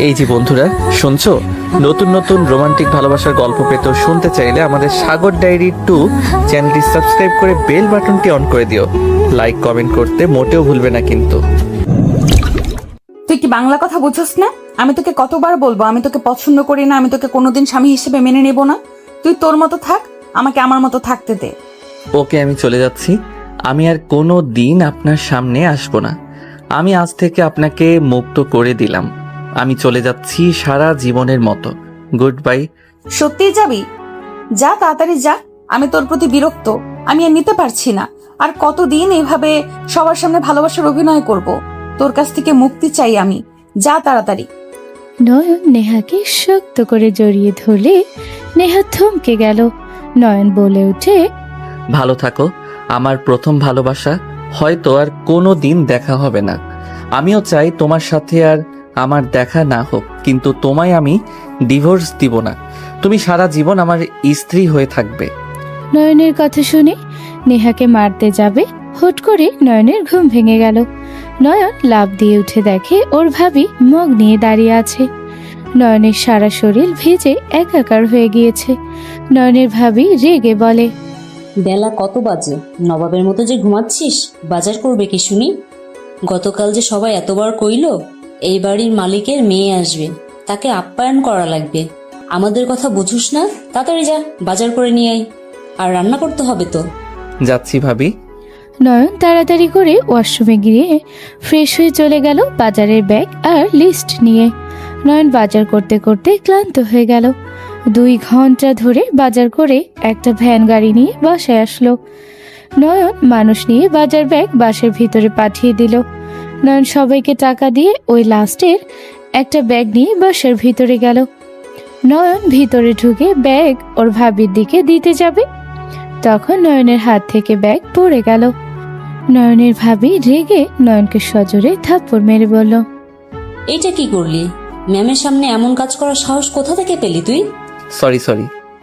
এই যে বন্ধুরা শুনছো, নতুন নতুন রোমান্টিক ভালোবাসার গল্প পেতে শুনতে চাইলে আমাদের সাগর ডায়েরি 2 চ্যানেলটি সাবস্ক্রাইব করে বেল বাটনটি অন করে দিও। লাইক কমেন্ট করতে মোটেও ভুলবে না কিন্তু। তুই কি বাংলা কথা বুঝছস না? আমি তোকে কতবার বলবো আমি তোকে পছন্দ করি না, আমি তোকে কোনোদিন স্বামী হিসেবে মেনে নেব না। তুই তোর মতো থাক, আমাকে আমার মতো থাকতে দে। ওকে, আমি চলে যাচ্ছি। আমি আর কোনো দিন আপনার সামনে আসবো না। আমি আজ থেকে আপনাকে মুক্ত করে দিলাম। আমি চলে যাচ্ছি সারা জীবনের মতো। Good bye. সত্যিই যাবি? যা, তাড়াতাড়ি যা। আমি তোর প্রতি বিরক্ত, আমি আর নিতে পারছি না। আর কতদিন এইভাবে সবার সামনে ভালোবাসার অভিনয় করব? তোর কাছ থেকে মুক্তি চাই আমি। যা তাড়াতাড়ি। নয়ন নেহাকে শক্ত করে জড়িয়ে ধরলে নেহা থমকে গেল। নয়ন বলে ওঠে, ভালো থাকো আমার প্রথম ভালোবাসা। হয়তো আর কোনো দিন দেখা হবে না। আমিও চাই তোমার সাথে আর আমার দেখা না হোক, কিন্তু তোমায় আমি ডিভোর্স দিব না। তুমি সারা জীবন আমার স্ত্রী হয়ে থাকবে। নয়নের কথা শুনে নেহাকে মারতে যাবে, হুট করে নয়নের ঘুম ভেঙে গেল। নয়ন লাফ দিয়ে উঠে দেখে ওর ভাবি মগ নিয়ে দাঁড়িয়ে আছে। নয়নের সারা শরীর ভিজে একাকার হয়ে গিয়েছে। নয়নের ভাবি রেগে বলে, বেলা কত বাজে? নবাবের মতো যে ঘুমাচ্ছিস? বাজার করবে কি শুনি? গতকাল যে সবাই এতবার কইল এই বাড়ির মালিকের মেয়ে আসবে, তাকে আপ্যায়ন করা লাগবে। আমাদের কথা বুঝুস না? তাড়াতাড়ি যা, বাজার করে নিয়ে আয়। আর রান্না করতে হবে তো। যাচ্ছি ভাবি। নয়ন তাড়াতাড়ি করে ওয়াশরুমে গিয়ে ফ্রেশ হয়ে চলে গেল বাজারের ব্যাগ আর লিস্ট নিয়ে। নয়ন বাজার করতে করতে ক্লান্ত হয়ে গেল। 2 ঘন্টা ধরে বাজার করে একটা ভ্যান গাড়ি নিয়ে বাসায় আসলো। নয়ন মানুষ নিয়ে বাজার ব্যাগ বাসের ভিতরে পাঠিয়ে দিল। নয়ন সবাইকে টাকা দিয়ে ওই লাস্টের একটা ব্যাগ নিয়ে বাসার ভিতরে গেল। নয়ন ভিতরে ঢুকে ব্যাগ ওর ভাবির দিকে দিতে যাবে, তখন নয়নের হাত থেকে ব্যাগ পড়ে গেল। নয়নের ভাবি রেগে নয়নকে সজোরে থাপ্পড় মেরে বলল, এইটা কি করলি? ম্যামের সামনে এমন কাজ করার সাহস কোথা থেকে পেলি তুই? সরি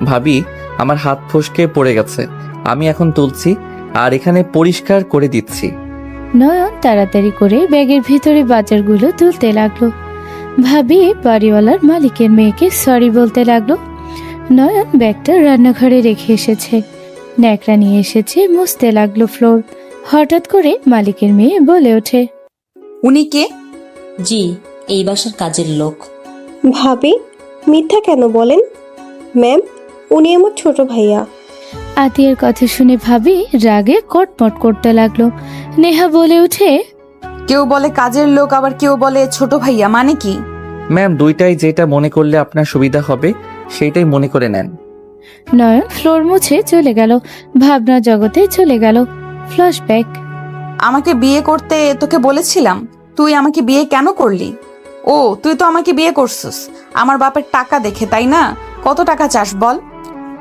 ভাবি, আমার হাত ফসকে পড়ে গেছে। আমি এখন তুলছি আর এখানে পরিষ্কার করে দিচ্ছি। নয়ন তাড়াতাড়ি করে ব্যাগের ভিতরে বাজারগুলো তুলতে লাগলো। ভাবি বাড়িওয়ালার মালিকের মেয়েকে সরি বলতে লাগলো। নয়ন ব্যাগটা রান্নাঘরে রেখে এসেছে, ন্যাকড়া নিয়ে এসেছে, মুছতে লাগলো ফ্লোর। হঠাৎ করে মালিকের মেয়ে বলে ওঠে, উনি কে? জি, এই বাসার কাজের লোক। ভাবি, মিথ্যা কেন বলেন? ম্যাম, উনি আমার ছোট ভাইয়া। আতিয়ার কথা শুনে ভাবি রাগে কটমট করতে লাগলো। নেহা বলে ওঠে, কেউ বলে কাজের লোক, আবার কেউ বলে ছোট ভাইয়া, মানে কি? ম্যাম, দুইটাই যেটা মনে করলে আপনার সুবিধা হবে সেইটাই মনে করে নেন। নয়ন ফ্লোর মুছে চলে গেল, ভাবনা জগতে চলে গেল। ফ্ল্যাশব্যাক। আমাকে বিয়ে করতে তোকে বলেছিলাম, তুই আমাকে বিয়ে কেন করলি? ও, তুই তো আমাকে বিয়ে করছিস আমার বাপের টাকা দেখে, তাই না? কত টাকা চাস বল?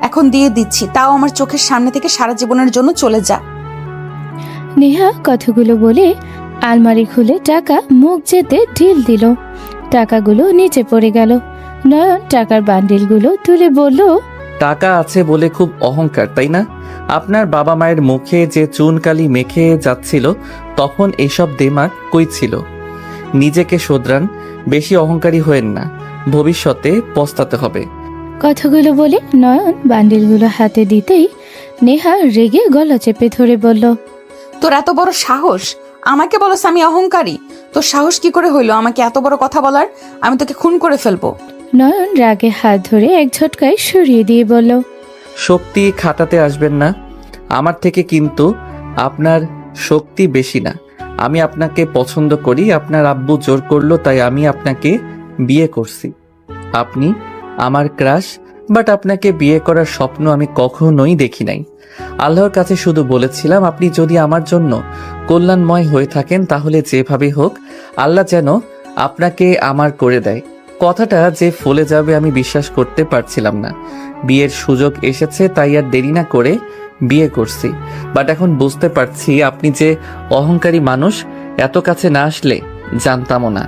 এখন দিয়ে দিচ্ছি, তাও আমার চোখের সামনে থেকে সারা জীবনের জন্য চলে যা। নেহা কথাগুলো বলে আলমারি খুলে টাকা মুখ যেতে ঢিল দিল। টাকাগুলো নিচে পড়ে গেল। নয়ন টাকার বান্ডিলগুলো তুলে বলল, টাকা আছে বলে খুব অহংকার, তাই না? আপনার বাবা মায়ের মুখে যে চুনকালি মেখে যাচ্ছিল তখন এসব দেমাগ কই ছিল? নিজেকে শোধরান, বেশি অহংকারী হয়েন না, ভবিষ্যতে পস্তাতে হবে। কথাগুলো বলে নয়ন বান্ডিলগুলো হাতে দিতেই নেহা রেগে গলা চেপে ধরে বলল, তোর এত বড় সাহস, আমাকে বলস আমি অহংকারী? তোর সাহস কি করে হইলো আমাকে এত বড় কথা বলার? আমি তোকে খুন করে ফেলবো। নয়ন রাগে হাত ধরে এক ঝটকায় সরিয়ে দিয়ে বলল, শক্তি খাটাতে আসবেন না আমার থেকে, কিন্তু আপনার শক্তি বেশি না। আমি আপনাকে পছন্দ করি, আপনার আব্বু জোর করলো তাই আমি আপনাকে বিয়ে করছি। আপনি আমার ক্রাশ, বাট আপনাকে বিয়ে করার স্বপ্ন আমি কখনোই দেখি নাই। আল্লাহর কাছে শুধু বলেছিলাম আপনি যদি আমার জন্য কল্যাণময় হয়ে থাকেন তাহলে যেভাবে হোক আল্লাহ যেন আপনাকে আমার করে দেয়। কথাটা যে ফলে যাবে আমি বিশ্বাস করতে পারছিলাম না। বিয়ের সুযোগ এসেছে তাই আর দেরি না করে বিয়ে করছি, বাট এখন বুঝতে পারছি আপনি যে অহংকারী মানুষ, এত কাছে না আসলে জানতামও না।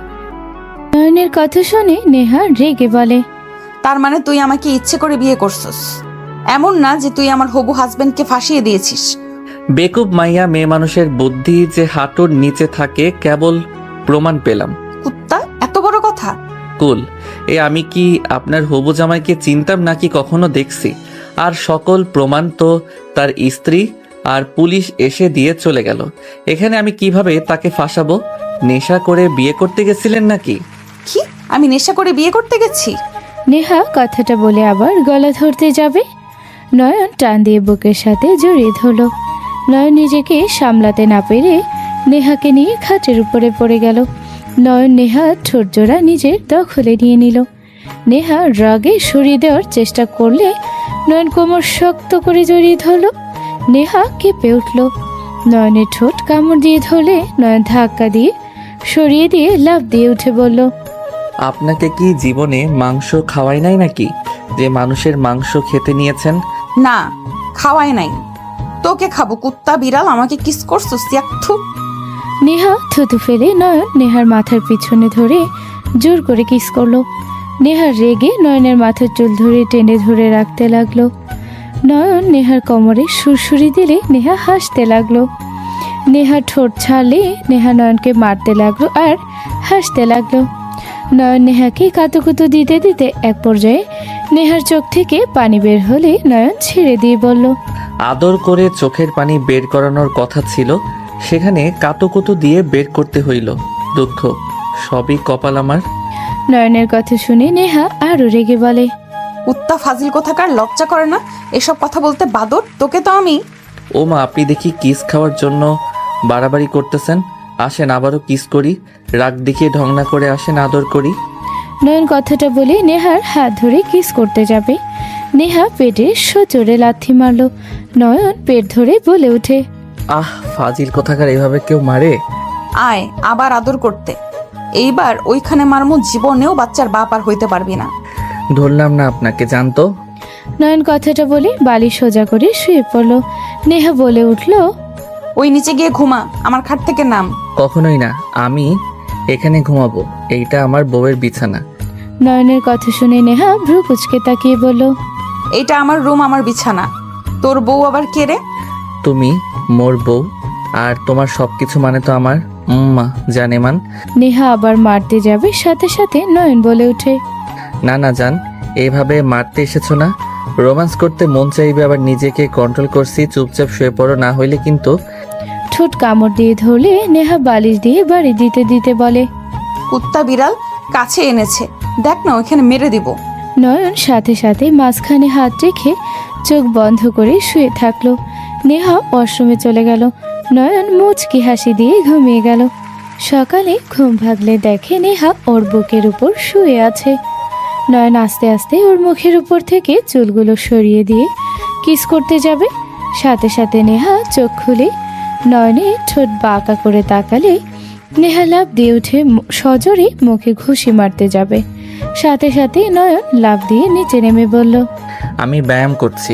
নয়নের কথা শুনে নেহা রেগে বলে, তার মানে তুই আমাকে ইচ্ছে করে বিয়ে করছিস? এমন না যে তুই আমার হবু হাজবেন্ডকে ফাঁসিয়ে দিয়েছিস। বেকুব মাইয়া, মেয়ে মানুষের বুদ্ধি যে হাঁটুর নিচে থাকে কেবল প্রমাণ পেলাম। কুত্তা, এত বড় কথা! কুল। আমি কি আপনার হবু জামাইকে চিনতাম নাকি কখনো দেখছি? আর সকল প্রমাণ তো তার স্ত্রী আর পুলিশ এসে দিয়ে চলে গেল। এখানে আমি কিভাবে তাকে ফাঁসাবো? নেশা করে বিয়ে করতে গেছিলেন নাকি? কি, আমি নেশা করে বিয়ে করতে গেছি? নেহা কথাটা বলে আবার গলা ধরতে যাবে, নয়ন টান দিয়ে বুকের সাথে জড়িয়ে ধরল। নয়ন নিজেকে সামলাতে না পেরে নেহাকে নিয়ে খাটের উপরে পড়ে গেল। নয়ন নেহার ঠোঁট জোড়া নিজের দখলে নিয়ে নিল। নেহা রাগে সরিয়ে দেওয়ার চেষ্টা করলে নয়ন কোমর শক্ত করে জড়িয়ে ধরল। নেহা কেঁপে উঠল। নয়নের ঠোঁট কামড় দিয়ে ধরলে নয়ন ধাক্কা দিয়ে সরিয়ে দিয়ে লাফ দিয়ে উঠে বলল, আপনাকে কি জীবনে মাংস খাওয়াই নাই নাকি যে মানুষের মাংস খেতে নিয়েছেন? না, খাওয়াই নাই। তোকে খাবো কুত্তা বিড়াল, আমাকে কিস করছিস ইয়াক্থু। নেহা থুতু ফেলে নয়ন নেহার মাথার পিছনে ধরে জোর করে কিস করলো। নেহা রেগে নয়নের মাথার চুল ধরে টেনে ধরে রাখতে লাগলো। নয়ন নেহার কোমরে সুরসুরি দিলে নেহা হাসতে লাগলো। নেহা ঠোঁট ছাড়লে নেহা নয়নকে মারতে লাগলো আর হাসতে লাগলো। নয়ন নেহাকে কাতুকুতু দিতে দিতে এক পর্যায়ে নেহার চোখ থেকে পানি বের হলে নয়ন ছেড়ে দিয়ে বলল, আদর করে চোখের পানি বের করানোর কথা ছিল, সেখানে কাতুকুতু দিয়ে বের করতে হইল। দুঃখ, সবই কপাল আমার। নয়নের কথা শুনে নেহা আরো রেগে বলে, কুত্তা ফাজিল কোথাকার, লজ্জা করে না এসব কথা বলতে? বাদর, তোকে তো আমি। ও মা, আপনি দেখি কিস খাওয়ার জন্য বাড়াবাড়ি করতেছেন। আসেন আবারও কিস করি। রাগ দেখিয়ে ঢং না করে আসেন, আদর করি। নয়ন কথাটা বলে নেহার হাত ধরে কিস করতে যাবে। নেহা পেটে সজোরে লাথি মারল। নয়ন পেট ধরে বলে ওঠে, আহ, ফাজিল কোথাকার, এভাবে কেউ মারে? আয় আবার আদর করতে। এইবার ওইখানে মারমু, জীবনেও বাচ্চার বাপ আর হইতে পারবি না। ধরলাম না আপনাকে, জানতো। নয়ন কথাটা বলে বালি সোজা করে শুয়ে পড়ল। নেহা বলে উঠল, ওই নিচে গিয়ে ঘুমা, আমার খাট থেকে নাম। কখনোই না, আমি এখানে ঘুমাবো। এইটা আমার বউয়ের বিছানা। নয়নের কথা শুনে নেহা ভ্রু কুচকে তাকিয়ে বলল, এইটা আমার রুম, আমার বিছানা। তোর বউ আবার কে রে? তুমি মোর বউ, আর তোমার সবকিছু মানে তো আমার মা জানেমান। নেহা আবার মারতে যাবে, সাথে সাথে নয়ন বলে ওঠে, না না জান, এইভাবে মারতে এসেছো না। রোম্যান্স করতে মন চাইবে, আবার নিজেকে কন্ট্রোল করছি। চুপচাপ শুয়ে পড়ো, না হইলে কিন্তু। ঠোঁট কামড় দিয়ে ধরলে নেহা বালিশ দিয়ে বাড়ি দিতে দিতে বলে, কুত্তা বিড়াল কাছে এনেছে, দেখ না ওইখানে মেরে দিব। নয়ন সাথে সাথে মাঝখানে হাত রেখে চোখ বন্ধ করে শুয়ে থাকলো। নেহা ওয়াশরুমে চলে গেল। নয়ন মুচকি হাসি দিয়ে ঘুমিয়ে গেল। সকালে ঘুম ভাগলে দেখে নেহা ওর বুকের উপর শুয়ে আছে। নয়ন আস্তে আস্তে ওর মুখের উপর থেকে চুলগুলো সরিয়ে দিয়ে কিস করতে যাবে। সাথে সাথে নেহা চোখ খুলে নয়নে ঠোঁট বাঁকা করে তাকালে নেহা লাফ দিয়ে উঠে সজোরে মুখে ঘুষি মারতে যাবে। সাথে সাথে নয়ন লাফ দিয়ে নিচে নেমে বলল, আমি ব্যায়াম করছি।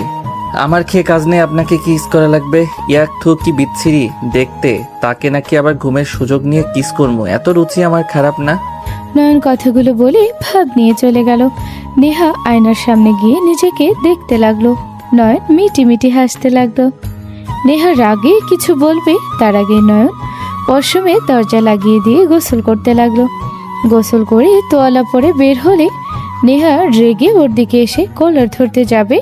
আমার খেয়ে কাজ নেই, আপনাকে কিস করা লাগবে? ইয়াক থু, কি বিচ্ছিরি দেখতে। তাকে নাকি আবার ঘুমের সুযোগ নিয়ে কিস করবো? এত রুচি আমার খারাপ না। নয়ন কথাগুলো বলে ভাব নিয়ে চলে গেল। নেহা আয়নার সামনে গিয়ে নিজেকে দেখতে লাগলো। নয়ন মিটি মিটি হাসতে লাগলো। নেহা রাগে কিছু বলবে, তার আগে নয়ন ওয়াশরুমে দরজা লাগিয়ে দিয়ে গোসল করতে লাগলো। গোসল করে তোয়ালা পরে বের হলে নেহা রেগে ওর দিকে এসে কলার ধরতে যাবে।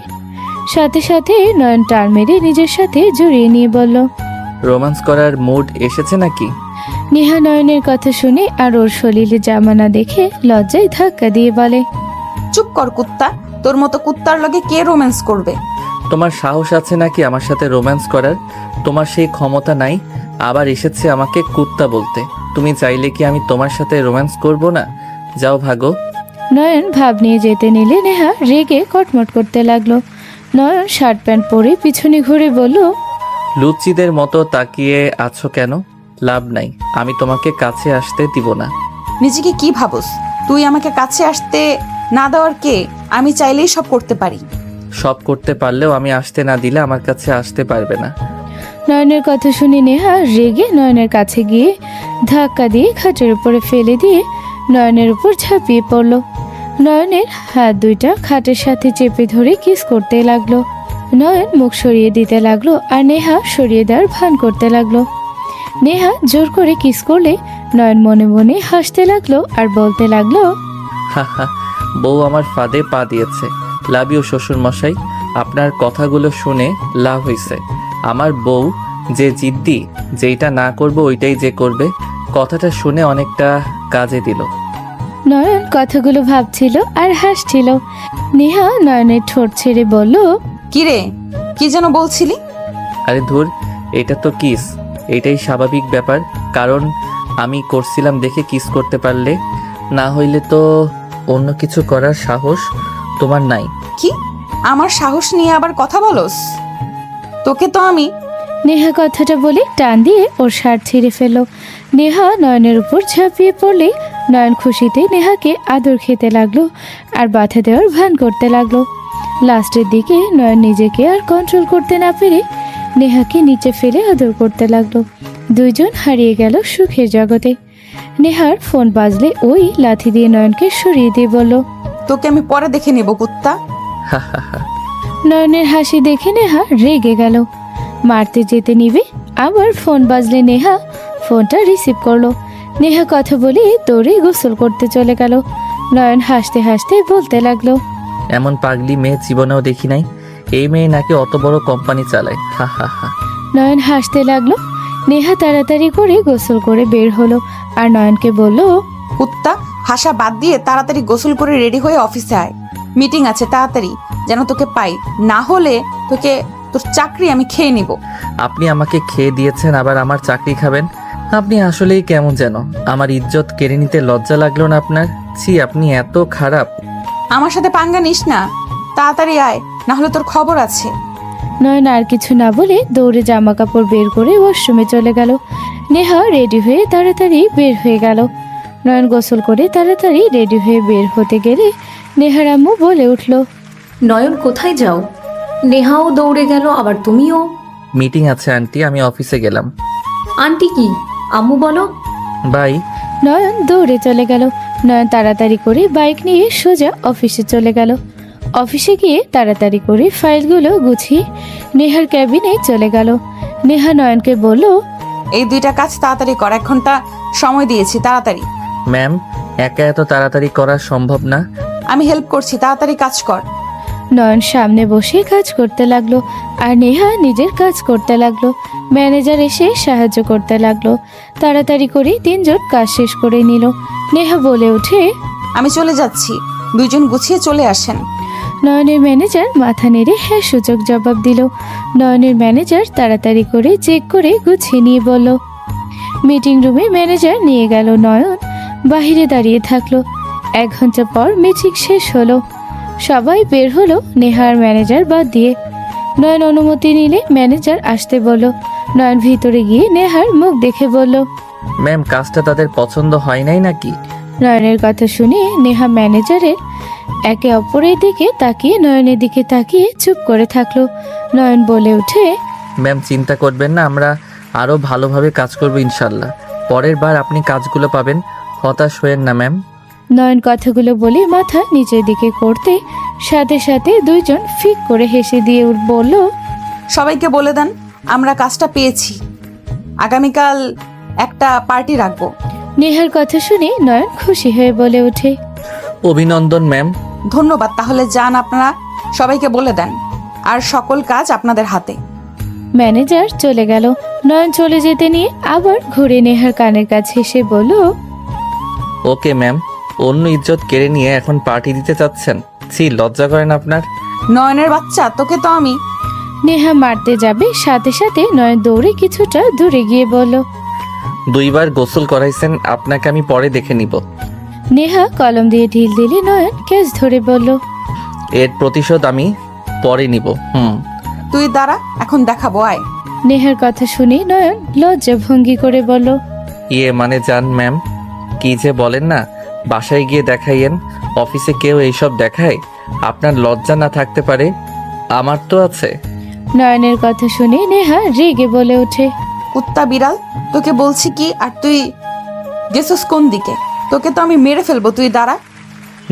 সাথে সাথে নয়ন টান মেরে নিজের সাথে জড়িয়ে নিয়ে বলল, রোম্যান্স করার মুড এসেছে নাকি? নেহা নয়নের কথা শুনে আর ওর শরীরে জামা না দেখে লজ্জায় ধাক্কা দিয়ে বলে, চুপ কর কুত্তা, তোর মতো কুত্তার লগে কে রোম্যান্স করবে? তোমার সাহস আছে নাকি আমার সাথে রোম্যান্স করার? তোমার সেই ক্ষমতা নাই, আবার এসেছে আমাকে কুত্তা বলতে। তুমি চাইলে কি আমি তোমার সাথে রোম্যান্স করব না? যাও ভাগো। নয়ন ভাব নিয়ে যেতে নিলে নেহা রেগে কটমট করতে লাগলো। নয়ন শার্ট প্যান্ট পরে পিছনে ঘুরে বলল, লুচিদের মতো তাকিয়ে আছো কেন? লাভ নাই, আমি তোমাকে কাছে আসতে দিব না। নিজেকে কি ভাবস? তুই আমাকে কাছে আসতে না দেওয়ার কে? আমি চাইলেই সব করতে পারি। সব করতে পারলেও আমি আসতে না দিলে আমার কাছে আসতে পারবে না। নয়নের কথা শুনে নেহা রেগে নয়নের কাছে গিয়ে ধাক্কা দিয়ে খাটের উপরে ফেলে দিয়ে নয়নের উপর ঝাঁপিয়ে পড়ল। নয়নের হাত দুইটা খাটের সাথে চেপে ধরে কিস করতে লাগলো। নয়ন মুখ সরিয়ে দিতে লাগলো আর নেহা সরিয়ে দেওয়ার ভান করতে লাগলো। নেহা জোর করে কিস করলে নয়ন মনে মনে হাসতে লাগলো আর বলতে লাগলো, হা হা, বউ আমার ফাঁদে পা দিয়েছে। লাভ ইউ শ্বশুর মশাই, আপনার কথাগুলো শুনে লাভ হয়েছে। আমার বউ যে জিদ্দি, যেইটা না করবো ওইটাই যে করবে, কথাটা শুনে অনেকটা কাজে দিল। নয়ন কথাগুলো ভাবছিল আর হাসছিল। নেহা নয়নের ঠোঁট ছেড়ে বলল, কি রে, কি যেন বলছিলি? আরে ধুর, এটা তো কিস, এটাই স্বাভাবিক ব্যাপার। কারণ আমি করছিলাম দেখে কিস করতে পারলে, না হইলে তো অন্য কিছু করার সাহস তোমার নাই। কি, আমার সাহস নিয়ে আবার কথা বলস? তোকে তো আমি। নেহা কথাটা বলে টান দিয়ে ওর শার্ট ছিঁড়ে ফেলল। নেহা নয়নের উপর ঝাঁপিয়ে পড়লে নয়ন খুশিতে নেহাকে আদর খেতে লাগলো আর বাধা দেওয়ার ভান করতে লাগলো। লাস্টের দিকে নয়ন নিজেকে আর কন্ট্রোল করতে না পেরে নেহাকে নিচে ফেলে আদর করতে লাগলো। দুইজন হারিয়ে গেল সুখের জগতে। নেহার ফোন বাজলে ওই লাথি দিয়ে নয়নকে সরিয়ে দিয়ে বলল, তোকে আমি পরে দেখে নেব কুত্তা। হা হা হা। নয়নের হাসি দেখে নেহা রেগে গেল। মারতে যেতে নিবে, আবার ফোন বাজলে নেহা ফোনটা রিসিভ করলো। নেহা কথা বলে দৌড়ে গোসল করতে চলে গেল। নয়ন হাসতে হাসতে বলতে লাগলো, এমন পাগলি মেয়ে জীবনেও দেখি নাই। এই মেয়ে নাকি অত বড় কোম্পানি চালায়। হা হা হা। নয়ন হাসতে লাগলো। নেহা তাড়াতাড়ি করে গোসল করে বের হলো আর নয়নকে বলল, কুত্তা, হাসা বাদ দিয়ে তাড়াতাড়ি গোসল করে রেডি হয়ে অফিসে আয়। মিটিং আছে, তাড়াতাড়ি যেন তোকে পাই, না হলে তোর চাকরি আমি খেয়ে নিব। আপনি আমাকে খেয়ে দিয়েছেন, আবার আমার চাকরি খাবেন? আপনি আসলেই কেমন যেন। আমার ইজ্জত কেড়ে নিতে লজ্জা লাগলো না আপনার? ছি, আপনি এত খারাপ। আমার সাথে পাঙ্গা নিস না, তাড়াতাড়ি আয়, না হলে তোর খবর আছে। নয়ন আর কিছু না বলে দৌড়ে জামা কাপড় বের করে ওয়াশরুমে চলে গেল। নেহা রেডি হয়ে তাড়াতাড়ি বের হয়ে গেল। নয়ন গোসল করে তাড়াতাড়ি রেডি হয়ে বের হতে গেলে নেহার আম্মু বলে উঠল, নয়ন কোথায় যাও? নেহাও দৌড়ে গেল, আবার তুমিও। মিটিং আছে আন্টি, আমি অফিসে গেলাম। আন্টি কি? আম্মু বলো। বাই। নয়ন দৌড়ে চলে গেল। নয়ন তাড়াতাড়ি করে বাইক নিয়ে সোজা অফিসে চলে গেল। অফিসে গিয়ে তাড়াতাড়ি করে ফাইলগুলো গুছিয়ে নেহার ক্যাবিনে চলে গেল। নেহা নয়নকে বলল, এই দুইটা কাজ তাড়াতাড়ি কর, 1 ঘন্টা সময় দিয়েছি, তাড়াতাড়ি। ম্যাম, একা এত তাড়াতাড়ি করা সম্ভব না। আমি হেল্প করছি, তাড়াতাড়ি কাজ কর। নয়ন সামনে বসে কাজ করতে লাগলো আর নেহা নিজের কাজ করতে লাগলো। ম্যানেজার এসে সাহায্য করতে লাগলো। তাড়াতাড়ি করে 3 জন কাজ শেষ করে নিল। নেহা বলে ওঠে, আমি চলে যাচ্ছি, দুইজন গুছিয়ে চলে আসেন। নয়নের ম্যানেজার মাথা নেড়ে হ্যাঁ সূচক জবাব দিল। নয়নের ম্যানেজার তাড়াতাড়ি করে চেক করে গুছিয়ে নিয়ে বলল। মিটিং রুমে ম্যানেজার নিয়ে গেল। নয়ন বাহিরে দাঁড়িয়ে থাকলো। 1 ঘন্টা পর মিটিং শেষ হলো। সবাই বের হলো নেহার ম্যানেজার বাদ দিয়ে। নয়ন অনুমতি নিলে ম্যানেজার আসতে বলল। নয়ন ভিতরে গিয়ে নেহার মুখ দেখে বলল, ম্যাম, কাজটা তাদের পছন্দ হয় নাই নাকি? নয়নের কথা শুনে নেহা ম্যানেজারের একে অপরের দিকে তাকিয়ে নয়নের দিকে তাকিয়ে চুপ করে থাকলো। নয়ন বলে ওঠে, ম্যাম, চিন্তা করবেন না, আমরা আরো ভালোভাবে কাজ করব ইনশাল্লাহ। পরের বার আপনি কাজগুলো পাবেন, হতাশ হয়েন না ম্যাম। নয়ন কথাগুলো বলে মাথা নিচের দিকে করতে সাথে সাথে 2 জন ফিক করে হেসে দিয়ে বলল, সবাইকে বলে দেন আমরা কাজটা পেয়েছি, আগামীকাল একটা পার্টি রাখবো। নেহার কথা শুনে নয়ন খুশি হয়ে বলে ওঠে, অভিনন্দন ম্যাম। ধন্যবাদ, তাহলে যান আপনারা, সবাইকে বলে দেন, আর সকল কাজ আপনাদের হাতে। ম্যানেজার চলে গেল। নয়ন চলে যেতে নিয়ে আবার ঘুরে নেহার কানের কাছে এসে বলল, ওকে ম্যাম, অন্য ইজ্জত কেড়ে নিয়ে এখন পার্টি দিতে চাচ্ছেন? ছি, লজ্জা করেন আপনার? নয়নের বাচ্চা, তোকে তো আমি। নেহা মারতে যাবে, সাথে সাথে নয়ন দৌড়ে কিছুটা দূরে গিয়ে বলল, 2 বার গোসল করাইছেন, আপনাকে আমি পরে দেখে নিব। নেহা কলম দিয়ে ঢিল দিলে নয়ন কেস ধরে বলল, এর প্রতিশোধ আমি পরে নিব। তুই দাঁড়া, এখন দেখাবো, আয়। নেহার কথা শুনে নয়ন লজ্জা ভঙ্গি করে বলল, ইয়ে মানে জান ম্যাম, কি যে বলেন না, বাসায় গিয়ে দেখাইয়েন। অফিসে কেউ এইসব দেখায়? আপনার লজ্জা না থাকতে পারে, আমার তো আছে। নয়নের কথা শুনে নেহা রেগে বলে ওঠে, কুত্তা বিড়াল, তোকে বলছি কি, আর তুই গেছিস কোন দিকে? তোকে তো আমি মেরে ফেলবো, তুই দাঁড়া।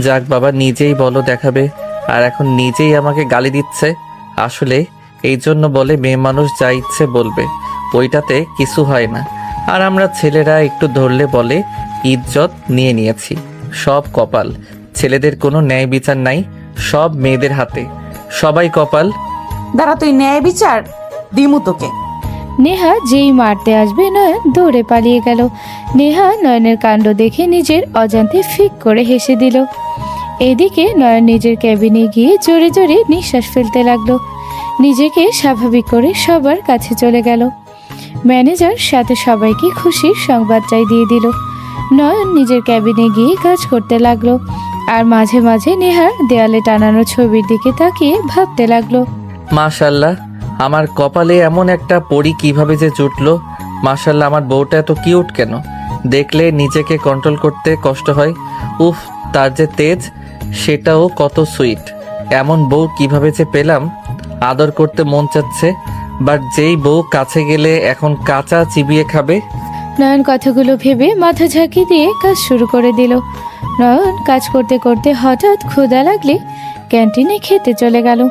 যাক বাবা, নিজেই বলো দেখাবে, আর এখন নিজেই আমাকে গালি দিচ্ছে। আসলে এই জন্য বলে মেয়ে মানুষ যা ইচ্ছে বলবে, ওইটাতে কিছু হয় না। আর আমরা ছেলেরা একটু ধরলে বলে ইজ্জত নিয়ে নিয়েছি। সব কপাল, ছেলেদের কোনো ন্যায় বিচার নাই, সব মেয়েদের হাতে, সবাই কপাল। দাঁড়া, তুই ন্যায় বিচার দিমু তোকে। নেহা যেই মারতে আসবে নয়ন দৌড়ে পালিয়ে গেল। নেহা নয়নের কাণ্ড দেখে নিজের অজান্তে ফিক করে হেসে দিল। এদিকে নয়ন নিজের ক্যাবিনে গিয়ে জোরে জোরে নিঃশ্বাস ফেলতে লাগলো। নিজেকে স্বাভাবিক করে সবার কাছে চলে গেল। ম্যানেজার সাথে সবাইকে খুশির সংবাদ দিয়ে দিল। নয়ন নিজের ক্যাবিনে গিয়ে কাজ করতে লাগলো আর মাঝে মাঝে নেহার দেয়ালে টানানো ছবির দিকে তাকিয়ে ভাবতে লাগলো। মাশাল্লাহ, আমার কপালে এমন একটা পরি কিভাবে যে জুটলো। মাশাল্লাহ, আমার বউটা এত কিউট কেন? দেখলে নিজেকে কন্ট্রোল করতে কষ্ট হয়। উফ, তার যে তেজ, সেটাও কত সুইট। এমন বউ কিভাবে যে পেলাম। আদর করতে মন চাচ্ছে, বাট যেই বউ কাছে গেলে এখন কাঁচা চিবিয়ে খাবে। নয়ন কথাগুলো ভেবে মাথা ঝাঁকি দিয়ে কাজ শুরু করে দিল। নয়ন কাজ করতে করতে হঠাৎ ক্ষুধা লাগলে ক্যান্টিনে খেতে চলে গেল।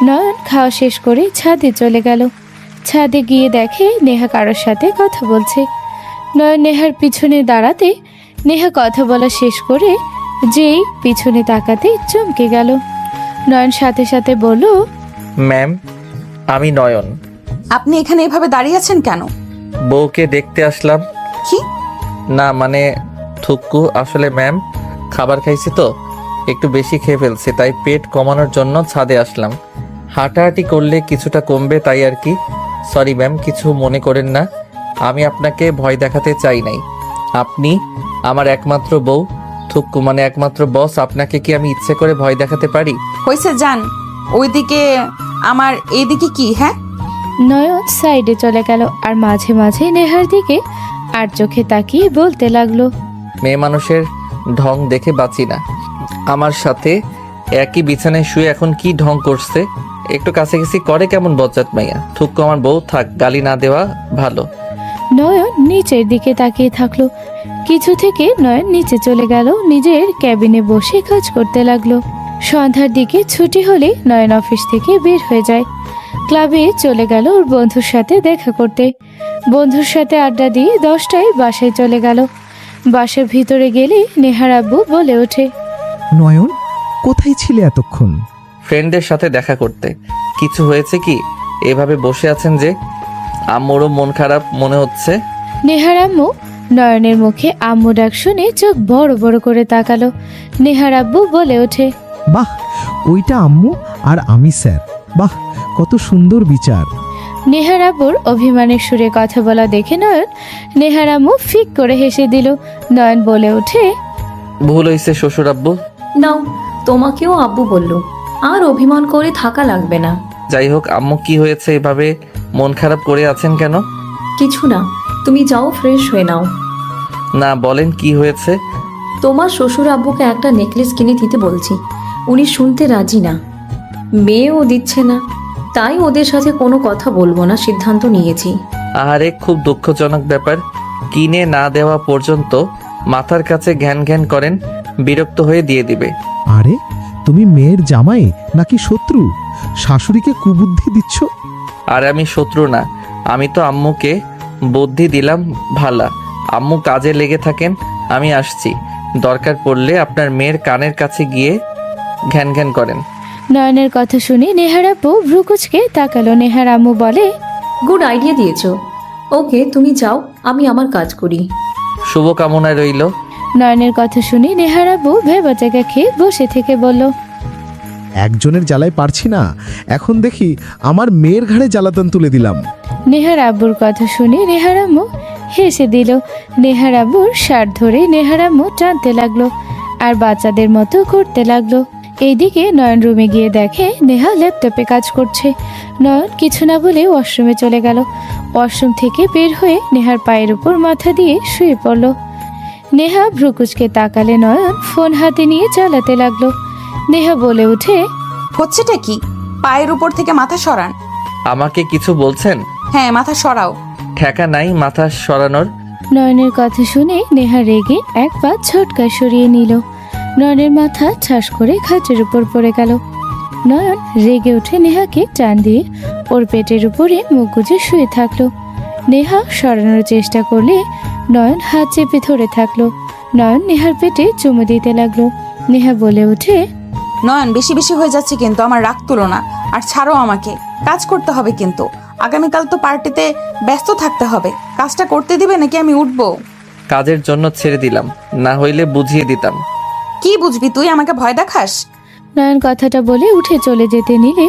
নয়ন খাওয়া শেষ করে ছাদে চলে গেল। ছাদে গিয়ে দেখে নেহা কারোর সাথে কথা বলছে। নয়ন নেহার পিছনে দাঁড়াতে নেহা কথা বলা শেষ করে যেই পিছনে তাকাতে চমকে গেল। নয়ন সাথে সাথে বলল, ম্যাম, আমি নয়ন। আপনি এখানে এভাবে দাঁড়িয়ে আছেন কেন? বউকে দেখতে আসলাম। কি? না মানে থুক্কু, আসলে ম্যাম খাবার খাইছি তো একটু বেশি খেয়ে ফেলছি, তাই পেট কমানোর জন্য ছাদে আসলাম। হাঁটাহাঁটি করলে কিছুটা কমবে, তাই আর কি। সরি ম্যাম, কিছু মনে করেন না। আমি আপনাকে ভয় দেখাতে চাই নাই। আপনি আমার একমাত্র বউ, থুক্কু মানে একমাত্র বস। আপনাকে কি আমি ইচ্ছে করে ভয় দেখাতে পারি? হয়েছে, যান ওইদিকে। আমার এইদিকে কি? হ্যাঁ, নয়ন সাইডে চলে গেল আর মাঝে মাঝে নেহার দিকে আর চোখে তাকিয়ে বলতে লাগলো, মেয়ে মানুষের ঢং দেখে বাঁচি না। আমার সাথে একই বিছানায় শুয়ে এখন কি ঢং করছে। একটু কাছাকাছি করে কেমন বজ্জাত মাইয়া। থুক্কু আমার বউ, থাক, গালি না দেওয়া ভালো। নয়ন নিচের দিকে তাকিয়ে থাকলো। কিছু থেকে নয়ন নিচে চলে গেল, নিজের ক্যাবিনে বসে কাজ করতে লাগলো। সন্ধ্যার দিকে ছুটি হলে নয়ন অফিস থেকে বের হয়ে যায়। ক্লাবে চলে গেল ওর বন্ধুর সাথে দেখা করতে। বন্ধুর সাথে আড্ডা দিয়ে 10টায় বাসায় চলে গেল। বাসার ভিতরে গেলে নেহার আব্বু বলে ওঠে, নয়ন, কোথায় ছিলে এতক্ষণ? ফ্রেন্ডদের সাথে দেখা করতে। কিছু হয়েছে কি? এভাবে বসে আছেন যে? আম্মুরও মন খারাপ মনে হচ্ছে। নেহার আম্মু নয়নের মুখে আম্মু ডাক শুনে চোখ বড় বড় করে তাকালো। নেহার আব্বু বলে ওঠে, বাহ, ওইটা আম্মু আর আমি স্যার। বাহ, কত সুন্দর বিচার। নেহার আব্বুর অভিমানের সুরে কথা বলা দেখে নয়ন নেহার আম্মু ফিক করে হেসে দিল। নয়ন বলে ওঠে, ভুল হয়েছে শ্বশুর আব্বু। নাও, তোমাকেও আব্বু বলল, আর অভিমান করে থাকা লাগবে না। যাই হোক, আম্মু কি হয়েছে এভাবে মন খারাপ করে আছেন কেন? কিছু না, তুমি যাও ফ্রেশ হয়ে নাও। না, বলেন কি হয়েছে? তোমার শ্বশুর আব্বুকে একটা নেকলেস কিনে দিতে বলছি, উনি শুনতে রাজি না। মেয়েও দিচ্ছে না, তাই ওদের সাথে কোনো কথা বলবো না সিদ্ধান্ত নিয়েছি। আহারে, খুব দুঃখজনক ব্যাপার। কিনে না দেওয়া পর্যন্ত মাথার কাছে ঘ্যান ঘ্যান করেন, বিরক্ত হয়ে দিয়ে দিবে। আরে, তুমি মেয়ের জামাই নাকি শত্রু? শাশুড়িকে কুবুদ্ধি দিচ্ছ। আর আমি শত্রু না, আমি তো আম্মুকে বুদ্ধি দিলাম ভালা। আম্মু কাজে লেগে থাকেন, আমি আসছি। দরকার পড়লে আপনার মেয়ের কানের কাছে গিয়ে ঘ্যান ঘ্যান করেন। নয়নের কথা শুনে নেহার আব্বু ভ্রুকুচকে তাকালো। নেহার আম্মু বলে, গুড আইডিয়া দিয়েছো। ওকে, তুমি যাও, আমি আমার কাজ করি। শুভকামনায় রইল। নয়নের কথা শুনে নেহার আব্বু ভেবা জায়গা খেয়ে বসে থেকে বলল, একজনের জ্বালায় পারছি না, এখন দেখি আমার মেয়ের ঘাড়ে জ্বালাতন তুলে দিলাম। নেহার আব্বুর কথা শুনে নেহার আম্মু হেসে দিল। নেহার আব্বুর শার্ট ধরে নেহার আম্মু টানতে লাগলো আর বাচ্চাদের মতো করতে লাগলো। এইদিকে নয়ন রুমে গিয়ে দেখে নেহা ল্যাপটপে কাজ করছে। নয়ন কিছু না বলে ওয়াশরুমে চলে গেল। ওয়াশরুম থেকে বের হয়ে নেহার পায়ের উপর মাথা দিয়ে শুয়ে পড়ল। নেহা ভ্রুকুচকে তাকালে নয়ন ফোন হাতে নিয়ে চালাতে লাগলো। নেহা বলে উঠে, হচ্ছেটা কি? পায়ের উপর থেকে মাথা সরান। আমাকে কিছু বলছেন? হ্যাঁ, মাথা সরাও। ঠেকা নাই মাথা সরানোর। নয়নের কথা শুনে নেহা রেগে এক পা ঝটকায় সরিয়ে নিল। নয়নের মাথা ঠাস করে খাটের উপর পড়ে গেল। নয়ন রেগে উঠে নেহাকে টান দিয়ে ওর পেটের উপরে মুখ গুজে শুয়ে থাকলো। নেহা সরানোর চেষ্টা করলে নয়ন হাত চেপে ধরে থাকলো। নয়ন নেহার পেটে চুমু দিতে লাগলো। নেহা বলে ওঠে, নয়ন বেশি বেশি হয়ে যাচ্ছে কিন্তু, আমার রাগ তুলো না। আর ছাড়ো আমাকে, কাজ করতে হবে কিন্তু। আগামীকাল তো পার্টিতে ব্যস্ত থাকতে হবে। কাজটা করতে দিবে নাকি আমি উঠবো? কাজের জন্য ছেড়ে দিলাম, না হইলে বুঝিয়ে দিতাম। কি বুঝবি তুই, আমাকে ভয় দেখাস? নয়ন কথাটা বলে উঠে চলে যেতে নিলে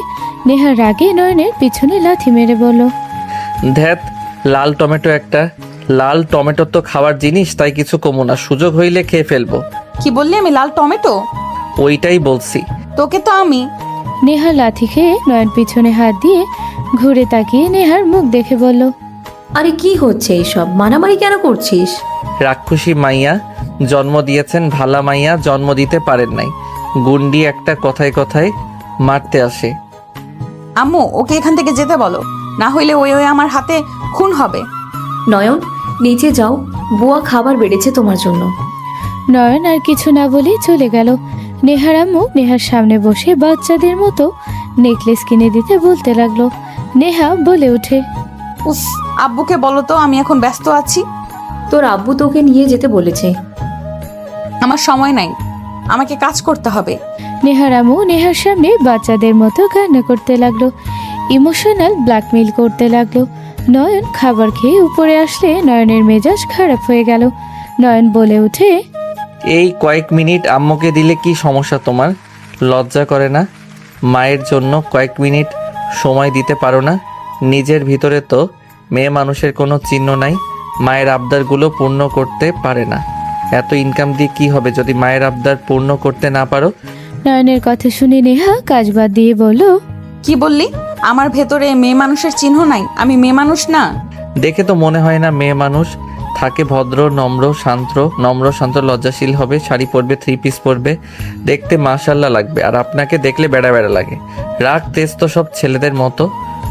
নেহা রাগে নয়নের পিছনে লাথি মেরে বলল, ধ্যাত, লাল টমেটো একটা। লাল টমেটো তো খাওয়ার জিনিস, তাই কিছু কমো না, সুযোগ হইলে খেয়ে ফেলবো। কি বললি, আমি লাল টমেটো? ওইটাই বলছি। তোকে তো আমি। নেহা লাথি খেয়ে নয়ন পিছনে হাত দিয়ে ঘুরে তাকিয়ে নেহার মুখ দেখে বলল, আরে কি হচ্ছে এইসব, মারামারি কেন করছিস? রাক্ষসী মাইয়া জন্ম দিয়েছেন, ভালা মাইয়া জন্ম দিতে পারেন নাই। গুন্ডি একটা কথায় কথায় মারতে আসে। আম্মু, ওকে এখান থেকে যেতে বলো, না হইলে ওই ওই আমার হাতে খুন হবে। নয়ন, নিচে যাও, বুয়া খাবার বেড়েছে তোমার জন্য। নয়ন আর কিছু না বলে চলে গেল। নেহার আম্মু নেহার সামনে বসে বাচ্চাদের মতো নেকলেস কিনে দিতে বলতে লাগলো। নেহা বলে ওঠে, উফ, আব্বুকে বলো তো আমি এখন ব্যস্ত আছি। তোর আব্বু তোকে নিয়ে যেতে বলেছে। আমার সময় নাই, আমাকে কাজ করতে হবে। নেহার আম্মু নেহার সামনে বাচ্চাদের মতো কান্না করতে লাগলো, ইমোশনাল ব্ল্যাকমেইল করতে লাগলো। নয়ন খাবার খেয়ে উপরে আসলে নয়নের মেজাজ খারাপ হয়ে গেল। নয়ন বলে ওঠে, এই কয়েক মিনিট আম্মুকে দিলে কি সমস্যা তোমার? লজ্জা করে না? মায়ের জন্য কয়েক মিনিট সময় দিতে পারো না? নিজের ভিতরে তো মেয়ে মানুষের কোনো চিহ্ন নাই, মায়ের আবদারগুলো পূর্ণ করতে পারে না। এত ইনকাম দিয়ে কি হবে যদি মায়ের আবদার পূর্ণ করতে না পারো? নয়নের কথা শুনে নেহা কাজ বাদ দিয়ে বলল, কি বললি? আমার ভেতরে মেয়ে মানুষের চিহ্ন নাই? আমি মেয়ে মানুষ না? দেখে তো মনে হয় না মেয়ে মানুষ। থাকে ভদ্র, নম্র শান্ত, লজ্জাশীল হবে, শাড়ি পরবে, 3 পিস পরবে, দেখতে মাশাল্লাহ লাগবে। আর আপনাকে দেখলে বেড়া বেড়া লাগে। রাগ তেজ তো সব ছেলেদের মতো,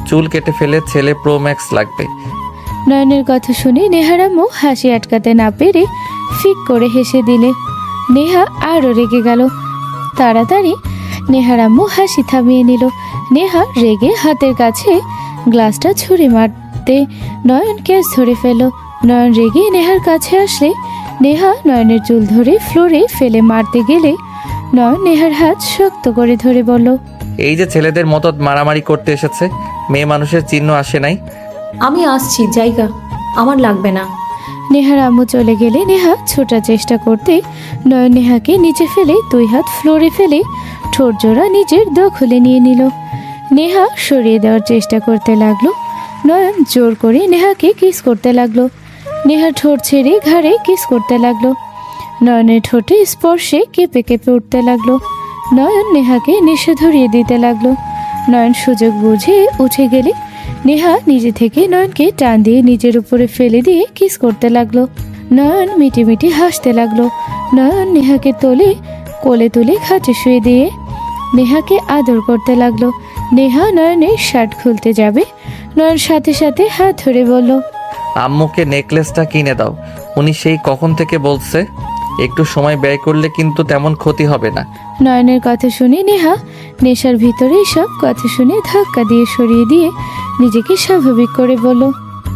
চুল কেটে ফেলে ছেলে প্রো ম্যাক্স লাগবে। নয়নের কথা শুনে নেহার আম্মু হাসি আটকাতে না পেরে ফিক করে হেসে দিলে। নেহা আরও রেগে গেল। তাড়াতাড়ি নেহার আম্মু হাসি থামিয়ে নিল। নেহা রেগে হাতের কাছে গ্লাসটা ছুঁড়ে মারতে নয়ন ক্যাচ ধরে ফেলল। নয়ন রেগে নেহার কাছে আসলে নেহা নয়নের চুল ধরে ফ্লোরে ফেলে মারতে গেলে নয়ন নেহার হাত শক্ত করে ধরে বলল, এই যে ছেলেদের মতো মারামারি করতে এসেছে, মেয়ে মানুষের চিহ্ন আসে নাই। আমি আসছি, জায়গা আমার লাগবে না। নেহার আম্মু চলে গেলে নেহা ছোটার চেষ্টা করতে নয়ন নেহাকে নিচে ফেলে 2 হাত ফ্লোরে ফেলে ঠোঁট জোড়া নিজের দখলে নিয়ে নিল। নেহা সরিয়ে দেওয়ার চেষ্টা করতে লাগলো। নয়ন জোর করে নেহাকে কিস করতে লাগলো। নেহা ঠোঁট ছেড়ে ঘাড়ে কিস করতে লাগলো। নয়নের ঠোঁটে স্পর্শে কেঁপে কেঁপে উঠতে লাগলো। নয়ন নেহাকে নেশা ধরিয়ে দিতে লাগলো। নয়ন সুযোগ বুঝে উঠে গেলে নেহা নিজে থেকে নয়নকে টান দিয়ে নিজের উপরে ফেলে দিয়ে কিস করতে লাগলো। নয়ন মিটি মিটি হাসতে লাগলো। নয়ন নেহাকে কোলে তুলে খাটে শুয়ে দিয়ে নেহাকে আদর করতে লাগলো। নেহা নয়নের শার্ট খুলতে যাবে, নয়ন সাথে সাথে হাত ধরে বলল, আম্মুকে নেকলেসটা কিনে দাও। উনি সেই কখন থেকে বলছে। একটু সময় ব্যয় করলে কিন্তু তেমন ক্ষতি হবে না। নয়নের কথা শুনে নেহা নেশার ভিতরে সব কথা শুনে ধাক্কা দিয়ে সরিয়ে দিয়ে নিজেকে স্বাভাবিক করে বলল,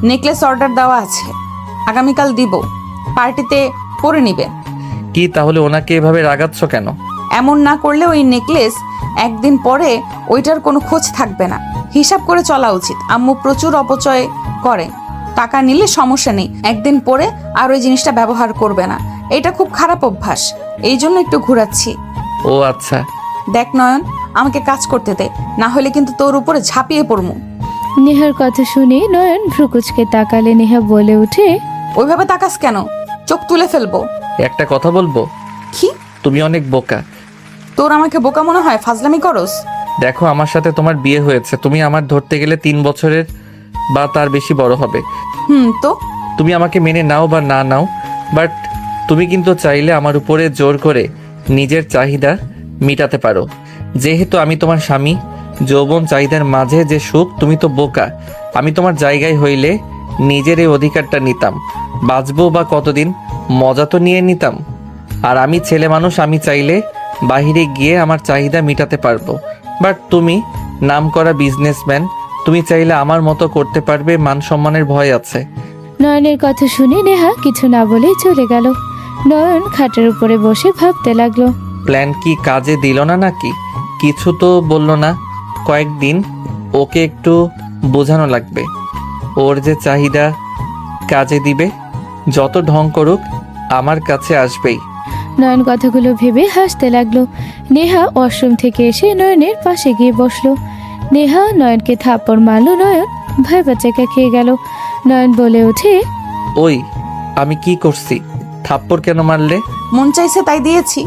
নেকলেস অর্ডার দেওয়া আছে, আগামীকাল দিব, পার্টিতে পরে নিবে। কি তাহলে ওনাকে এভাবে রাগাচ্ছ কেন? এমন না করলে ওই নেকলেস একদিন পরে ওইটার কোনো খোঁজ থাকবে না। হিসাব করে চলা উচিত। আম্মু প্রচুর অপচয় করে, টাকা নিলে সমস্যা নেই, একদিন পরে আর ওই জিনিসটা ব্যবহার করবে না। এটা খুব খারাপ অভ্যাস, এই জন্য একটু ঘোরাচ্ছি। ও আচ্ছা। দেখ নয়ন, আমাকে কাজ করতে দে, না হলে কিন্তু তোর উপরে ঝাঁপিয়ে পড়মু। নেহার কথা শুনে নয়ন ভ্রুকুচকে তাকালে নেহা বলে উঠে, ওইভাবে তাকাস কেন? চোখ তুলে ফেলবো। একটা কথা বলবো? কি? তুমি অনেক বোকা। তোর আমাকে বোকা মনে হয়? ফাজলামি করস? দেখো, আমার সাথে তোমার বিয়ে হয়েছে, তুমি আমার ধরতে গেলে 3 বছরের বা তার বেশি বড় হবে। তো তুমি আমাকে মেনে নাও বা না নাও, বাট তুমি কিন্তু চাইলে আমার উপরে জোর করে নিজের চাহিদা মিটাতে পারো। যেহেতু আমি তোমার স্বামী, যৌবন চাহিদার মাঝে যে সুখ, তুমি তো বোকা। আমি তোমার জায়গায় হইলে নিজের এই অধিকারটা নিতাম। বাঁচবো বা কতদিন, মজা তো নিয়ে নিতাম। আর আমি ছেলে মানুষ, আমি চাইলে বাহিরে গিয়ে আমার চাহিদা মিটাতে পারবো। বাট তুমি নামকরা বিজনেসম্যান, তুমি চাইলে আমার মতো করতে পারবে, মান সম্মানের ভয় আছে। নয়নের কথা শুনে নেহা কিছু না বলে চলে গেল। নয়ন খাটের উপরে বসে ভাবতে লাগলো। প্ল্যান কি কাজে দিল না নাকি? কিছু তো বললো না। কয়েকদিন ওকে একটু বোঝানো লাগবে। ওর যে চাহিদা কাজে দিবে। যত ঢং করুক আমার কাছে আসবেই। নয়ন কথাগুলো ভেবে হাসতে লাগলো। নেহা ওয়াশরুম থেকে এসে নয়নের পাশে গিয়ে বসলো। নেহা নয়নকে থাপ্পড় মারলো। নয়ন ভয় বাচ্চাকে খেয়ে গেল। নয়ন বলে ওঠে, ওই আমি কি করছি? থাপ্পড় কেন মারলে? মন চাইছে তাই দিয়েছি।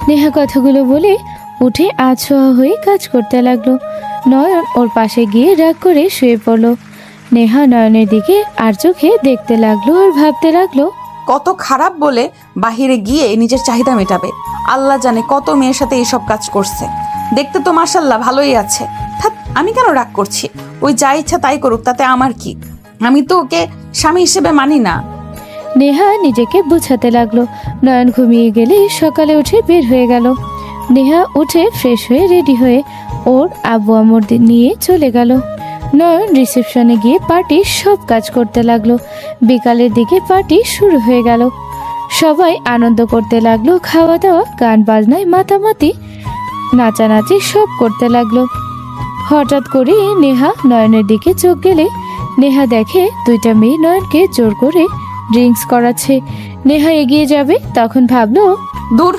নেহা কথাগুলো বলে উঠে আছোয়া হয়ে কাজ করতে লাগলো। নয়ন ওর পাশে গিয়ে রাগ করে শুয়ে পড়লো। নেহা নয়নের দিকে আর চোখে দেখতে লাগলো আর ভাবতে লাগলো, কত খারাপ বলে বাহিরে গিয়ে নিজের চাহিদা মেটাবে। আল্লাহ জানে কত মেয়ের সাথে এইসব কাজ করছে। দেখতে তো মাশাল্লাহ ভালোই আছে। থাক, আমি কেন রাগ করছি? ওই যা ইচ্ছা তাই করুক, তাতে আমার কি? আমি তো ওকে স্বামী হিসেবে মানি না। নেহা নিজেকে বোঝাতে লাগলো। নয়ন ঘুমিয়ে গেলে সকালে উঠে বের হয়ে গেল। নেহা উঠে ফ্রেশ হয়ে রেডি হয়ে ওর আব্বু আম্মুর নিয়ে চলে গেল। নয়ন রিসেপশনে গিয়ে পার্টির সব কাজ করতে লাগলো। বিকালের দিকে পার্টি শুরু হয়ে গেল। সবাই আনন্দ করতে লাগলো। খাওয়া দাওয়া, গান বাজনায় মাতামাতি, নাচানাচি সব করতে লাগলো। হঠাৎ করে নেহা নয়নের দিকে চোখ গেলে নেহা দেখে দুইটা মেয়ে নয়নকে জোর করে ড্রিঙ্কস করাচ্ছে। নেহা এগিয়ে যাবে, তখন ভাবলো, দূর,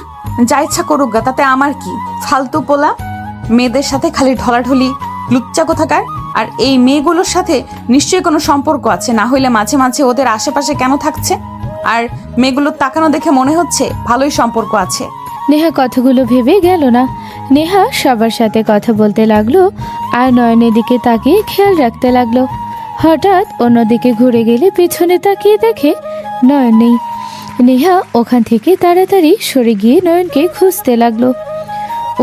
যা ইচ্ছা করুক গা, তাতে আমার কি? ফালতু পোলা, মেয়েদের সাথে খালি ঢলাঢলি, লুচ্চা কোথাকার। আর এই মেয়েগুলোর সাথে নিশ্চয়ই কোনো সম্পর্ক আছে, না হইলে মাঝে মাঝে ওদের আশেপাশে কেন থাকছে? আর মেয়েগুলোর তাকানো দেখে মনে হচ্ছে ভালোই সম্পর্ক আছে। নেহা কথাগুলো ভেবে গেল না। নেহা সবার সাথে কথা বলতে লাগলো আর নয়নের দিকে তাকিয়ে খেয়াল রাখতে লাগলো। হঠাৎ অন্যদিকে ঘুরে গেলে পেছনে তাকিয়ে দেখে নয়ন নেই। নেহা ওখান থেকে তাড়াতাড়ি সরে গিয়ে নয়নকে খুঁজতে লাগলো।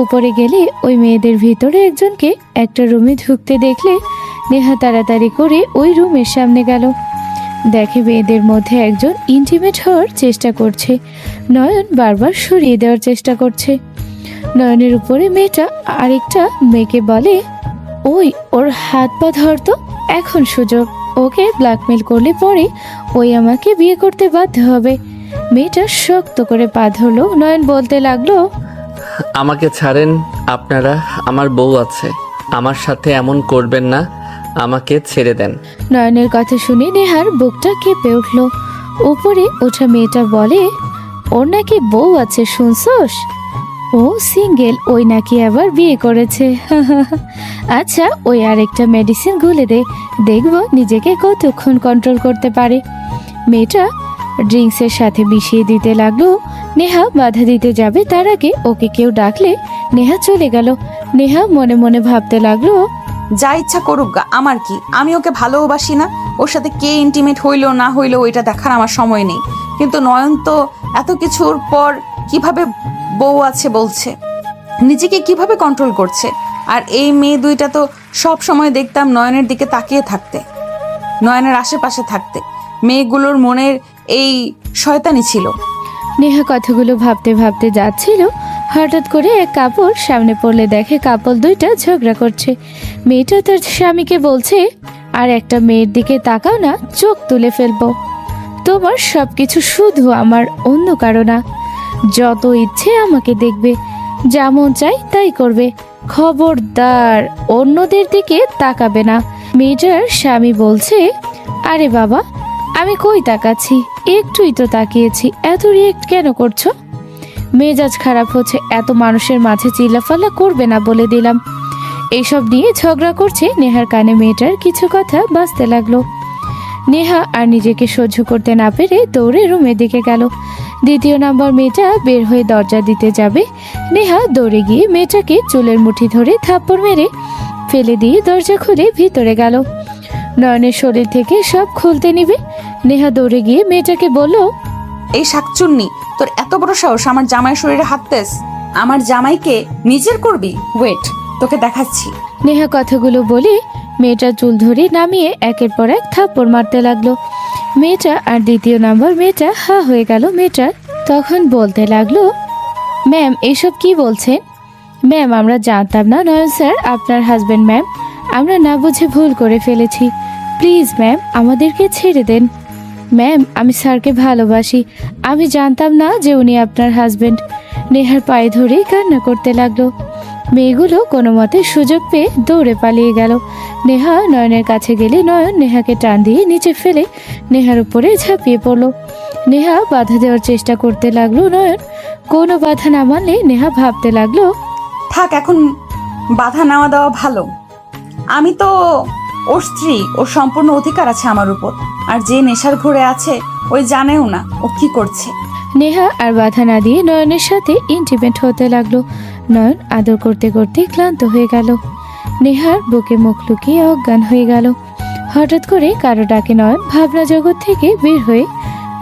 উপরে গেলে ওই মেয়েদের ভিতরে একজনকে একটা রুমে ঢুকতে দেখলে নেহা তাড়াতাড়ি করে ওই রুমের সামনে গেল। দেখে মেয়েদের মধ্যে একজন ইন্টিমেট হওয়ার চেষ্টা করছে। নয়ন বারবার সরিয়ে দেওয়ার চেষ্টা করছে। নয়নের উপরে মেয়েটা আরেকটা মেয়েকে বলে, ওই ওর হাত পা ধরতো, এখন সুযোগ। ওকে ব্ল্যাকমেল করলে পরে ওই আমাকে বিয়ে করতে বাধ্য হবে। মেয়েটা শক্ত করে পা ধরলো। নয়ন বলতে লাগলো, আমাকে ছাড়েন আপনারা, আমার বউ আছে। আমার সাথে এমন করবেন না, আমাকে ছেড়ে দেন। নয়নের কথা শুনে নেহার বুকটা কেঁপে উঠল। উপরে ওঠা মেয়েটা বলে, ওর নাকি বউ আছে শুনছস? ও সিঙ্গেল, ওই নাকি আবার বিয়ে করেছে। আচ্ছা, ওই আরেকটা মেডিসিন গুলে দে, দেখবো নিজেকে কতক্ষণ কন্ট্রোল করতে পারে। মেয়েটা ড্রিঙ্কসের সাথে মিশিয়ে দিতে লাগলো। নেহা বাধা দিতে যাবে, তার আগে ওকে কেউ ডাকলে নেহা চলে গেল। নেহা মনে মনে ভাবতে লাগলো, যা ইচ্ছা করুক গা, আমার কি? আমি ওকে ভালোবাসি না। ওর সাথে কে ইন্টিমেট হইলো না হইলো ওইটা দেখার আমার সময় নেই। কিন্তু নয়ন তো এত কিছুর পর কিভাবে বউ আছে বলছে, নিজেকে কিভাবে কন্ট্রোল করছে। আর এই মেয়ে দুইটা তো সব সময় দেখতাম নয়নের দিকে তাকিয়ে থাকতে, নয়নের আশেপাশে থাকতে। মেয়েগুলোর মনের এই শয়তানি ছিল। নেহা কথাগুলো ভাবতে ভাবতে যাচ্ছিল। হঠাৎ করে এক কাপড় সামনে পড়লে দেখে কাপড় দুইটা ঝগড়া করছে। মেয়েটা তার স্বামীকে বলছে, আর একটা মেয়ের দিকে তাকাও না, চোখ তুলে ফেলবো। তোমার সবকিছু শুধু আমার, অন্য কারো না। যত ইচ্ছে আমাকে দেখবে, যা মন চাই তাই করবে। খবরদার অন্যদের দিকে তাকাবে না। মেয়েটার স্বামী বলছে, আরে বাবা, আমি কই তাকাচ্ছি, একটুই তো তাকিয়েছি, এত রিয়েক্ট কেন করছো? মেজাজ খারাপ হচ্ছে, এত মানুষের মাঝে চিল্লাফাল্লা করবে না বলে দিলাম। এইসব নিয়ে ঝগড়া করছে। নেহার কানে মেয়েটার কিছু কথা বাজতে লাগলো। নেহা আর নিজেকে সহ্য করতে না পেরে দৌড়ে রুমের দিকে গেল। দ্বিতীয় নাম্বার মেয়েটা বের হয়ে দরজা দিতে যাবে। নেহা দৌড়ে গিয়ে মেয়েটাকে চুলের মুঠি ধরে থাপ্পড় মেরে ফেলে দিয়ে দরজা খুলে ভিতরে গেল। নয়নের শরীর থেকে সব খুলতে নিবে। নেহা দৌড়ে গিয়ে মেয়েটাকে বলল, এই শাকচুন্নি, তোর এত বড় সাহস আমার জামাই শরীরে হাত দিস? আমার জামাইকে নিজের করবি? ওয়েট, তোকে দেখাচ্ছি। নেহা কথাগুলো বলে মেয়েটা চুল ধরে নামিয়ে একের পর এক থাপ্পড় মারতে লাগলো। মেয়েটা আর দ্বিতীয় নাম্বার মেয়েটা হা হয়ে গেল। মেয়েটা তখন বলতে লাগলো, ম্যাম এইসব কি বলছেন? ম্যাম আমরা জানতাম না নয়ন স্যার আপনার হাজবেন্ড। ম্যাম আমরা না বুঝে ভুল করে ফেলেছি, প্লিজ ম্যাম আমাদেরকে ছেড়ে দেন। ম্যাম আমি স্যারকে ভালোবাসি, আমি জানতাম না যে উনি আপনার হাজবেন্ড। নেহার পায়ে ধরে কান্না করতে লাগলো। মেয়েগুলো কোনো মতে সুযোগ পেয়ে দৌড়ে পালিয়ে গেল। নেহা নয়নের কাছে গেলে নয়ন নেহাকে টান দিয়ে নিচে ফেলে নেহার উপরে ঝাঁপিয়ে পড়লো। নেহা বাধা দেওয়ার চেষ্টা করতে লাগলো। নয়ন কোনো বাধা না মানলে নেহা ভাবতে লাগলো, থাক, এখন বাধা নেওয়া দেওয়া ভালো। আমি তো ওর স্ত্রী, ওর সম্পূর্ণ অধিকার আছে আমার উপর। আর যে নেশার ঘরে আছে ওই জানেও না ও কি করছে। নেহা আর বাধা না দিয়ে নয়নের সাথে ইন্টিমেট হতে লাগলো। নয়ন আদর করতে করতে ক্লান্ত হয়ে গেল। নেহার বুকে মুখ লুকিয়ে অজ্ঞান হয়ে গেল। হঠাৎ করে কারো ডাকে নয়ন ভাবনা জগৎ থেকে বের হয়ে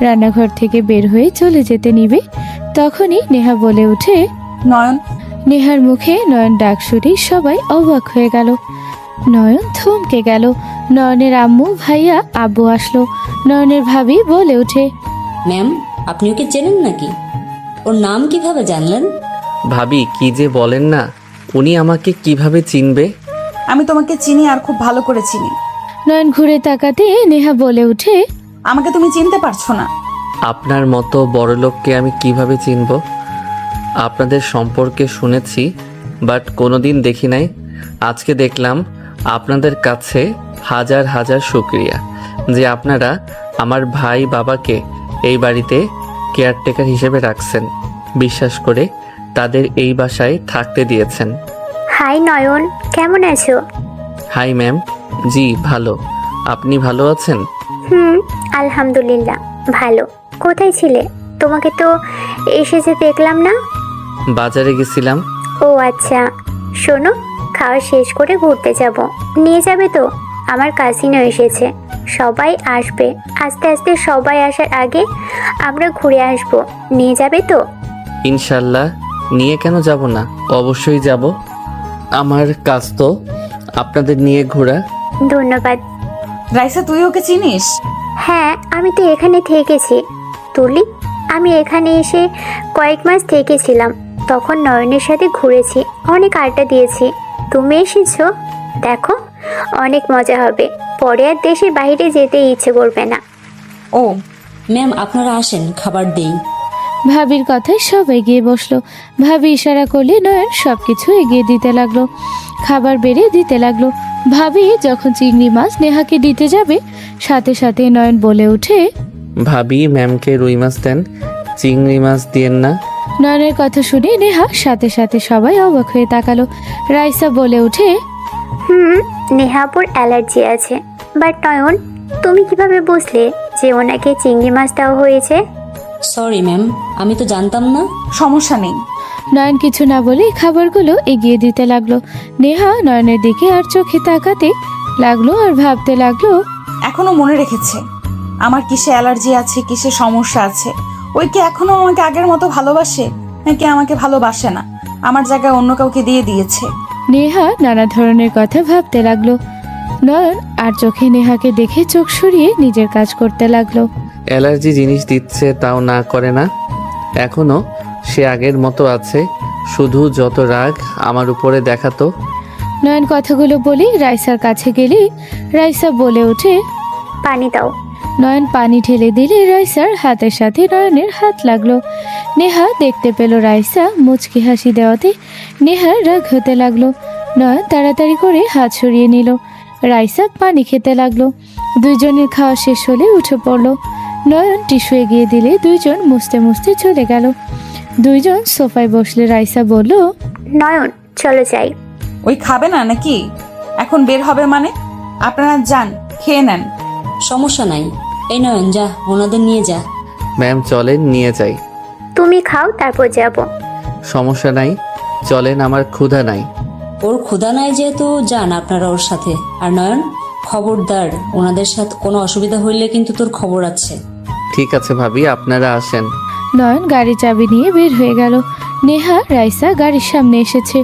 রান্নাঘর থেকে বের হয়ে চলে যেতে নিবে। তখনই নেহা বলে ওঠে, নয়ন। নেহার মুখে নয়ন ডাক শুনে সবাই অবাক হয়ে গেল। নয়ন থমকে গেল। নয়নের আম্মু, ভাইয়া, আব্বু আসলো। নয়নের ভাবি বলে ওঠে, ম্যাম, আপনি ওকে চেনেন নাকি? ওর নাম কিভাবে জানলেন? ভাবি কি যে বলেন না, উনি আমাকে কিভাবে চিনবে? আমি তোমাকে চিনি, আর খুব ভালো করে চিনি। নয়ন ঘুরে তাকাতে নেহা বলে ওঠে, আমাকে তুমি চিনতে পারছো না? আপনার মতো বড়লোককে আমি কিভাবে চিনব? আপনাদের সম্পর্কে শুনেছি, বাট কোনোদিন দেখি নাই। আজকে দেখলাম। আপনাদের কাছে হাজার হাজার শুকরিয়া যে আপনারা আমার ভাই বাবাকে এই বাড়িতে কেয়ারটেকার হিসেবে রাখছেন, বিশ্বাস করে তাদের এই বাসায় থাকতে দিয়েছেন। হাই নয়ন, কেমন আছো? Hi ma'am. জি ভালো। আপনি ভালো আছেন? আলহামদুলিল্লাহ ভালো। কোথায় ছিলে? তোমাকে তো এসেছে দেখলাম না। বাজারে গেছিলাম। ও আচ্ছা, শোনো, খাওয়া শেষ করে ঘুরতে যাব, নিয়ে যাবে তো? আমার কাজিনও এসেছে, সবাই আসবে। আস্তে আস্তে সবাই আসার আগে আমরা ঘুরে আসব, নিয়ে যাবে তো? ইনশাল্লাহ, নিয়ে কেন যাব না, অবশ্যই যাব। আমার কাজ তো আপনাদের নিয়ে ঘোরা। ধন্যবাদ। রাইসা, তুই ওকে চিনিস? হ্যাঁ, আমি তো এখানে থেকেছি। তুলি, আমি এখানে এসে কয়েক মাস থেকেছিলাম। তখন নয়নের সাথে ঘুরেছি, অনেক আড্ডা দিয়েছি। তুমি এসেছো, দেখো অনেক মজা হবে। পরে আর দেশের বাইরে যেতে ইচ্ছে করবে না। ও ম্যাম, আপনারা আসেন, খাবার দেই। ভাবির কথায় সবাই গিয়ে বসলো। ভাবি ইশারা করলে নয়ন সবকিছু এগিয়ে দিতে লাগলো, খাবার বেড়ে দিতে লাগলো। ভাবি যখন চিংড়ি মাছ নেহাকে দিতে যাবে, সাথে সাথে নয়ন বলে ওঠে, ভাবি ম্যামকে রুই মাছ দেন, চিংড়ি মাছ দিয়েন না। নয়নের কথা শুনে নেহা সাথে সাথে সবাই অবাক হয়ে তাকালো। রাইসা বলে ওঠে, নেহাপুর অ্যালার্জি আছে। বাট নয়ন, তুমি কিভাবে বুঝলে যে ওনাকে চিংড়ি মাছ দেওয়া হয়েছে? সরি ম্যাম, আমি তো জানতাম না। সমস্যা নেই। নয়ন কিছু না বলে খাবারগুলো এগিয়ে দিতে লাগলো। নেহা নয়নের দিকে আর চোখে তাকাতে লাগলো আর ভাবতে লাগলো, এখনো মনে রেখেছে আমার কিসে অ্যালার্জি আছে, কিসে সমস্যা আছে। ওই কি এখনো আমাকে আগের মতো ভালোবাসে, নাকি আমাকে ভালোবাসে না, আমার জায়গায় অন্য কাউকে দিয়ে দিয়েছে? নেহা নানা ধরনের কথা ভাবতে লাগলো। নয়ন আর চোখে নেহাকে দেখে চোখ সরিয়ে নিজের কাজ করতে লাগলো। অ্যালার্জি জিনিস দিচ্ছে তাও না করে না, এখনো সে আগের মতো আছে, শুধু যত রাগ আমার উপরে দেখাতো। নয়ন কথাগুলো বলে রাইসার কাছে গেলে রাইসা বলে ওঠে, পানি দাও। নয়ন পানি ঢেলে দিলে রাইসার হাতের সাথে নয়নের হাত লাগলো। নেহা দেখতে পেল রাইসা মুচকি হাসি দেওয়াতে নেহার রাগ হতে লাগলো। নয়ন তাড়াতাড়ি করে হাত সরিয়ে নিল। রাইসা পানি খেতে লাগলো। দুইজনের খাওয়া শেষ হলে উঠে পড়লো। নয়ন টিস্যু এগিয়ে দিলে দুইজন মুছতে মুছতে চলে গেল। দুইজন সোফায় বসলে রাইসা বলল, নয়ন, চলো যাই। ওই খাবে না নাকি? এখন বের হবে মানে? আপনারা যান, খেয়ে নেন। সমস্যা নাই। এই নয়ন, যা, ওনাদের নিয়ে যা। ম্যাম চলেন নিয়ে যাই। তুমি খাও, তারপর যাব। সমস্যা নাই, চলেন, আমার ক্ষুধা নাই। ওর ক্ষুধা নাই যেহেতু যান আপনারা ওর সাথে। আর নয়ন, খবরদার, ওনাদের সাথে কোনো অসুবিধা হইলে কিন্তু তোর খবর আছে। ঠিক আছে ভাবি, আপনারা আসেন। নয়ন গাড়ি চাবি নিয়ে বের হয়ে গেল। নেহা রাইসা গাড়ির সামনে এসেছে।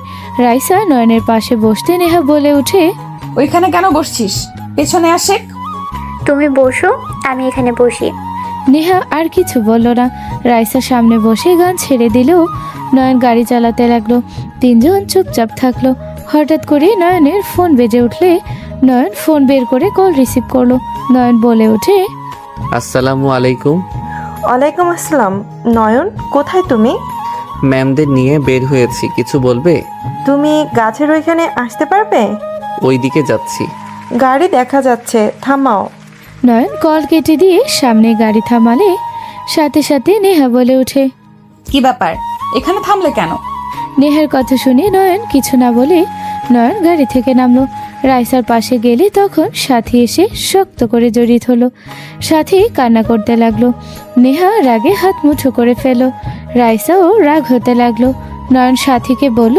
রাইসা নয়নের পাশে বসতে নেহা বলে উঠে, ওইখানে কেন বসছিস? পেছনে আসে। তুমি বসো, আমি এখানে বসি। নেহা আর কিছু বলল না। রাইসা সামনে বসে গান ছেড়ে দিলেও নয়ন গাড়ি চালাতে লাগলো। তিনজন চুপচাপ থাকলো। হঠাৎ করে নয়নের ফোন বেজে উঠলে নয়ন ফোন বের করে কল রিসিভ করলো। নয়ন বলে ওঠে, আসসালামু আলাইকুম। ওয়ালাইকুম আসসালাম। নয়ন, কোথায় তুমি? ম্যামদের নিয়ে বের হয়েছি, কিছু বলবে? তুমি গাছের ওইখানে আসতে পারবে? ওই দিকে যাচ্ছি। গাড়ি দেখা যাচ্ছে, থামাও। নয়ন কল কেটে দিয়ে সামনে গাড়ি থামালে সাথে সাথে নেহা বলে ওঠে। কি ব্যাপার, এখানে থামলে কেন? নেহার কথা শুনে নয়ন কিছু না বলে নয়ন গাড়ি থেকে নামলো। রাইসার পাশে গেলে তখন সাথী এসে শক্ত করে জড়িয়ে ধরলো। সাথী কান্না করতে লাগলো। নেহা রাগে হাত মুঠো করে ফেল। রাইসাও রাগ হতে লাগলো। নয়ন সাথীকে বলল,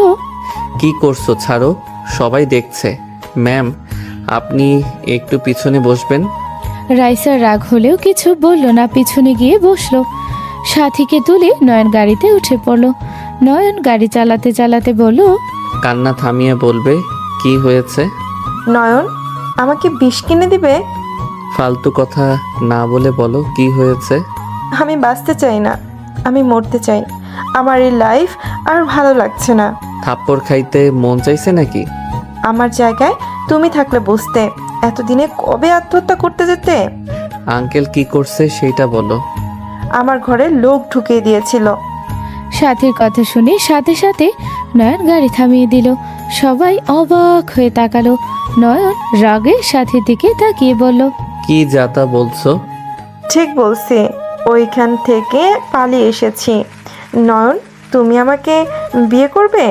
কি করছো? ছাড়ো, সবাই দেখছে। ম্যাম, আপনি একটু পিছনে বসবেন। রাইসার রাগ হলেও কিছু বলল না, পিছনে গিয়ে বসলো। সাথীকে তুলে নয়ন গাড়িতে উঠে পড়লো। নয়ন গাড়ি চালাতে চালাতে বলল, কান্না থামিয়ে বলবে কি হয়েছে। নয়ন, আমাকে বিষ কিনে দিবে? ফালতু কথা না বলে বলো কি হয়েছে। আমি বাঁচতে চাই না, আমি মরতে চাই। আমার এই লাইফ আর ভালো লাগছে না। থাপ্পড় খাইতে মন চাইছে নাকি? আমার জায়গায় তুমি থাকলে বুঝতে, এতদিনে কবে আত্মহত্যা করতে যেতে। আঙ্কেল কি করছে সেইটা বলো। আমার ঘরে লোক ঢুকিয়ে দিয়েছিল। সাথীর কথা শুনে সাথে সাথে নয়ন গাড়ি থামিয়ে দিল। সবাই অবাক হয়ে তাকালো। নয়ন রাগে সাথীর দিকে তাকিয়ে বলল, কি যাতা বলছো? ঠিক বলছি, ওইখান থেকে পালিয়ে এসেছি। নয়ন, তুমি আমাকে বিয়ে করবে?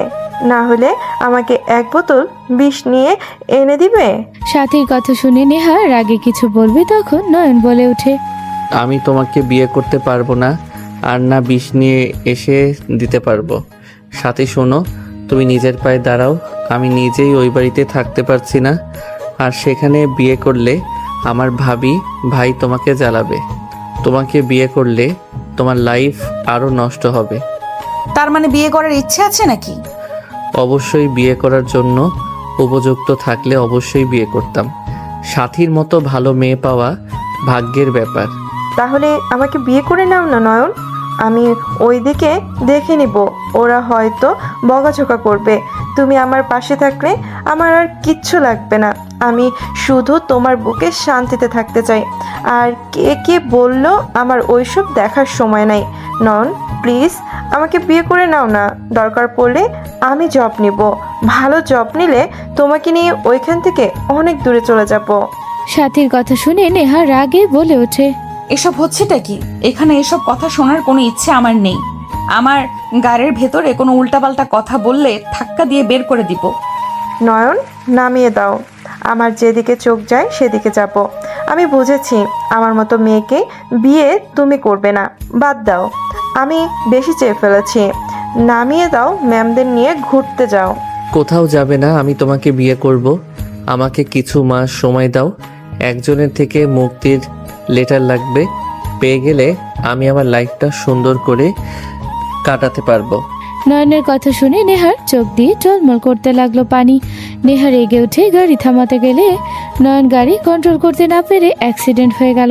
না হলে আমাকে এক বোতল বিষ নিয়ে এনে দিবে। সাথীর কথা শুনে নেহা রাগে কিছু বলবে তখন নয়ন বলে ওঠে, আমি তোমাকে বিয়ে করতে পারবো না, আর না বিষ নিয়ে এসে দিতে পারবো। সাথে শোনো, তুমি নিজের পায়ে দাঁড়াও। আমি নিজেই ওই বাড়িতে থাকতে পারছি না, আর সেখানে বিয়ে করলে আমার ভাই তোমাকে জ্বালাবে। তোমাকে বিয়ে করলে তোমার লাইফ আরও নষ্ট হবে। তার মানে বিয়ে করার ইচ্ছে আছে নাকি? অবশ্যই বিয়ে করার জন্য উপযুক্ত থাকলে অবশ্যই বিয়ে করতাম। সাথীর মতো ভালো মেয়ে পাওয়া ভাগ্যের ব্যাপার। তাহলে আমাকে বিয়ে করে নাও না নয়ন, আমি ওই দিকে দেখে নিব। ওরা হয়তো বকাঝকা করবে। তুমি আমার পাশে থাকলে আমার আর কিচ্ছু লাগবে না। আমি শুধু তোমার বুকে শান্তিতে থাকতে চাই। আর কে কে বললো আমার ওইসব দেখার সময় নাই। নয়ন, প্লিজ আমাকে বিয়ে করে নাও না। দরকার পড়লে আমি জব নিব। ভালো জব নিলে তোমাকে নিয়ে ওইখান থেকে অনেক দূরে চলে যাব। সাথীর কথা শুনে নেহা রাগে বলে ওঠে, এসব হচ্ছেটা কি? এখানে এসব কথা শোনার কোনো ইচ্ছে আমার নেই। আমার গাড়ির ভেতরে কোনো উল্টাপাল্টা কথা বললে ধাক্কা দিয়ে বের করে দিব। নয়ন, নামিয়ে দাও। আমার যেদিকে চোখ যায় সেদিকে যাব। আমি বুঝেছি আমার মতো মেয়েকে বিয়ে তুমি করবে না। বাদ দাও, আমি বেশি চেয়ে ফেলেছি। নামিয়ে দাও, ম্যামদের নিয়ে ঘুরতে যাও। কোথাও যাবে না, আমি তোমাকে বিয়ে করব। আমাকে কিছু মাস সময় দাও। একজনের থেকে মুক্তির লেটার লাগবে। পেয়ে গেলে আমি আমার লাইফটা সুন্দর করে কাটাতে পারবো। নয়নের কথা শুনে নেহার চোখ দিয়ে টলমল করতে লাগলো পানি। নেহা রেগে উঠে গাড়ি থামাতে গেলে নয়ন গাড়ি কন্ট্রোল করতে না পেরে অ্যাক্সিডেন্ট হয়ে গেল।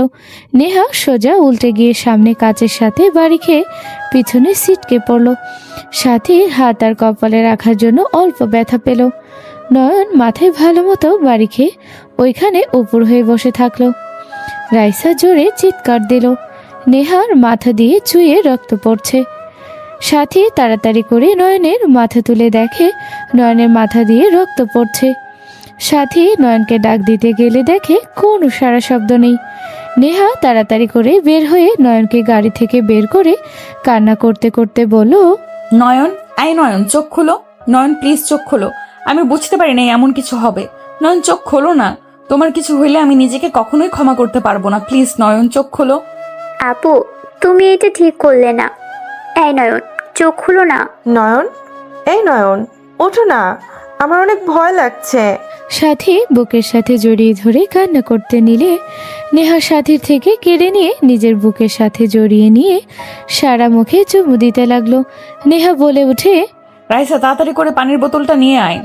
নেহা সোজা উল্টে গিয়ে সামনে কাচের সাথে বাড়ি খেয়ে পিছনে সিটকে পড়ল। সাথীর হাত আর কপালে রাখার জন্য অল্প ব্যথা পেল। নয়ন মাথায় ভালো মতো বাড়ি খেয়ে ওইখানে উপর হয়ে বসে থাকলো। রাইসা জোরে চিৎকার দিল। নেহার মাথা দিয়ে চুয়ে রক্ত পড়ছে। সাথী তাড়াতাড়ি করে নয়নের মাথা তুলে দেখে নয়নের মাথা দিয়ে রক্ত পড়ছে। সাথী নয়নকে ডাক দিতে গেলে দেখে কোনো সারা শব্দ নেই। নেহা তাড়াতাড়ি করে বের হয়ে নয়নকে গাড়ি থেকে বের করে কান্না করতে করতে বলল, নয়ন, নয়ন, চোখ খুলো। নয়ন, প্লিজ চোখ খোলো। আমি বুঝতে পারি না এমন কিছু হবে। নয়ন, চোখ খোলো না। তোমার কিছু হইলে আমি নিজেকে কখনোই ক্ষমা করতে পারবো না। প্লিজ নয়ন, চোখ খোলো। আপু, তুমি এটা ঠিক করলে না। এই নয়ন, চোখ খুলো না। নয়ন, এই নয়ন, ওঠো না, আমার অনেক ভয় লাগছে। সাথী বুকের সাথে জড়িয়ে ধরে কান্না করতে নিলে নেহা সাথীর থেকে কেড়ে নিয়ে নিজের বুকের সাথে জড়িয়ে নিয়ে সারা মুখে চুমু দিতে লাগলো। নেহা বলে উঠে, রাইসা, তাড়াতাড়ি করে পানির বোতলটা নিয়ে আয়।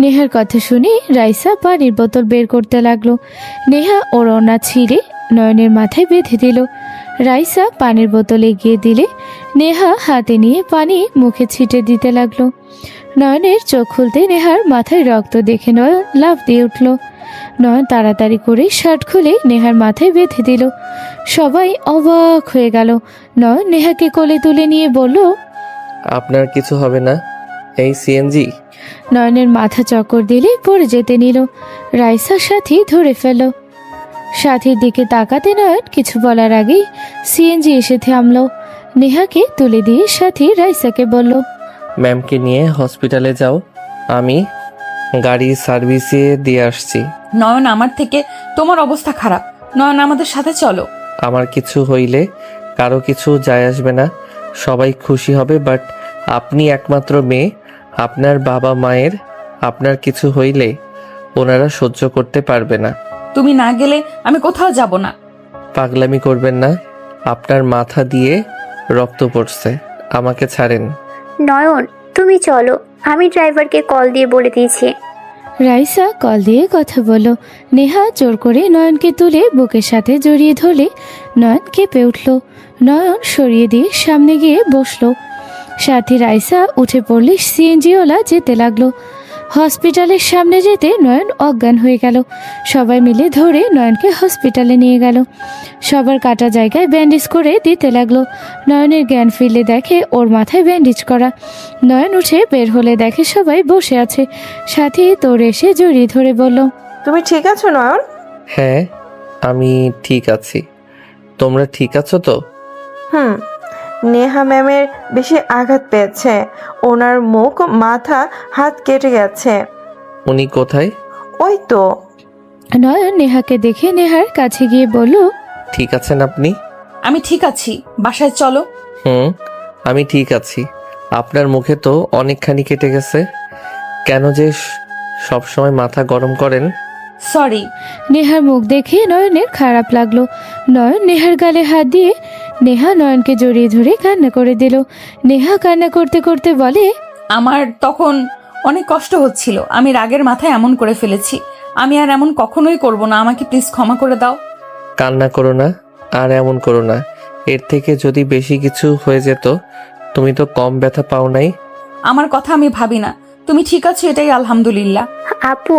নেহার কথা শুনে রাইসা পানির বোতল বের করতে লাগলো। নেহা ওর ওড়না ছিঁড়ে নয়নের মাথায় বেঁধে দিল। রাইসা পানির বোতল এগিয়ে দিলে নেহা হাতে নিয়ে পানি মুখে ছিটে দিতে লাগলো। নয়নের চোখ খুলতে নেহার মাথায় রক্ত দেখে নয়ন লাফ দিয়ে উঠল। নয়ন তাড়াতাড়ি করে শার্ট খুলে নেহার মাথায় বেঁধে দিল। সবাই অবাক হয়ে গেল। নয়ন নেহাকে কোলে তুলে নিয়ে বলল, আপনার কিছু হবে না? এই সিএনজি। নয়নের মাথা চক্কর দিলে পড়ে যেতে নিল। রাইসা সাথী ধরে ফেল। সাথীর দিকে তাকাতে নয়ন কিছু বলার আগেই সিএনজি এসে থামলো। নেহাকে তুলে দিয়ে সাথী রাইসাকে বলল, ম্যামকে নিয়ে হসপিটালে যাও, আমি গাড়ি সার্ভিসে দিয়ে আসছি। নয়ন, আমার থেকে তোমার অবস্থা খারাপ। নয়ন, আমাদের সাথে চলো। আমার কিছু হইলে কারো কিছু যায় আসবে না, সবাই খুশি হবে, বাট আপনি একমাত্র মেয়ে, আপনার বাবা মায়ের আপনার কিছু হইলে ওনারা সহ্য করতে পারবে না। তুমি না গেলে আমি কোথাও যাব না। পাগলামি করবেন না, আপনার মাথা দিয়ে রক্ত পড়ছে, আমাকে ছাড়েন। নয়ন, তুমি চলো, আমি ড্রাইভারকে কল দিয়ে বলে দিয়েছি। রাইসা কল দিয়ে কথা বলল। নেহা জোর করে নয়নকে তুলে বুকের সাথে জড়িয়ে ধরলে নয়ন কেঁপে উঠল। নয়ন সরিয়ে দিয়ে সামনে গিয়ে বসলো। সাথী রাইসা উঠে পড়লে সিএনজিওয়ালা যেতে লাগলো। হসপিটালের সামনে যেতে নয়ন অজ্ঞান হয়ে গেল। সবাই মিলে ধরে নয়নকে হসপিটালে নিয়ে গেল। সবার কাটা জায়গায় ব্যান্ডেজ করে দিতে লাগলো। নয়নের জ্ঞান ফিরলে দেখে ওর মাথায় ব্যান্ডেজ করা। নয়ন উঠে বের হলে দেখে সবাই বসে আছে। সাথী তোরে এসে জড়িয়ে ধরে বলল, তুমি ঠিক আছো নয়ন? হ্যাঁ, আমি ঠিক আছি, তোমরা ঠিক আছো তো? হুম। নেহা ম্যামের বেশি আঘাত পেয়েছে, ওনার মুখ, মাথা, হাত কেটে গেছে। উনি কোথায়? ওই তো। নয়ন নেহাকে দেখে নেহার কাছে গিয়ে বলল, ঠিক আছেন আপনি? আমি ঠিক আছি, বাসায় চলো। আমি ঠিক আছি। আপনার মুখে তো অনেকখানি কেটে গেছে, কেন যে সব সময় মাথা গরম করেন? সরি। নেহার মুখ দেখে নয়নের খারাপ লাগলো। নয়ন নেহার গালে হাত দিয়ে নেহা নয়নকে জড়িয়ে ধরে কান্না করে দিল। নেহা কান্না করতে করতে বলে, আমার তখন অনেক কষ্ট হচ্ছিল, আমি রাগের মাথায় এমন করে ফেলেছি। আমি আর এমন কখনোই করব না, আমাকে প্লিজ ক্ষমা করে দাও। কান্না করো না, আর এমন করো না। এর থেকে যদি বেশি কিছু হয়ে যেত, তুমি তো কম ব্যথা পাও নাই। আমার কথা আমি ভাবি না, তুমি ঠিক আছো, এটাই আলহামদুলিল্লাহ। আপু,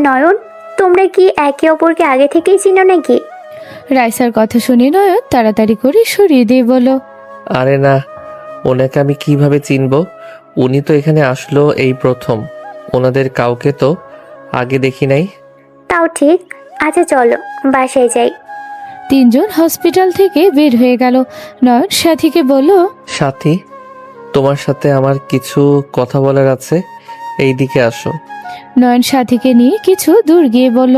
নয়ন, তোমরা কি একে অপরকে আগে থেকেই চিনো নাকি? রাইসার কথা শুনে নয়ন তাড়াতাড়ি করে সরিয়ে দিয়ে বলল, আরে না, ওনাকে আমি কিভাবে চিনব? উনি তো এখানে আসলো এই প্রথম, ওনাদের কাউকে তো আগে দেখি নাই। তাও ঠিক। আচ্ছা চলো, বাসায় যাই। তিনজন হসপিটাল থেকে বের হয়ে গেল। নয়ন সাথীকে বলল, সাথী, তোমার সাথে আমার কিছু কথা বলার আছে, এই দিকে আসো। নয়ন সাথীকে নিয়ে কিছু দূর গিয়ে বলল,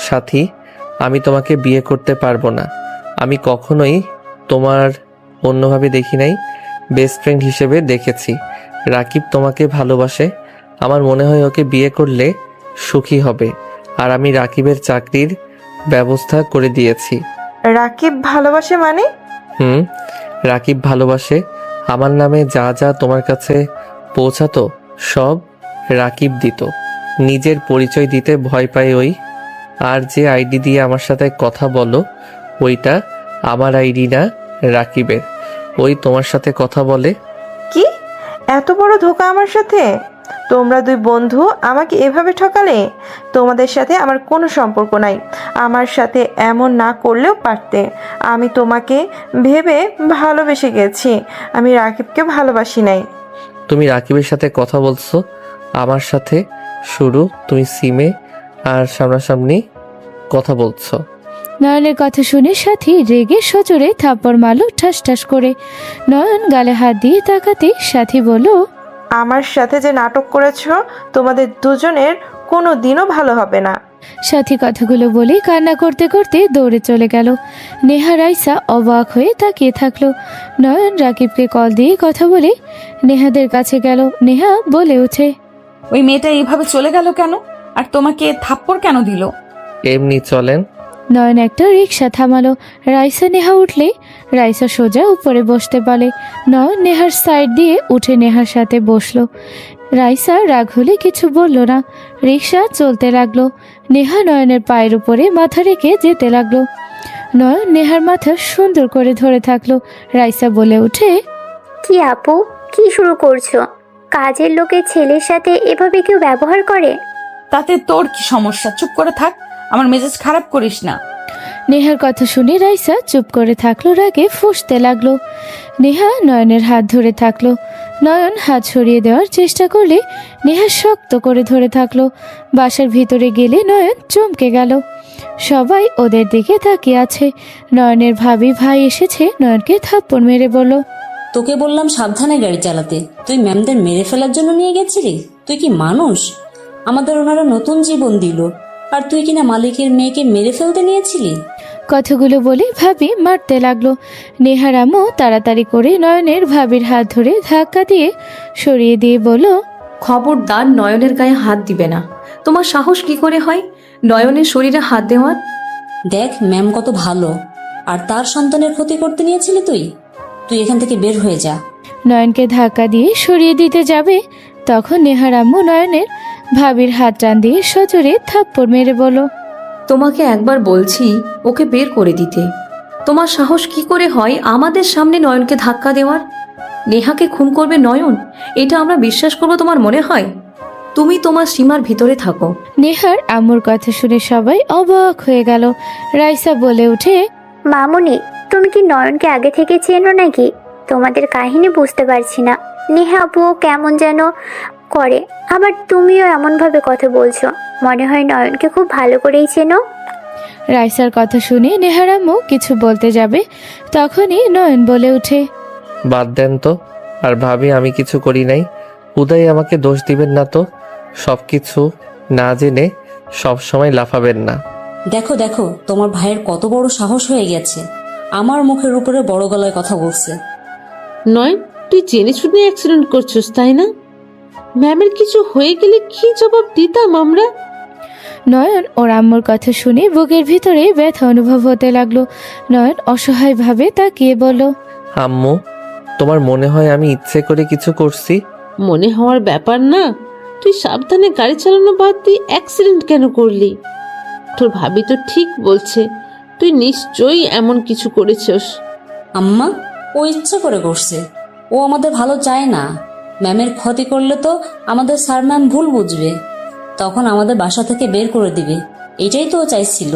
সাথী, আমি তোমাকে বিয়ে করতে পারবো না। আমি কখনোই তোমার অন্যভাবে দেখি নাই, বেস্ট ফ্রেন্ড হিসেবে দেখেছি। রাকিব তোমাকে ভালোবাসে, আমার মনে হয় ওকে বিয়ে করলে সুখী হবে, আর আমি রাকিবের চাকরির ব্যবস্থা করে দিয়েছি। রাকিব ভালোবাসে মানে? রাকিব ভালোবাসে। আমার নামে যা যা তোমার কাছে পৌঁছাতো সব রাকিব দিত। নিজের পরিচয় দিতে ভয় পায় ওই। আর যে আইডি দিয়ে আমার সাথে কথা বলো, ওইটা আমার আইডি না, রাকিবের। ওই তোমার সাথে কথা বলে। কি এত বড় ধোঁকা আমার সাথে? তোমরা দুই বন্ধু আমাকে এভাবে ঠকালে? তোমাদের সাথে আমার কোনো সম্পর্ক নাই, আমার সাথে এমন না করলেও পারতে। আমি তোমাকে ভেবে ভালোবেসে গেছি, আমি রাকিবকে ভালোবাসি নাই। তুমি রাকিবের সাথে কথা বলছো আমার সাথে, শুরু তুমি সিমে আর সামনাসামনি কথা বলছো। নয়নের কথা শুনে সাথী রেগে সজোরে থাপ্পড় মারল ঠাস ঠাস করে। নয়ন গালে হাত দিয়ে তাকাতে সাথী বলল, আমার সাথে যে নাটক করেছো, তোমাদের দুজনের কোনো দিনও ভালো হবে না। সাথী কথাগুলো বলে কান্না করতে করতে দৌড়ে চলে গেল। নেহা রাইসা অবাক হয়ে তাকিয়ে থাকলো। নয়ন রাকিবকে কল দিয়ে কথা বলে নেহাদের কাছে গেল। নেহা বলে ওঠে, ওই মেয়েটা এইভাবে চলে গেল কেন? আর তোমাকে থাপ্পড় কেন দিল? এমনি চলেন। নয়ন একটা রিক্সা থামালো। রাইসা নেহা উঠলে রাইসা সোজা উপরে বসতে বলে। নয়ন নেহার সাইড দিয়ে উঠে নেহার সাথে বসলো। রাইসা রাগ হলে কিছু বলল না। রিক্সা চলতে লাগলো। নেহা নয়নের পায়ের উপরে মাথা রেখে যেতে লাগলো। নয়ন নেহার মাথা সুন্দর করে ধরে থাকলো। রাইসা বলে ওঠে, কি আপু, কি শুরু করছো? কাজের লোকের ছেলের সাথে এভাবে কেউ ব্যবহার করে? তাতে তোর কি সমস্যা? চুপ করে থাক, আমার মেজাজ খারাপ করিস না। নেহার কথা শুনে রাইসা চুপ করে থাকলো, রাগে ফুঁসতে লাগলো। নেহা নয়নের হাত ধরে থাকলো। নয়ন হাত সরিয়ে দেওয়ার চেষ্টা করলে নেহা শক্ত করে ধরে থাকলো। বাসার ভিতরে গেলে নয়ন চমকে গেল। সবাই ওদের দিকে তাকিয়ে আছে। নয়নের ভাবি ভাই এসেছে নয়নকে থাপ্পড় মেরে বলল, তোকে বললাম সাবধানে গাড়ি চালাতে, তুই ম্যামদের মেরে ফেলার জন্য নিয়ে গেছিলি? তুই কি মানুষ? আমাদের ওনারা নতুন জীবন দিল, আর তুই কিনা মালিকের মেয়েকে মেরে ফেলতে নিয়েছিলি? কথাগুলো বলে ভাবি মারতে লাগলো। নেহার আম্মু তাড়াতাড়ি করে নয়নের ভাবির হাত ধরে ধাক্কা দিয়ে সরিয়ে দিয়ে বলল, খবরদার নয়নের গায়ে হাত দিবে না। তোমার সাহস কি করে হয় নয়নের শরীরে হাত দেওয়ার? দেখ ম্যাম কত ভালো, আর তার সন্তানের ক্ষতি করতে নিয়েছিলি তুই? তুই এখান থেকে বের হয়ে যা। নয়নকে ধাক্কা দিয়ে সরিয়ে দিতে যাবে তখন নেহার আম্মু নয়নের ভাবির হাত টান দিয়ে সজোরে থাপ্পড় মেরে বলল, তোমাকে একবার বলছি ওকে বের করে দিতে। তোমার সাহস কি করে হয় আমাদের সামনে নয়নকে ধাক্কা দেওয়ার? নেহাকে খুন করবে নয়ন, এটা আমরা বিশ্বাস করবো তোমার মনে হয়? তুমি তোমার সীমার ভিতরে থাকো। নেহার আম্মুর কথা শুনে সবাই অবাক হয়ে গেল। রাইসা বলে উঠে, মামুনি, তুমি কি নয়নকে আগে থেকে চেনো নাকি? তোমাদের কাহিনী বুঝতে পারছি না। নেহা আপুও কেমন যেন করে, আবার তুমিও এমনভাবে কথা বলছো, মনে হয় নয়নকে খুব ভালো করেই চেনো। রাইসার কথা শুনে নেহার আম্মু কিছু বলতে যাবে তখনই নয়ন বলে উঠে, বাদ দেন তো। আর ভাবি আমি কিছু করি নাই, উদয় আমাকে দোষ দিবেন না তো। সব কিছু না জেনে সব সময় লাফাবেন না। দেখো দেখো, তোমার ভাইয়ের কত বড় সাহস হয়ে গেছে, আমার মুখের উপরে বড় গলায় কথা বলছে। নয়, তুই জেনে শুনে অ্যাক্সিডেন্ট করছিস তাই না? ম্যামের কিছু হয়ে গেলে কি জবাব দিতাম আমরা? নয়ন ওর আম্মুর কথা শুনে বুকের ভিতরে ব্যথা অনুভব হতে লাগলো। নয়ন অসহায়ভাবে তাকিয়ে বলল, আম্মু, তোমার মনে হয় আমি ইচ্ছে করে কিছু করছি? মনে হওয়ার ব্যাপার না। তুই সাবধানে গাড়ি চালানো বাদ দিয়ে অ্যাক্সিডেন্ট কেন করলি? তোর ভাবি তো ঠিক বলছে, তুই নিশ্চয়ই এমন কিছু করেছিস। আম্মা, ও ইচ্ছে করে করছে, ও আমাদের ভালো চায় না। ম্যামের ক্ষতি করলে তো আমাদের স্যার ম্যাম ভুল বুঝবে, তখন আমাদের বাসা থেকে বের করে দিবে। এটাই তো ও চাইছিল।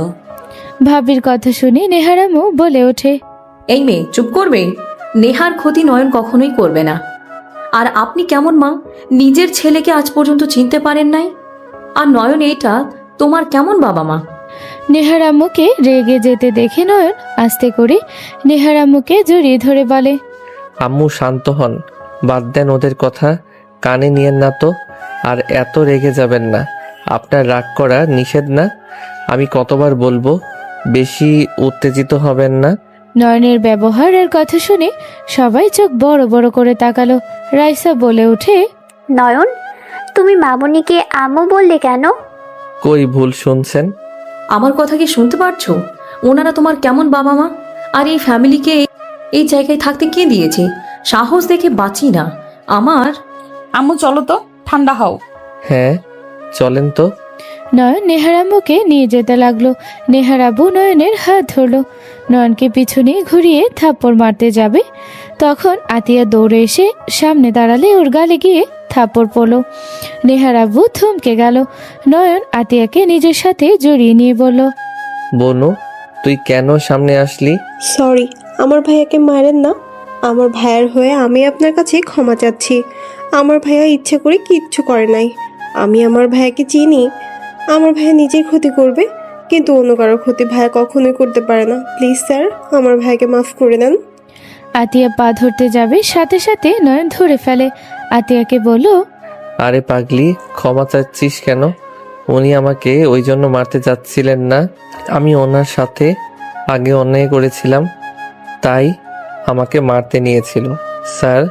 ভাবির কথা শুনে নেহার আম্মু বলে ওঠে, এই মেয়ে চুপ করবে। নেহার ক্ষতি নয়ন কখনোই করবে না। আর আপনি কেমন মা, নিজের ছেলেকে আজ পর্যন্ত চিনতে পারেন নাই? আর নয়ন, এটা তোমার কেমন বাবা মা? নেহার আম্মুকে রেগে যেতে দেখে নয়ন আস্তে করে নেহার আম্মুকে জড়িয়ে ধরে বলে, আম্মু শান্ত হন, বাদ দেন ওদের কথা, কানে নিয়েন না তো। আর এত রেগে যাবেন না, আপনার রাগ করা নিষেধ না। আমি কতবার বলবো, বেশি উত্তেজিত হবেন না। নয়নের ব্যবহার আর কথা শুনে সবাই চোখ বড় বড় করে তাকালো। রাইসা বলে ওঠে, নয়ন, তুমি মামুনিকে আম্মু বললে কেন? কই ভুল শুনছেন? আমার কথা কি শুনতে পারছো? ওনারা তোমার কেমন বাবা মা? আর এই ফ্যামিলিকে এই জায়গায় থাকতে কে দিয়েছে? সাহস দেখে বাঁচি না আমার। আম্মু চলো তো, ঠান্ডা হও। হ্যাঁ চলেন তো। নয়ন নেহার আম্মুকে নিয়ে যেতে লাগলো। নেহার আব্বু নয়নের হাত ধরলো। নয়নকে পিছনে ঘুরিয়ে থাপ্পড় মারতে যাবে তখন আতিয়া দৌড়ে এসে সামনে দাঁড়ালে ওর গালে গিয়ে থাপ্পড় পড়লো। নেহার আব্বু থমকে গেল। নয়ন আতিয়াকে নিজের সাথে জড়িয়ে নিয়ে বলল, বনু, তুই কেন সামনে আসলি? সরি, আমার ভাইয়াকে মারেন না। আমার ভাইয়ার হয়ে আমি আপনার কাছে ক্ষমা চাচ্ছি। আমার ভাইয়া ইচ্ছে করে কিচ্ছু করে নাই। আমি আমার ভাইয়াকে চিনি। আমার ভাইয়া নিজের ক্ষতি করবে, কিন্তু অন্য কারোর ক্ষতি ভাইয়া কখনোই করতে পারে না। প্লিজ স্যার, আমার ভাইয়াকে মাফ করে দেন। আতিয়া পা ধরতে যাবে সাথে সাথে নয়ন ধরে ফেলে। আতিয়াকে বলল, আরে পাগলি, ক্ষমা চাচ্ছিস কেন? উনি আমাকে ওই জন্য মারতে যাচ্ছিলেন না। আমি ওনার সাথে আগে অন্যায় করেছিলাম, তাই আমাকে মারতে নিয়েছিল। স্যার,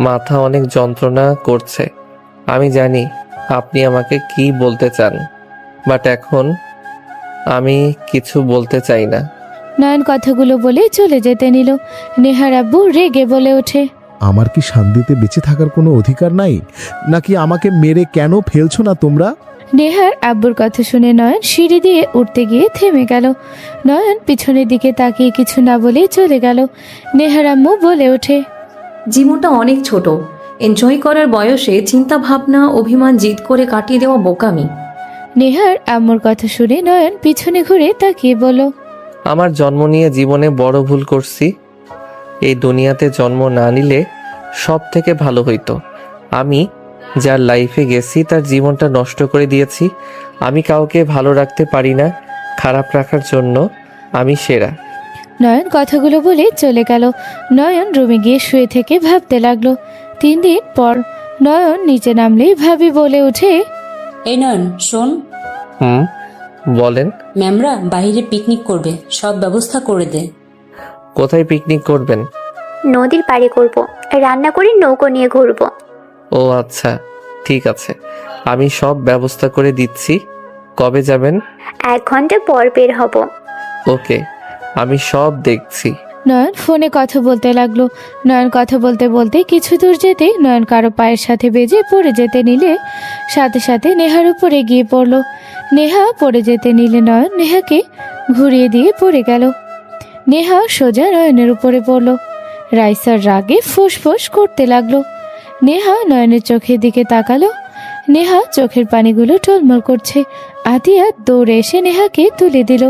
মাথা অনেক যন্ত্রণা করছে। আমি জানি আপনি আমাকে কি বলতে চান, বাট এখন আমি কিছু বলতে চাই না। নয়ন কথাগুলো বলে চলে যেতে নিল। নেহার আব্বু রেগে বলে ওঠে, আমার কি শান্তিতে বেঁচে থাকার কোনো অধিকার নাই? নাকি আমাকে মেরে কেন ফেলছো না তোমরা? নেহার আব্বুর কথা শুনে নয়ন সিঁড়ি দিয়ে উঠতে গিয়ে থেমে গেল। নয়ন পিছনের দিকে তাকিয়ে কিছু না বলেই চলে গেল। নেহার আম্মু বলে ওঠে, জীবনটা অনেক ছোট। এনজয় করার বয়সে চিন্তা ভাবনা, অভিমান, জিদ করে কাটিয়ে দেওয়া বোকামি। নেহার আম্মুর কথা শুনে নয়ন পিছনে ঘুরে তাকিয়ে বলল, আমার জন্ম নিয়ে জীবনে বড় ভুল করছি। এই দুনিয়াতে জন্ম না নিলে সব থেকে ভালো হইতো। আমি যার লাইফে গেছি তার জীবনটা নষ্ট করে দিয়েছি। আমি কাউকে ভালো রাখতে পারি না, খারাপ রাখার জন্য আমি সেরা। নয়ন কথাগুলো বলে চলে গেল। নয়ন রুমে গিয়ে শুয়ে থেকে ভাবতে লাগলো। 3 দিন পর নয়ন নিচে নামলেই ভাবি বলে ওঠে, এই নয়ন শোন, বলেন। ম্যামরা বাইরে পিকনিক করবে, সব ব্যবস্থা করে দে। কোথায় পিকনিক করবেন? নদীর পাড়ে করব, রান্না করে নৌকো নিয়ে ঘুরবো। ও আচ্ছা, ঠিক আছে, আমি সব ব্যবস্থা করে দিচ্ছি। কবে যাবেন? 1 ঘন্টা পর বের হব। ওকে, আমি সব দেখছি। নয়ন ফোনে কথা বলতে লাগলো। নয়ন কথা বলতে বলতে কিছু দূর যেতে নয়ন কারো পায়ের সাথে বেজে পড়ে যেতে নিলে সাথে সাথে নেহার উপরে গিয়ে পড়লো। নেহা পড়ে যেতে নিলে নয়ন নেহাকে ঘুরিয়ে দিয়ে পড়ে গেল। নেহা সোজা নয়নের উপরে পড়লো। রাইসার রাগে ফুসফুস করতে লাগলো। নেহা নয়নের চোখের দিকে তাকালো। নেহা চোখের পানিগুলো টলমল করছে। আতিয়া দৌড়ে এসে নেহাকে তুলে দিল।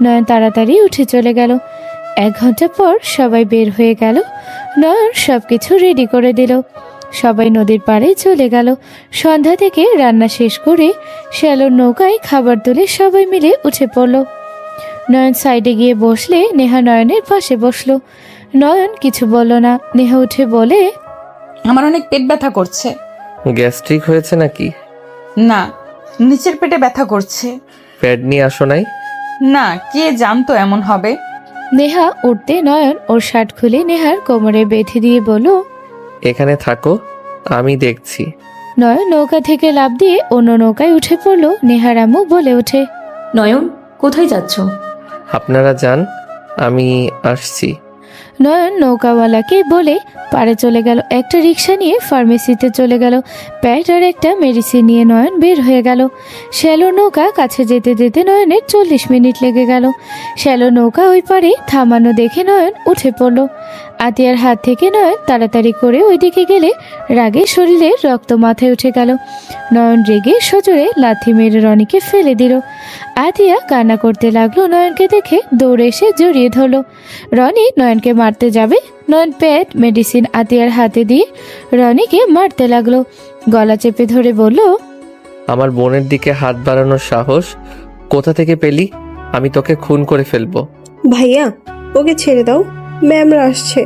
নয়ন তাড়াতাড়ি উঠে চলে গেল। 1 ঘন্টা পর সবাই বের হয়ে গেল। নয়ন সবকিছু রেডি করে দিল। সবাই নদীর পাড়ে চলে গেল। সন্ধ্যা থেকে রান্না শেষ করে শ্যালোর নৌকায় খাবার তুলে সবাই মিলে উঠে পড়ল। নয়ন সাইডে গিয়ে বসলে নেহা নয়নের পাশে বসলো। নয়ন কিছু বলল না। নেহা উঠে বলে, আমার অনেক পেট ব্যথা করছে। গ্যাস্ট্রিক হয়েছে নাকি? না, নিচের পেটে ব্যথা করছে। প্যাড নিয়ে আসো নাই? না, কে জানতো এমন হবে। নেহা উঠতে নয়ন ওর শার্ট খুলে নেহার কোমরে বেঁধে দিয়ে বলল, এখানে থাকো, আমি দেখছি। নয়ন নৌকা থেকে লাফ দিয়ে অন্য নৌকায় উঠে পড়লো। নেহার আম্মু বলে ওঠে, নয়ন কোথায় যাচ্ছ? আপনারা যান, আমি আসছি। নয়ন নৌকাওয়ালাকে বলে পাড়ে চলে গেল। একটা রিক্সা নিয়ে ফার্মেসিতে চলে গেল। প্যাড আর একটা মেডিসিন নিয়ে নয়ন বের হয়ে গেল। শ্যালো নৌকা কাছে যেতে যেতে নয়নের 40 মিনিট লেগে গেল। শ্যালো নৌকা ওই পারে থামানো দেখে নয়ন উঠে পড়ল। আতিয়ার হাত থেকে নয়ন তাড়াতাড়ি করে ওইদিকে গেলে রাগে শরীরে রক্ত মাথায় উঠে গেল। নয়ন রেগে সজোরে লাথি মেরে রনিকে ফেলে দিল। আতিয়া কান্না করতে লাগলো। নয়নকে দেখে দৌড়ে এসে জড়িয়ে ধরলো। রনি নয়নকে মারতে যাবে। নয়ন প্যাড মেডিসিন আতিয়ার হাতে দিয়ে রনিকে মারতে লাগলো। গলা চেপে ধরে বলল, আমার বোনের দিকে হাত বাড়ানোর সাহস কোথা থেকে পেলি? আমি তোকে খুন করে ফেলবো। ভাইয়া, ওকে ছেড়ে দাও, ম্যামরা আসছে।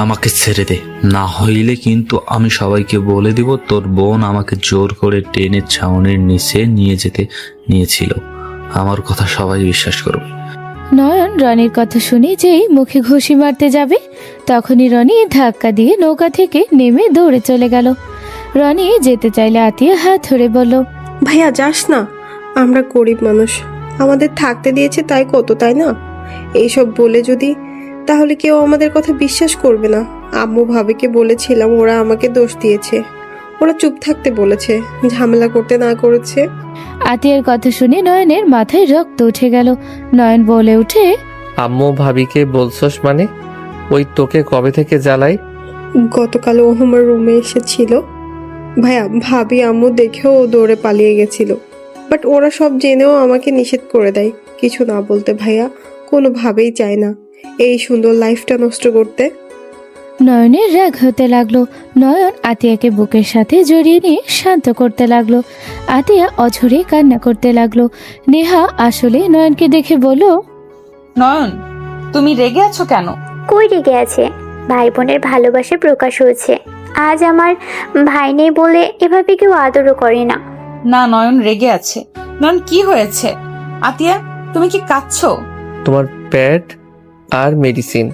আমাকে ছেড়ে দে, না হইলে কিন্তু আমি সবাইকে বলে দিব তোর বোন আমাকে জোর করে টেনে ছাউনির নিচে নিয়ে যেতে নিয়েছিল। আমার কথা সবাই বিশ্বাস করবে। নয়ন রনির কথা শুনে যেই মুখে ঘুষি মারতে যাবে তখনই রনি ধাক্কা দিয়ে নৌকা থেকে নেমে দৌড়ে চলে গেল। রনি যেতে চাইলে আতিয়া হাত ধরে বলল, ভাইয়া যাস না, আমরা গরিব মানুষ, আমাদের থাকতে দিয়েছে তাই কত, তাই না? এইসব বলে যদি, তাহলে কেউ আমাদের কথা বিশ্বাস করবে না। আম্মু ভাবিকে বলেছিলাম, ওরা আমাকে দোষ দিয়েছে, ওরা চুপ থাকতে বলেছে, ঝামেলা করতে না করেছে। আতিয়ার কথা শুনে নয়নের মাথায় রক্ত উঠে গেল। নয়ন বলে উঠে, আম্মু ভাবিকে বলছস মানে? ওই তোকে কবে থেকে জ্বালাই? গতকাল ও আমার রুমে এসেছিল ভাইয়া, ভাবি আম্মু দেখেও ও দৌড়ে পালিয়ে গেছিল, বাট ওরা সব জেনেও আমাকে নিষেধ করে দেয় কিছু না বলতে। ভাইয়া কোনোভাবেই চায় না এই সুন্দর লাইফটা নষ্ট করতে। নয়নের রাগ হতে লাগলো। নয়ন আতিয়াকে বুকের সাথে জড়িয়ে নিয়ে শান্ত করতে লাগলো। আতিয়া অঝরে কান্না করতে লাগলো। নেহা আসলে নয়নকে দেখে বলল, নয়ন, তুমি রেগে আছো কেন? কই রেগে আছে? ভাই বোনের ভালোবাসা প্রকাশ হয়েছে। আজ আমার ভাই নেই বলে এভাবে কেউ আদরও করে না। না, নয়ন রেগে আছে। নয়ন, কি হয়েছে? আতিয়া, তুমি কি কাঁদছো? তোমার প্যাড আর মেডিসিন।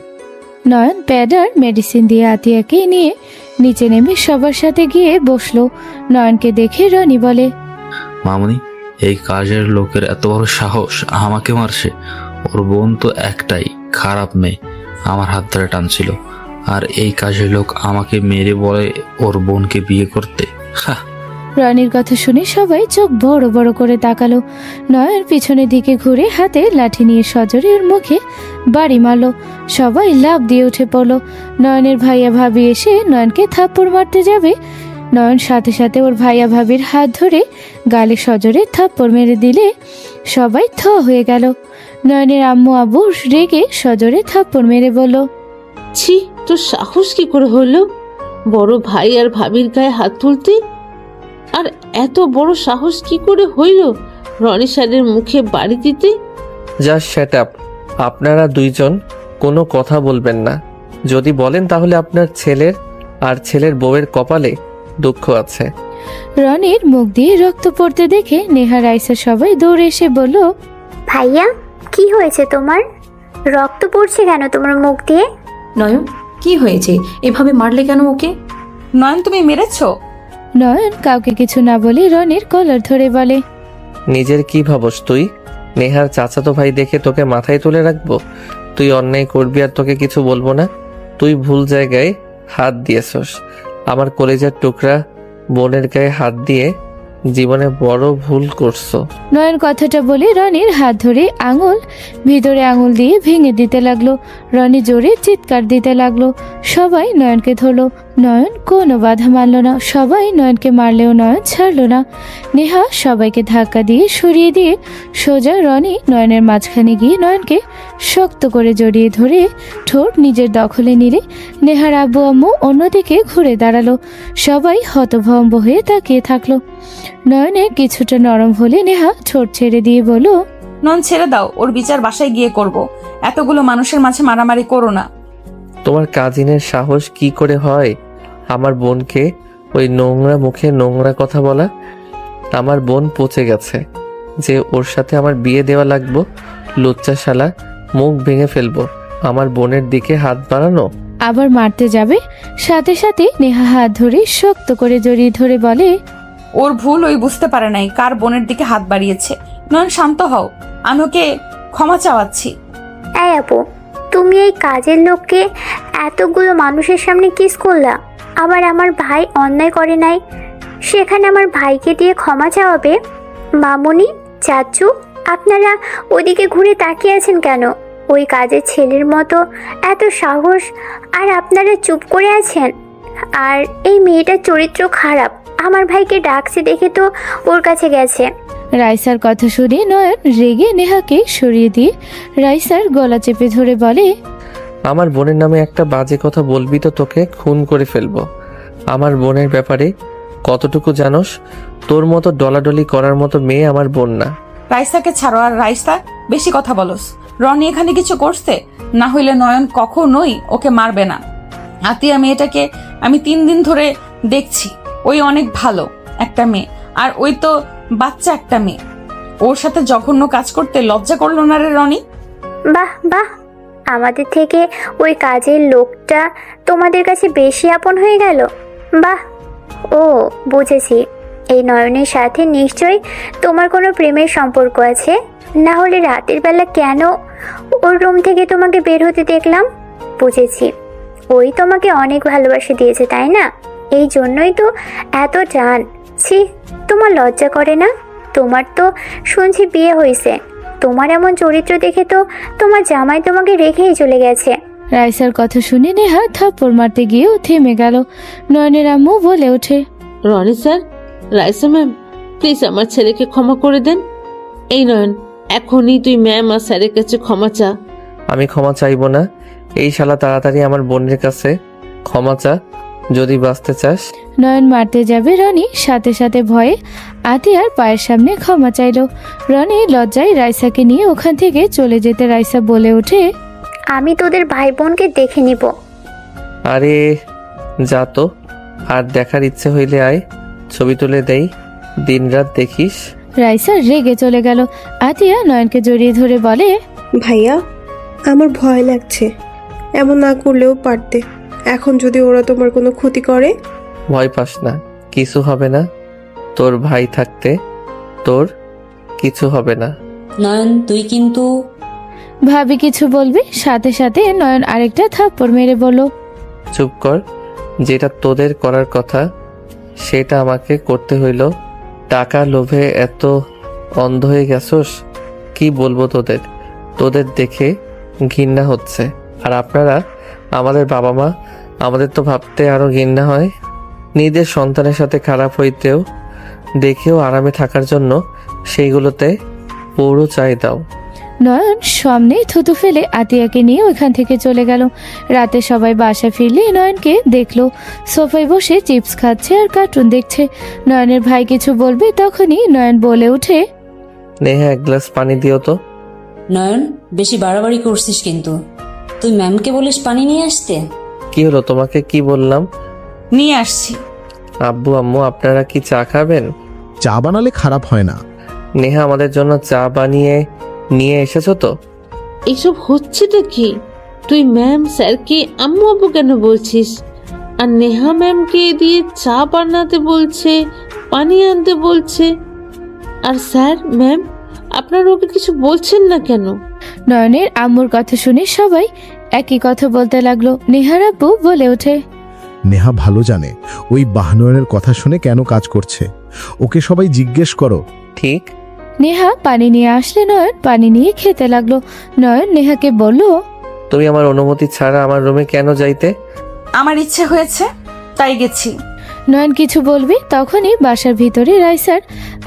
নয়ন প্যাড আর মেডিসিন দিয়ে আতিয়াকে নিয়ে নিচে নেমে সবার সাথে গিয়ে বসলো। নয়নকে দেখে রনি বলে, মামুনি, এই কাজের লোকের এত বড় সাহস আমাকে মারছে। ওর বোন তো একটাই খারাপ মেয়ে, আমার হাত ধরে টানছিল, আর এই কাজের লোক আমাকে মেরে বলে ওর বোনকে বিয়ে করতে। রনির কথা শুনে সবাই চোখ বড় বড় করে তাকালো। নয়ন পিছনের দিকে ঘুরে হাতে লাঠি নিয়ে সজোরে ওর মুখে বাড়ি মারলো। সবাই লাফ দিয়ে উঠে পড়লো। নয়নের ভাইয়া ভাবি এসে নয়নকে থাপ্পড় মারতে যাবে। নয়ন সাথে সাথে ওর ভাইয়া ভাবির হাত ধরে গালে সজোরে থাপ্পড় মেরে দিলে সবাই থ হয়ে গেল। নয়নের আম্মু আব্বু রেগে সজোরে থাপ্পড় মেরে বলল, ছি, তোর সাহস কি করে হলো? বড় ভাই আর ভাবির গায়ে হাত তুলতে? আর এত বড় সাহস কি করে হইল রনি স্যারের মুখে বাড়ি দিতে? Just shut up. আপনারা দুইজন কোনো কথা বলবেন না। যদি বলেন তাহলে আপনার ছেলের আর ছেলের বউয়ের কপালে দুঃখ আছে। রনির মুখ দিয়ে রক্ত পড়তে দেখে নেহা রাইসা সবাই দৌড়ে এসে বলল, ভাইয়া কি হয়েছে তোমার? রক্ত পড়ছে কেন তোমার মুখ দিয়ে? নয়ন কি হয়েছে? এভাবে মারলে কেন ওকে? নয়ন, তুমি মেরেছো? নয়ন কাউকে কিছু না বলে রনির কলার ধরে বলে, নিজের কি ভাবস তুই? নেহার চাচাতো ভাই দেখে তোকে মাথায় তুলে রাখবো? তুই অন্যায় করবি আর তোকে কিছু বলবো না? তুই ভুল জায়গায় হাত দিয়েছস। আমার কলেজার টুকরা বোনের গায়ে হাত দিয়ে জীবনে বড় ভুল করছো। নয়ন কথাটা বলে রনির হাত ধরে ভিতরে আঙুল দিয়ে ভেঙে দিতে লাগলো। রনি জোরে চিৎকার দিতে লাগলো। সবাই নয়নকে ধরলো। নয়ন কোনো বাধা মানল না। সবাই নয়নকে মারলেও নয়ন ছাড়লো না। নেহা সবাইকে ধাক্কা দিয়ে সরিয়ে দিয়ে সোজা নয়নের মাঝখানে গিয়ে নয়নকে শক্ত করে জড়িয়ে ধরে ঠোঁট নিজের দখলে নিলে নেহার আব্বু আম্মু অন্যদিকে ঘুরে দাঁড়ালো। সবাই হতভম্ব হয়ে তাকিয়ে থাকলো। নয়নের কিছুটা নরম হলে নেহা ঠোঁট ছেড়ে দিয়ে বলল, নয়ন ছেড়ে দাও, ওর বিচার বাসায় গিয়ে করব। এতগুলো মানুষের মাঝে মারামারি করো না। তোমার কাজিনের সাহস কি করে হয় আমার বোনকে ওই নোংরা মুখে নোংরা কথা বলা? আমার বোন পচে গেছে যে ওর সাথে আমার বিয়ে দেওয়া লাগবো? লুচ্চা শালা, মুখ ভেঙে ফেলবো। আমার বোনের দিকে হাত বাড়ানো। আবার মারতে যাবে। সাথে সাথে নেহা হাত ধরে শক্ত করে জড়িয়ে ধরে বলে, ওর ভুল ওই বুঝতে পারে নাই কার বোনের দিকে হাত বাড়িয়েছে। নয়ন শান্ত হও, আমি ওকে ক্ষমা চাওয়াচ্ছি। এই আপু, তুমি এই কাজের লোককে এতগুলো মানুষের সামনে কিস করলা? আবার আমার ভাই অন্যায় করে নাই, সেখানে আমার ভাইকে দিয়ে ক্ষমা চাওয়াবে? মামুনি, চাচু, আপনারা ওদিকে ঘুরে তাকিয়ে আছেন কেন? ওই কাজের ছেলের মতো এত সাহস, আর আপনারা চুপ করে আছেন? আর এই মেয়েটার চরিত্র খারাপ, আমার ভাইকে ডাকছে দেখে তো ওর কাছে গেছে। রাইসার কথা শুনে নয়ন রেগে নেহাকে সরিয়ে দিয়ে রাইসার গলা চেপে ধরে বলে, আমার বোনের নামে একটা বাজে কথা বলবি তো তোকে খুন করে ফেলবো। আমার বোনের ব্যাপারে কতটুকু জানোস? তোর মতো ডলাডলি করার মতো মেয়ে আমার বোন না। রাইসাকে ছাড়ো। আর রাইসা, বেশি কথা বলস। রনি এখানে কিছু করছে না হইলে নয়ন কখনোই ওকে মারবে না। আতিয়া মেয়েটাকে আমি 3 দিন ধরে দেখছি। ওই অনেক ভালো একটা মেয়ে, আর ওই তো বাচ্চা একটা মেয়ে। ওর সাথে জঘন্য কাজ করতে লজ্জা করলো না রে রনি? বাহ বাহ, আমাদের থেকে ওই কাজের লোকটা তোমাদের কাছে বেশি আপন হয়ে গেল। বাহ, ও বুঝেছি, এই নয়নের সাথে নিশ্চয়ই তোমার কোনো প্রেমের সম্পর্ক আছে। না হলে রাতের বেলা কেন ওর রুম থেকে তোমাকে বের হতে দেখলাম? বুঝেছি, ওই তোমাকে অনেক ভালোবাসা দিয়েছে, তাই না? এই জন্যই তো এত টান। ছি, তোমার লজ্জা করে না? তোমার তো শুনছি বিয়ে হয়েছে। তোমার এমন চরিত্র দেখে তো তোমার জামাই তোমাকে রেখেই চলে গেছে। রাইসার কথা শুনে নেহা থাপ্পড় মারতে গিয়েও থেমে গেল। নয়নের আম্মু বলে ওঠে, Roni sir, Raisa ma'am, please আমার ছেলেকে ক্ষমা করে দেন। এই নয়ন, এখনই তুই ম্যাম আর স্যারের কাছে ক্ষমা চা। আমি ক্ষমা চাইবো না। এই শালা তাড়াতাড়ি আমার বোনের কাছে ক্ষমা চা যদি বাঁচতে চাস। নয়ন মারতে যাবে রনি সাথে সাথে ভয়ে আতিয়ার পায়ের সামনে ক্ষমা চাইল। রনি লজ্জায় রাইসাকে নিয়ে ওখান থেকে চলে যেতে রাইসা বলে ওঠে, আমি তোদের ভাই বোনকে দেখে নিব। আরে যা তো, আর দেখার ইচ্ছে হইলে আয়, ছবি তুলে দেই, দিনরাত দেখিস। রাইসা রেগে চলে গেল। আতিয়া নয়নকে জড়িয়ে ধরে বলে, ভাইয়া, আমার ভয় লাগছে। এমন না করলেও পারতে। এখন যদি ওরা তোমার কোনো ক্ষতি করে? ভয় পাস না, কিছু হবে না। তোর ভাই থাকতে তোর কিছু হবে না। নয়ন, তুই কিন্তু ভাবি কিছু বলবে, সাথে সাথে নয়ন আরেকটা থাপ্পড় মেরে বলল, চুপ কর। যেটা তোদের করার কথা সেটা আমাকে করতে হইল। টাকা লোভে এত অন্ধ হয়ে গেছস, কি বলবো তোদের। তোদের দেখে ঘৃণা হচ্ছে। আর আপনারা আমাদের বাবা মা, আমাদের তো ভাবতে আরো ঘৃণা হয়। নিজের সন্তানের সাথে খারাপ হইতেও দেখেও আরামে থাকার জন্য সেইগুলোতে পুরো চাই দাও। নয়ন সামনে থুতু ফেলে আতিয়াকে নিয়ে ওইখান থেকে চলে গেল। রাতে সবাই বাসা ফিরলে নয়নকে দেখলো সোফায় বসে চিপস খাচ্ছে আর কার্টুন দেখছে। নয়নের ভাই কিছু বলবে তখনই নয়ন বলে ওঠে, নেহা এক গ্লাস পানি দিও তো। নয়ন, বেশি বাড়াবাড়ি করছিস কিন্তু। তুই ম্যামকে বলিস পানি নিয়ে আসতে। কি হলো, তোমাকে কি বললাম? নিয়ে আসছি। আব্বু আম্মু আপনারা কি চা খাবেন? চা বানালে খারাপ হয় না। নেহা আমাদের জন্য চা বানিয়ে নিয়ে এসেছো তো? এইসব হচ্ছেটা কি? তুই ম্যাম স্যারকে আম্মু আব্বু কেন বলছিস? আর নেহা ম্যামকে দিয়ে চা বানাতে বলছে, পানি আনতে বলছে। আর স্যার ম্যাম আপনারা ওকে কিছু বলছেন না কেন? নয়নের আম্মুর কথা শুনে সবাই একই কথা বলতে লাগলো। নেহার আব্বু বলে ওঠে, নেহা ভালো জানে ওই বাহনয়নের কথা শুনে কেন কাজ করছে। ওকে সবাই জিজ্ঞেস করো। ঠিক। নেহা পানি নিয়ে আসলে নয়ন পানি নিয়ে খেতে লাগলো। নয়ন নেহাকে বলল, তুমি আমার অনুমতি ছাড়া আমার রুমে কেন যাইতে? আমার ইচ্ছে হয়েছে তাই গেছি। নয়ন কিছু বলবে তখনই বাসার ভিতরে রাইসার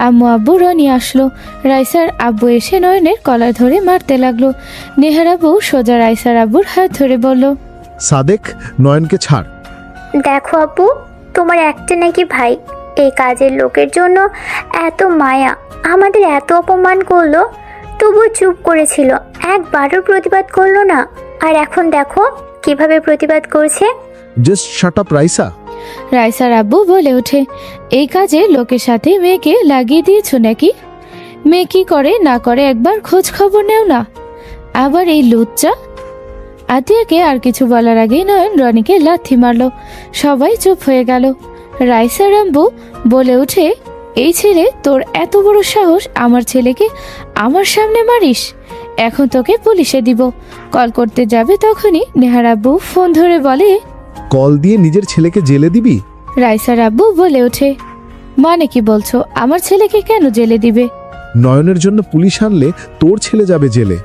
আম্মু আব্বু রনি আসলো। রাইসার আব্বু এসে নয়নের কলার ধরে মারতে লাগলো। নেহার আব্বু সোজা রাইসার আব্বুর হাত ধরে বলল, সাদেক, নয়নকে ছাড়। দেখো আপু, তোমার একটা নাকি ভাই এই কাজের লোকের জন্য এত মায়া, আমাদের এত অপমান করলো, তবু চুপ করেছিল, একবারও প্রতিবাদ করলো না। আর এখন দেখো কিভাবে প্রতিবাদ করছে। Just shut up Raisa. রাইসার আব্বু বলে ওঠে, এই কাজে লোকের সাথে মেয়েকে লাগিয়ে দিয়েছো নাকি? মেয়ে কি করে না করে একবার খোঁজ খবর নেও না। আবার এই লুচ্চা। আতিয়াকে আর কিছু বলার আগেই নয়ন রনিকে লাথি মারলো। সবাই চুপ হয়ে গেল। রাইসার আব্বু বলে ওঠে, এই ছেলে, তোর এত বড় সাহস আমার ছেলেকে আমার সামনে মারিস? এখন তোকে পুলিশে দিব। কল করতে যাবে তখনই নেহার আব্বু ফোন ধরে বলে, কল দিয়ে নিজের ছেলেকে জেলে দিবি? রাইসার আব্বু বলে ওঠে, মানে কি বলছো? আমার ছেলেকে কেন জেলে দিবে? নয়নের জন্য পুলিশ আনলে তোর ছেলে যাবে জেলে।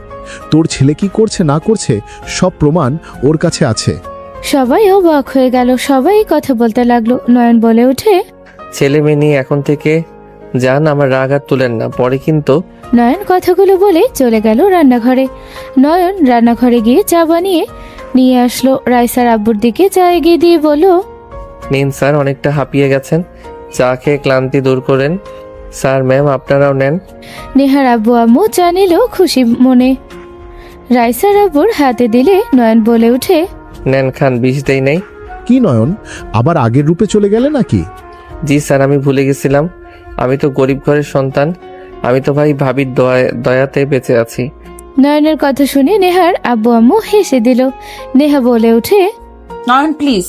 তোর ছেলে কি করছে না করছে সব প্রমাণ ওর কাছে আছে। সবাই অবাক হয়ে গেল। সবাই কথা বলতে লাগলো। নয়ন বলে ওঠে, ছেলে মেয়ে নিয়ে এখন থেকে যান, আমার রাগ আর তুলেন না, পরে কিন্তু। নয়ন কথাগুলো বলে চলে গেল রান্নাঘরে। নয়ন রান্নাঘরে গিয়ে চা বানিয়ে নিয়ে আসলো। রাইসার আব্বুর দিকে চা এগিয়ে দিয়ে বলল, নিন স্যার, অনেকটা হাঁপিয়ে গেছেন, চা খেয়ে ক্লান্তি দূর করেন। স্যার ম্যাম আপনারাও নেন। নেহার আব্বু আম্মু চা নিল খুশি মনে। রাইসার আব্বুর হাতে দিলে নয়ন বলে ওঠে, নেন খান, বিষ দেই নাই। কি নয়ন, আবার আগের রূপে চলে গেলে নাকি? জি স্যার, আমি ভুলে গেছিলাম, আমি তো গরিব ঘরের সন্তান, আমি তো ভাই ভাবির দয়াতে বেঁচে আছি। নয়নের কথা শুনে নেহার আব্বু আম্মু হেসে দিল। নেহা বলে ওঠে, নয়ন প্লিজ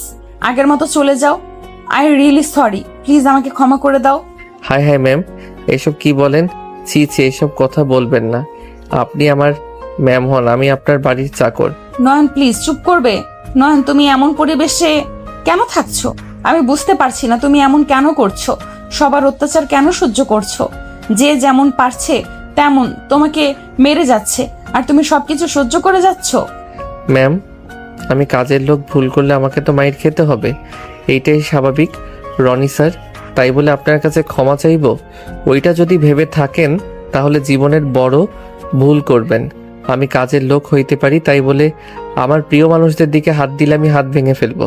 আগের মতো চলে যাও। আই রিয়েলি সরি, প্লিজ আমাকে ক্ষমা করে দাও। হাই হাই ম্যাম, এসব কি বলেন? ছি ছি, এসব কথা বলবেন না। আপনি আমার ম্যাম হন, আমি আপনার বাড়ির চাকর। নয়ন প্লিজ চুপ করবে? নয়ন, তুমি এমন পরিবেশে কেন থাকছো? আমি বুঝতে পারছি না তুমি এমন কেন করছো, সবার অত্যাচার কেন সহ্য করছো? যে যেমন পারছে তেমন তোমাকে মেরে যাচ্ছে, আর তুমি সবকিছু সহ্য করে যাচ্ছ। ম্যাম, আমি কাজের লোক, ভুল করলে আমাকে তো মাইর খেতে হবে, এইটাই স্বাভাবিক। রনি স্যার, তাই বলে আপনার কাছে ক্ষমা চাইবো? ওইটা যদি ভেবে থাকেন তাহলে জীবনের বড় ভুল করবেন। আমি কাজের লোক হইতে পারি, তাই বলে আমার প্রিয় মানুষদের দিকে হাত দিলে আমি হাত ভেঙে ফেলবো।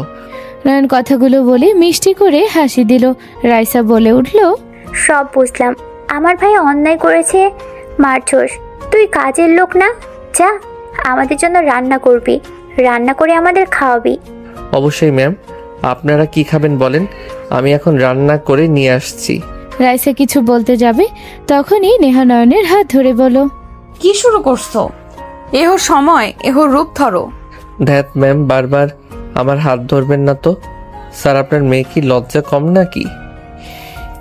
নয়ন কথাগুলো বলে মিষ্টি করে হাসি দিল। রাইসা বলে উঠল, সব বুঝলাম, আমার ভাই অন্যায় করেছে, মারছস। তুই কাজের লোক না, যা আমাদের জন্য রান্না করবি, রান্না করে আমাদের খাওয়াবি। অবশ্যই ম্যাম, আপনারা কি খাবেন বলেন, আমি এখন রান্না করে নিয়ে আসছি। রাইসা কিছু বলতে যাবে তখনই নেহা নয়নের হাত ধরে বলো, কি শুরু করছো? এহ সময়, এহ রূপ ধরো। ধ্যাত ম্যাম, বারবার আমার হাত ধরবেন না তো। স্যার, আপনার মেয়ে কি লজ্জা কম নাকি?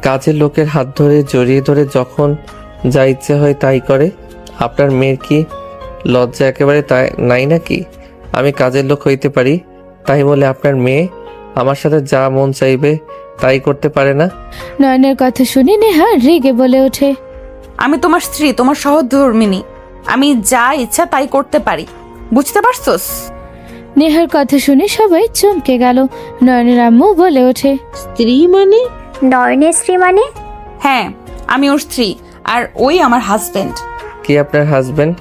কাজের লোকের হাত ধরে জড়িয়ে ধরে যখন যা ইচ্ছে হয় তাই করে। আপনার মেয়ের কি লজ্জা একেবারে তাই নাই নাকি? আমি কাজের লোক হইতে পারি, তাই বলে আপনার মেয়ে আমার সাথে যা মন চাইবে তাই করতে পারে না? নয়নের কথা শুনে নেহা রেগে বলে ওঠে, আমি তোমার স্ত্রী, তোমার সহধর্মিনী, আমি যা ইচ্ছা তাই করতে পারি, বুঝতে পারছোস? নেহার কথা শুনে সবাই চমকে গেল। নয়নের আম্মু বলে ওঠে, স্ত্রী মানে? নয়নের স্ত্রী মানে? হ্যাঁ, আমি ওর স্ত্রী, আর ওই আমার হাজবেন্ড। কি আপনার হাজবেন্ড?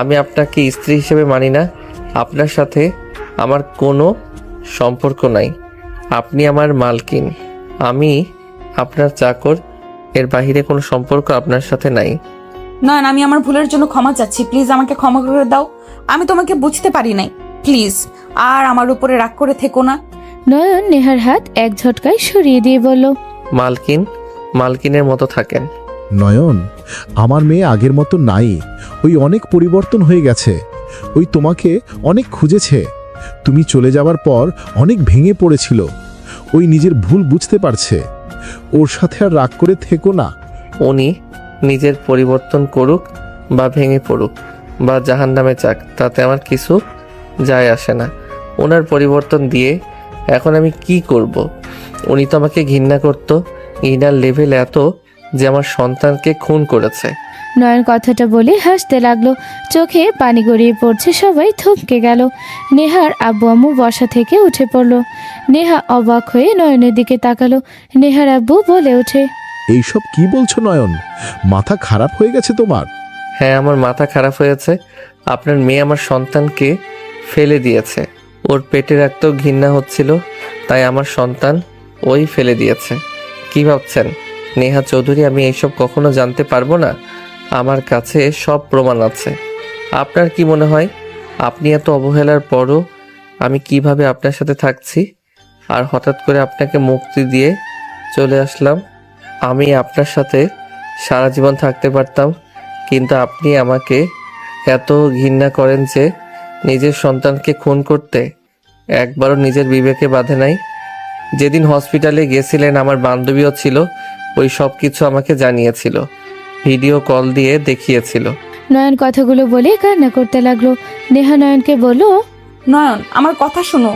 আমি আপনাকে স্ত্রী হিসেবে মানি না। আপনার সাথে আমার কোনো সম্পর্ক নাই। আপনি আমার মালকিন, আমি আপনার চাকর। এর বাইরে কোনো সম্পর্ক আপনার সাথে নাই। নয়ন, আমি আমার ভুলের জন্য ক্ষমা চাচ্ছি। প্লিজ আমাকে ক্ষমা করে দাও। আমি তোমাকে বুঝতে পারি নাই। প্লিজ আর আমার উপরে রাগ করে থেকো না। নয়ন নেহার হাত এক ঝটকায় সরিয়ে দিয়ে বলল, মালকিন মালকিনের মতো থাকেন। নয়ন, আমার মেয়ে আগের মতো নাই। ওই অনেক পরিবর্তন হয়ে গেছে। ওই তোমাকে অনেক খুঁজেছে। তুমি চলে যাবার পর অনেক ভেঙে পড়েছিল। ওই নিজের ভুল বুঝতে পারছে। ওর সাথে আর রাগ করে থেকো না। উনি নিজের পরিবর্তন করুক বা ভেঙে পড়ুক বা জাহান্নামে যাক, তাতে আমার কিছু যায় আসে না। ওনার পরিবর্তন দিয়ে এখন আমি কি করব? উনি তো আমাকে ঘৃণা করতো। ঘৃণার লেভেল এত যে আমার সন্তানকে খুন করেছে। নয়ন কথাটা বলে হাসতে লাগলো। চোখে পানি গড়িয়ে পড়ছে। সবাই থমকে গেল। নেহার আব্বু আম্মু বসা থেকে উঠে পড়ল। নেহা অবাক হয়ে নয়নের দিকে তাকালো। নেহার আব্বু বলে ওঠে, এইসব কি বলছো নয়ন? মাথা খারাপ হয়ে গেছে তোমার? হ্যাঁ, আমার মাথা খারাপ হয়েছে। আপনার মেয়ে আমার সন্তানকে ফেলে দিয়েছে। ওর পেটে রাখতেও ঘৃণা হচ্ছিল, তাই আমার সন্তান ওই ফেলে দিয়েছে। কি ভাবছেন নেহা চৌধুরী আমি এইসব কখনো জানতে পারবো না? আমার কাছে সব প্রমাণ আছে। আপনার কি মনে হয় আপনি এত অবহেলার পরও আমি কিভাবে আপনার সাথে থাকছি? আর হঠাৎ করে আপনাকে মুক্তি দিয়ে চলে আসলাম। আমি আপনার সাথে সারা জীবন থাকতে পারতাম, কিন্তু আপনি আমাকে এত ঘৃণা করেন যে নিজের সন্তানকে খুন করতে একবারও নিজের বিবেকে বাধে নাই। যেদিন হসপিটালে গেছিলেন আমার বান্ধবীও ছিল, ওই সব কিছু আমাকে জানিয়েছিল, ভিডিও কল দিয়ে দেখিয়েছিল। নয়ন কথাগুলো বলে কান্না করতে লাগলো। নেহা নয়নকে বলল, নয়ন, আমার কথা শোনো।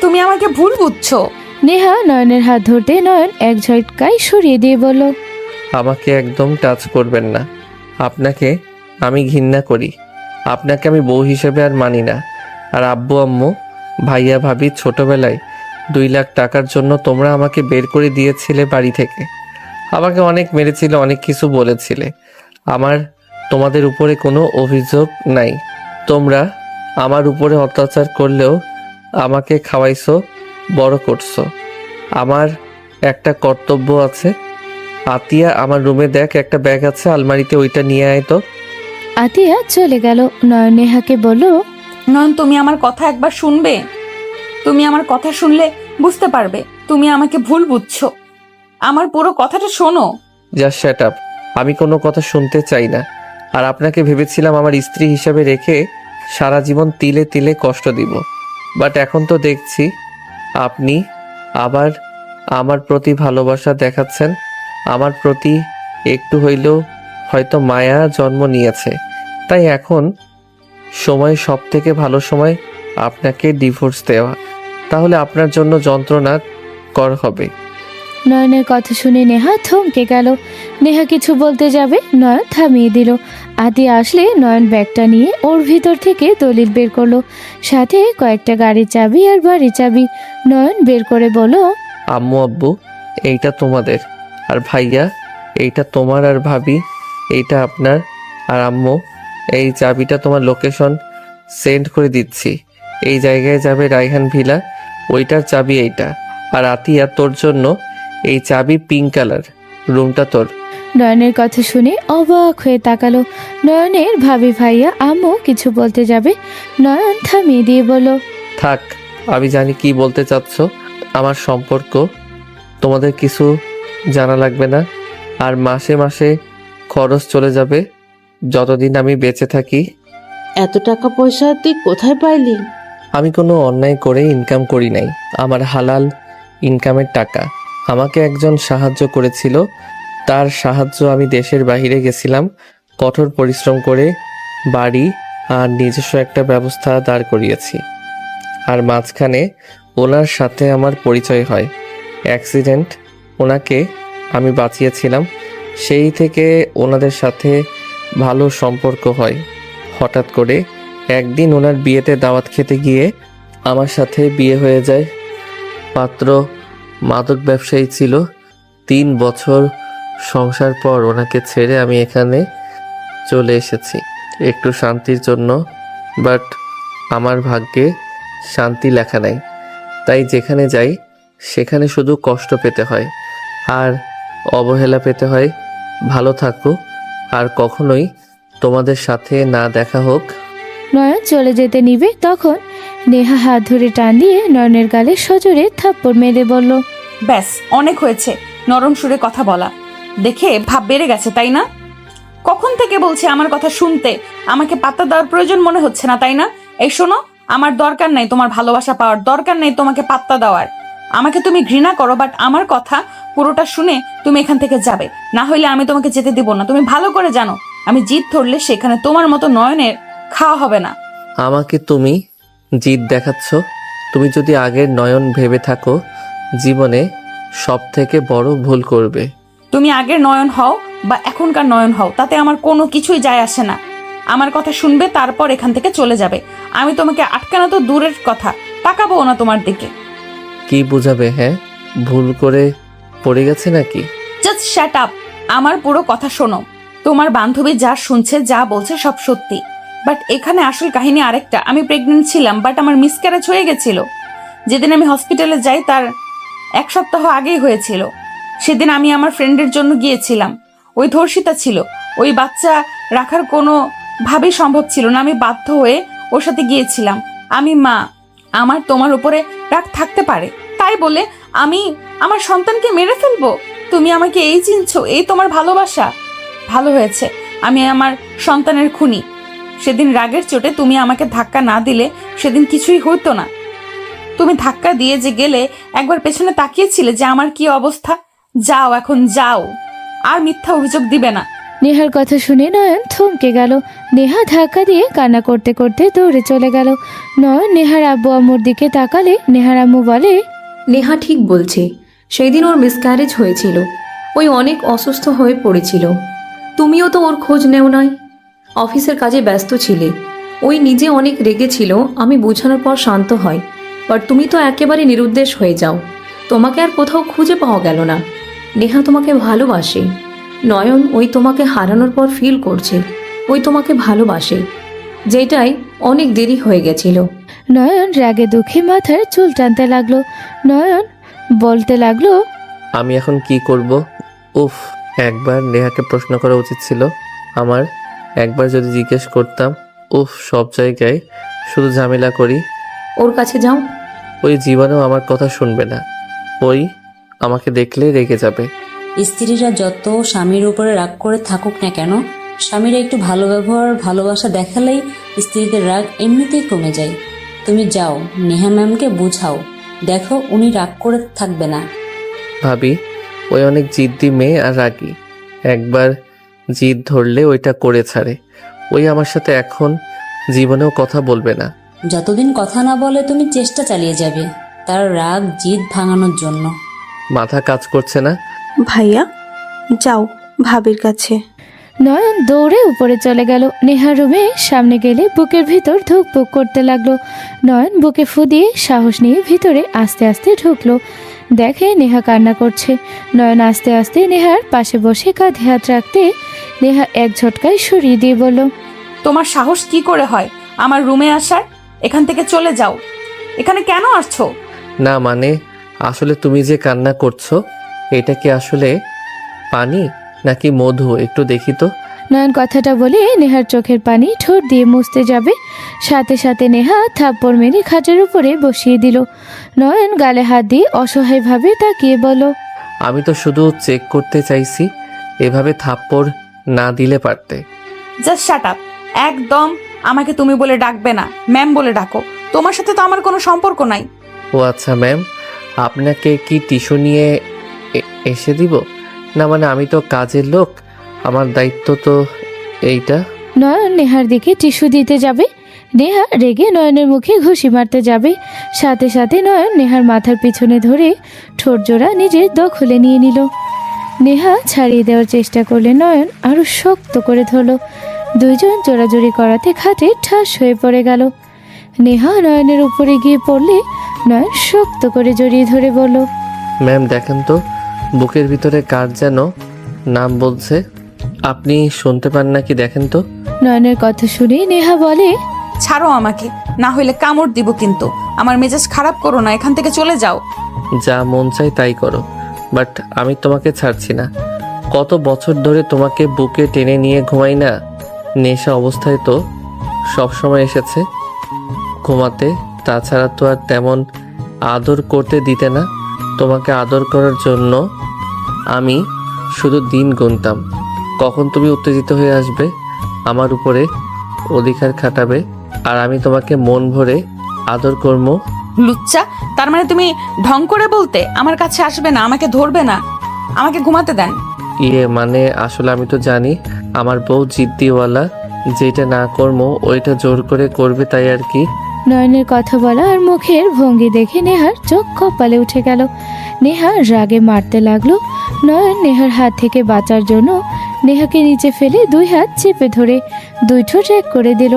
তুমি আমাকে ভুল বুঝছো। নেহা নয়নের হাত ধরতে নয়ন এক ঝটকায় সরিয়ে দিয়ে বলল, আমাকে একদম টাচ করবেন না। আপনাকে আমি ঘৃণা করি। আপনাকে আমি বউ হিসেবে আর মানি না। আর আব্বু আম্মু ভাইয়া ভাবি ছোটবেলায় 2 লাখ টাকার জন্য তোমরা আমাকে বের করে দিয়েছিলে বাড়ি থেকে। আমাকে অনেক মেরেছিলে, অনেক কিছু বলেছিলে। আমার তোমাদের উপরে কোনো অভিযোগ নাই। তোমরা আমার উপরে অত্যাচার করলেও আমাকে খাওয়াইছো, বড় করছো। আমার একটা কর্তব্য আছে। আতিয়া, আমার রুমে দেখ একটা ব্যাগ আছে আলমারিতে, ওইটা নিয়ে আয় তো। আতিয়া চলে গেল। নয়ন নেহাকে বলল, নয়ন, তুমি আমার কথা একবার শুনবে? তুমি আমার কথা শুনলে বুঝতে পারবে তুমি আমাকে ভুল বুঝছো। আমার পুরো কথাটা শোনো। Just shut up. আমি কোনো কথা শুনতে চাই না। আর আপনাকে ভেবেছিলাম আমার স্ত্রী হিসাবে রেখে সারা জীবন তিলে তিলে কষ্ট দিব, বাট এখন তো দেখছি আপনি আবার আমার প্রতি ভালোবাসা দেখাচ্ছেন। আমার প্রতি একটু হইলেও হয়তো মায়া জন্ম নিয়েছে। তাই এখন সময় সব থেকে ভালো সময় আপনাকে ডিভোর্স দেওয়া। তাহলে আপনার জন্য যন্ত্রণা কর হবে। নয়নের কথা শুনে নেহা থমকে গেল। নেহা কিছু বলতে যাবে, নয়ন থামিয়ে দিল। আদি আসলে নয়ন ব্যাগটা নিয়ে ওর ভিতর থেকে দলিল বের করলো, সাথে কয়েকটা গাড়ির চাবি আর বাড়ির চাবি। নয়ন বের করে বলল, আম্মু আব্বু এইটা তোমাদের, আর ভাইয়া এইটা তোমার, আর ভাবি এইটা আপনার। আর আম্মু এই চাবিটা তোমার লোকেশন সেন্ড করে দিচ্ছি। এই জায়গায় যাবে রায়হান ভিলা, ওইটার চাবি এইটা। আর আতিয়া তোর জন্য এই চাবি পিঙ্ক কালার, রুমটা তোর। নয়নের কথা শুনে অবাক হয়ে তাকালো। নয়নের ভাবি ভাইয়া আম্মু কিছু বলতে যাবে, নয়ন থামিয়ে দিয়ে বলল, থাক, আমি জানি কি বলতে চাচ্ছ। আমার সম্পর্ক তোমাদের কিছু জানা লাগবে না। আর মাসে মাসে খরচ চলে যাবে যতদিন আমি বেঁচে থাকি। এত টাকা পয়সা তুই কোথায় পাইলি? আমি কোনো অন্যায় করে ইনকাম করি নাই। আমার হালাল ইনকামের টাকা। আমাকে একজন সাহায্য করেছিল, তার সাহায্য আমি দেশের বাইরে গেছিলাম কঠোর পরিশ্রম করে বাড়ি আর নিজস্ব একটা ব্যবস্থা দাঁড় করিয়েছি। আর মাঝখানে ওনার সাথে আমার পরিচয় হয়। অ্যাক্সিডেন্ট, ওনাকে আমি বাঁচিয়েছিলাম। সেই থেকে ওনাদের সাথে ভালো সম্পর্ক হয়। হঠাৎ করে একদিন ওনার বিয়েতে দাওয়াত খেতে গিয়ে আমার সাথে বিয়ে হয়ে যায়। পাত্র মাদক ব্যবসায়ী ছিল। 3 বছর সংসার পর ওনাকে ছেড়ে আমি এখানে চলে এসেছি। একটু শান্তির জন্য, বাট আমার ভাগ্যে শান্তি লেখা নাই। তাই যেখানে যাই সেখানে শুধু কষ্ট পেতে হয় আর অবহেলা পেতে হয়। ভালো থাকো, আর কখনোই তোমাদের সাথে না দেখা হোক। নয়ন চলে যেতে নিবে তখন নেহা হাত ধরে টান দিয়ে নয়নের গালে সজোরে থাপ্পড় মেরে বলল, ব্যাস, অনেক হয়েছে নরম সুরে কথা বলা। দেখে ভাব বেড়ে গেছে তাই না? কখন থেকে বলছি আমার কথা শুনতে, আমাকে পাত্তা দেওয়ার প্রয়োজন মনে হচ্ছে না তাই না? এই শোনো, আমার দরকার নাই তোমার ভালোবাসা পাওয়ার, দরকার নেই তোমাকে পাত্তা দেওয়ার। আমাকে তুমি ঘৃণা করো, বাট আমার কথা পুরোটা শুনে তুমি এখান থেকে যাবে, না হইলে আমি তোমাকে যেতে দিব না। তুমি ভালো করে জানো আমি জিদ ধরলে সেখানে তোমার মতো নয়নের খাওয়া হবে না। আমাকে তুমি জিদ দেখাচ্ছ? তুমি যদি আগের নয়ন ভেবে থাকো, জীবনে সব থেকে বড় ভুল করবে। তুমি আগের নয়ন হও বা এখনকার নয়ন হও, তাতে আমার কোনো কিছুই যায় আসে না। আমার কথা শুনবে, তারপর এখান থেকে চলে যাবে। আমি তোমাকে আটকানো তো দূরের কথা, তাকাবো না তোমার দিকে। কি বুঝাবে? হ্যাঁ, ভুল করে পড়ে গেছে নাকি? Just shut up. আমার পুরো কথা শোনো। তোমার বান্ধবী যা শুনছে, যা বলছে সব সত্যি, বাট এখানে আসল কাহিনী আরেকটা। আমি প্রেগনেন্ট ছিলাম, বাট আমার মিসক্যারেজ হয়ে গেছিল। যেদিন আমি হসপিটালে যাই তার 1 সপ্তাহ আগেই হয়েছিল। সেদিন আমি আমার ফ্রেন্ডের জন্য গিয়েছিলাম। ওই ধর্ষিতা ছিল, ওই বাচ্চা রাখার কোনো ভাবেই সম্ভব ছিল না। আমি বাধ্য হয়ে ওর সাথে গিয়েছিলাম। আমি মা, আমার তোমার উপরে রাগ থাকতে পারে, তাই বলে আমি আমার সন্তানকে মেরে ফেলবো? তুমি আমাকে এই চিনছো? এই তোমার ভালোবাসা? ভালো হয়েছে আমি আমার সন্তানের খুনি। সেদিন রাগের চোটে তুমি আমাকে ধাক্কা না দিলে সেদিন কিছুই হতো না। তুমি ধাক্কা দিয়ে যে গেলে, একবার পেছনে তাকিয়েছিলে যে আমার কি অবস্থা? যাও, এখন যাও, আর মিথ্যা অভিযোগ দিবে না। নেহার কথা শুনে নয়ন থমকে গেল। নেহা ধাক্কা দিয়ে কান্না করতে করতে দৌড়ে চলে গেল। নয়ন নেহার আব্বু আম্মুর দিকে তাকালে নেহার আম্মু বলে, নেহা ঠিক বলছে, সেই দিন ওর মিসক্যারেজ হয়েছিল। ওই অনেক অসুস্থ হয়ে পড়েছিল। তুমিও তো ওর খোঁজ নেও নাই, অফিসের কাজে ব্যস্ত ছিলে। ওই নিজে অনেক রেগেছিল, আমি বোঝানোর পর শান্ত হয়, বাট তুমি তো একেবারে নিরুদ্দেশ হয়ে যাও। তোমাকে আর কোথাও খুঁজে পাওয়া গেল না। নেহা তোমাকে ভালোবাসে। নয়ন ওই তোমাকে হারানোর পর ফিল করছে ওই তোমাকে ভালোবাসে, যেটাই অনেক দেরি হয়ে গেছিল। নয়ন রাগে দুঃখে মাথার চুল টানতে লাগলো। নয়ন বলতে লাগলো, আমি এখন কি করব? উফ, একবার নেহাকে প্রশ্ন করা উচিত ছিল আমার। একবার যদি জিজ্ঞেস করতাম। উফ, সব জায়গায় শুধু ঝামেলা করি। ওর কাছে যাও। ওই জীবনেও আমার কথা শুনবে না। ওই আমাকে দেখলে রেগে যাবে। স্ত্রীরা যত স্বামীর উপরে রাগ করে থাকুক না কেন, স্বামীরা একটু ভালো ব্যবহার ভালোবাসা দেখালেই স্ত্রীদের রাগ এমনিতেই কমে যায়। তুমি যাও, নেহা ম্যামকে বুঝাও, দেখো উনি রাগ করে থাকবে না। ভাবি, ওই অনেক জিদ্দি মেয়ে আর রাগী। একবার জিদ ধরলে ওইটা করে ছাড়ে। ওই আমার সাথে এখন জীবনেও কথা বলবে না। যতদিন কথা না বলে তুমি চেষ্টা চালিয়ে যাবে তার রাগ জিদ ভাঙানোর জন্য। মাথা কাজ করছে না। ভাইয়া, যাও ভাবির কাছে। নয়ন দৌড়ে উপরে চলে গেল। নেহার রুমে সামনে গেলে বুকের ভিতর ধুকপুক করতে লাগলো। নয়ন বুকে ফু দিয়ে সাহস নিয়ে ভিতরে আস্তে আস্তে ঢুকলো। দেখে নেহা কান্না করছে। নয়ন আস্তে আস্তে নেহার পাশে বসে কাঁধে হাত রাখতে নেহা এক ঝটকায় সরিয়ে দিয়ে বলল, তোমার সাহস কি করে হয় আমার রুমে আসার? এখান থেকে চলে যাও। এখানে কেন আসছো? না মানে, আসলে তুমি যে কান্না করছো, এটা কি আসলে পানি নাকি মধু? একটু দেখি তো। নয়ন কথাটা বলে নেহার চোখের পানি ঠোঁট দিয়ে মুছতে যাবে, সাথে সাথে নেহা থাপ্পড় মেরে খাটের উপরে বসিয়ে দিল। নয়ন গালে হাত দিয়ে অসহায়ভাবে তাকিয়ে বলল, আমি তো শুধু চেক করতে চাইছি, এভাবে থাপ্পড় না দিলে পারতে। Just shut up. একদম আমাকে তুমি বলে ডাকবে না, ম্যাম বলে ডাকো। তোমার সাথে তো আমার কোনো সম্পর্ক নাই। ও আচ্ছা ম্যাম, আপনাকে কি টিস্যু নিয়ে এসে দিব? না মানে, আমি তো কাজের লোক, আমার দায়িত্ব তো এইটা। নয়ন নেহার দিকে টিস্যু দিতে যাবে। নেহা রেগে নয়নের মুখে ঘুষি মারতে যাবে, সাথে সাথে নয়ন নেহার মাথার পিছনে ধরে ঠোঁট জোড়া নিজের দখলে নিয়ে নিল। নেহা ছাড়িয়ে দেওয়ার চেষ্টা করলে নয়ন আরো শক্ত করে ধরল। দুইজন জোড়াজোড়ি করাতে খাটে ঠাস হয়ে পড়ে গেল। নেহা নয়নের উপরে গিয়ে পড়লে নয়ন শক্ত করে জড়িয়ে ধরে বলল, ম্যাম দেখেন তো, বুকের ভিতরে কার যেন নাম বলছে। আপনি শুনতে পান নাকি দেখেন তো। নয়নের কথা শুনে নেহা বলে, ছাড়ো আমাকে, না হইলে কামড় দিব কিন্তু। আমার মেজাজ খারাপ করো না, এখান থেকে চলে যাও। যা মন চাই তাই করো, বাট আমি তোমাকে ছাড়ছি না। কত বছর ধরে তোমাকে বুকে টেনে নিয়ে ঘুমাই না? নেশা অবস্থায় তো সবসময় এসেছে ঘুমাতে, তাছাড়া তো আর তেমন আদর করতে দিতে না। তোমাকে আদর করার জন্য আমি শুধু দিন গুনতাম, কখন তুমি উত্তেজিত হয়ে আসবে, আমার উপরে অধিকার খাটাবে, আর আমি তোমাকে মন ভরে আদর করবো। লুচ্চা, তার মানে তুমি ঢং করে বলতে আমার কাছে আসবে না, আমাকে ধরবে না, আমাকে ঘুমাতে দেন। মানে আসলে আমি তো জানি আমার বউ জিদ্দিওয়ালা, যেটা না করবো ওইটা জোর করে করবে, তাই আর কি। নয়নের কথা বলা আর মুখের ভঙ্গি দেখে নেহার চোখ কপালে উঠে গেল। নেহা রাগে মারতে লাগলো। নয়ন নেহার হাত থেকে বাঁচার জন্য নেহাকে নিচে ফেলে দুই হাত চেপে ধরে দুই ঠোঁট এক করে দিল।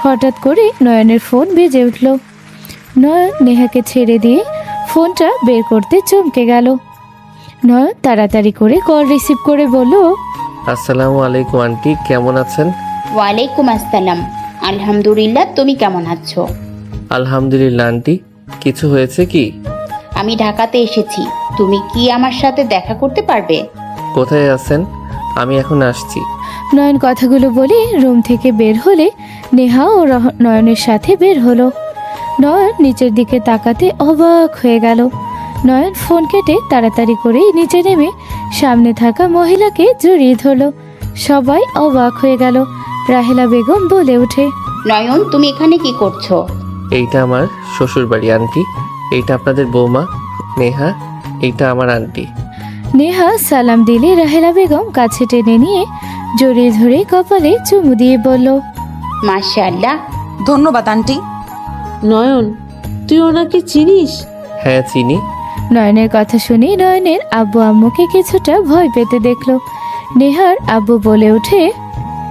হঠাৎ করে নয়নের ফোন বেজে উঠল। নয়ন নেহাকে ছেড়ে দিয়ে ফোনটা বের করতে চমকে গেল। নয়ন তাড়াতাড়ি করে কল রিসিভ করে বলল, আসসালামু আলাইকুম আন্টি, কেমন আছেন? ওয়ালাইকুম আসসালাম, আলহামদুলিল্লাহ। তুমি কেমন আছো? আলহামদুলিল্লাহ আন্টি। কিছু হয়েছে কি? আমি ঢাকাতে এসেছি, তুমি কি আমার সাথে দেখা করতে পারবে? কোথায় আছেন? আমি এখন আসছি। নয়ন কথাগুলো বলে রুম থেকে বের হলে নেহা ও নয়নের সাথে বের হলো। নয়ন নিচের দিকে তাকাতে অবাক হয়ে গেল। নয়ন ফোন কেটে তাড়াতাড়ি করে নিচে নেমে সামনে থাকা মহিলাকে জড়িয়ে ধরল। সবাই অবাক হয়ে গেল। রাহেলা বেগম বলে ওঠে, নয়ন, তুমি এখানে কি করছো? এইটা আমার শ্বশুর বাড়ি আন্টি, এইটা আপনাদের বৌমা নেহা, এইটা আমার আন্টি। নেহা সালাম দিলে রাহেলা বেগম কাছে টেনে নিয়ে জড়িয়ে ধরে কপালে চুমু দিয়ে বলল, মাশাআল্লাহ। ধন্যবাদ আন্টি। নয়ন, তুই ওনাকে চিনিস? হ্যাঁ চিনি। নয়নের কথা শুনে নয়নের আব্বু আম্মুকে কিছুটা ভয় পেতে দেখলো। নেহার আব্বু বলে ওঠে,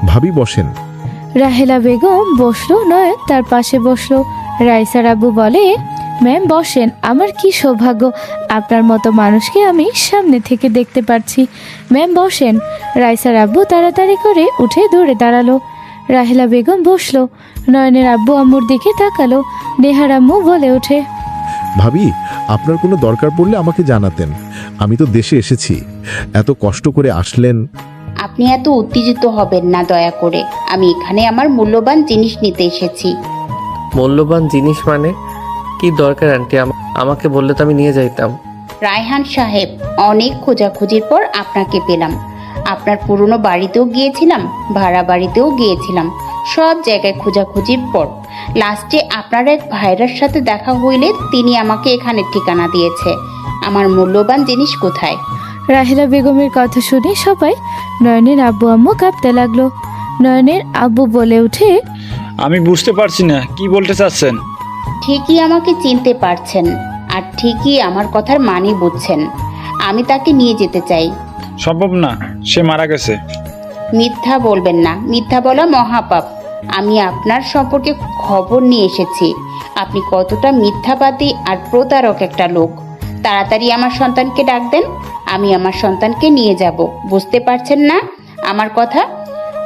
ভাবি বসেন। রাহেলা বেগম বসলো, নয়ন তার পাশে বসলো। রাইসার আব্বু বলে, ম্যাম বসেন, আমার কি সৌভাগ্য, আপনার মতো মানুষকে আমি সামনে থেকে দেখতে পাচ্ছি। ম্যাম বসেন। রাইসার আব্বু তাড়াতাড়ি করে উঠে দৌড়ে দাঁড়ালো। রাহেলা বেগম বসলো। নয়নের আব্বু আম্মুর দিকে তাকালো। নেহার আম্মু বলে ওঠে, ভাবি, আপনার কোনো দরকার পড়লে আমাকে জানাতেন, আমি তো দেশে এসেছি, এত কষ্ট করে আসলেন। আপনি এত উত্তেজিত হবেন না দয়া করে, আমি এখানে আমার মূল্যবান জিনিস নিতে এসেছি। মূল্যবান জিনিস মানে? কি দরকার আন্টি? আমাকে বললে তো আমি নিয়ে যাইতাম। রায়হান সাহেব, অনেক খোঁজাখুঁজির পর আপনাকে পেলাম। আপনার পুরনো বাড়িতেও গিয়েছিলাম, ভাড়া বাড়িতেও গিয়েছিলাম, সব জায়গায় খোঁজাখুঁজির পর লাস্টে আপনার এক ভাইরার সাথে দেখা হইলে তিনি আমাকে এখানে ঠিকানা দিয়েছে। আমার মূল্যবান জিনিস কোথায়? রাহেলা বেগমের কথা শুনে সবাই নয়নের আব্বু আম্মু কাঁপতে লাগলো। নয়নের আব্বু বলে উঠে, আমি বুঝতে পারছি না কি বলতে চাচ্ছেন। ঠিকই আমাকে চিনতে পারছেন, আর ঠিকই আমার কথার মানে বুঝছেন। আমি তাকে নিয়ে যেতে চাই। সম্ভব না, সে মারা গেছে। মিথ্যা বলবেন না, মিথ্যা বলা মহাপাপ। আমি আপনার সম্পর্কে খবর নিয়ে এসেছি। আপনি কতটা মিথ্যাবাদী আর প্রতারক একটা লোক। তাড়াতাড়ি আমার সন্তানকে ডাক দেন, আমি আমার সন্তানকে নিয়ে যাব। বুঝতে পারছেন না আমার কথা?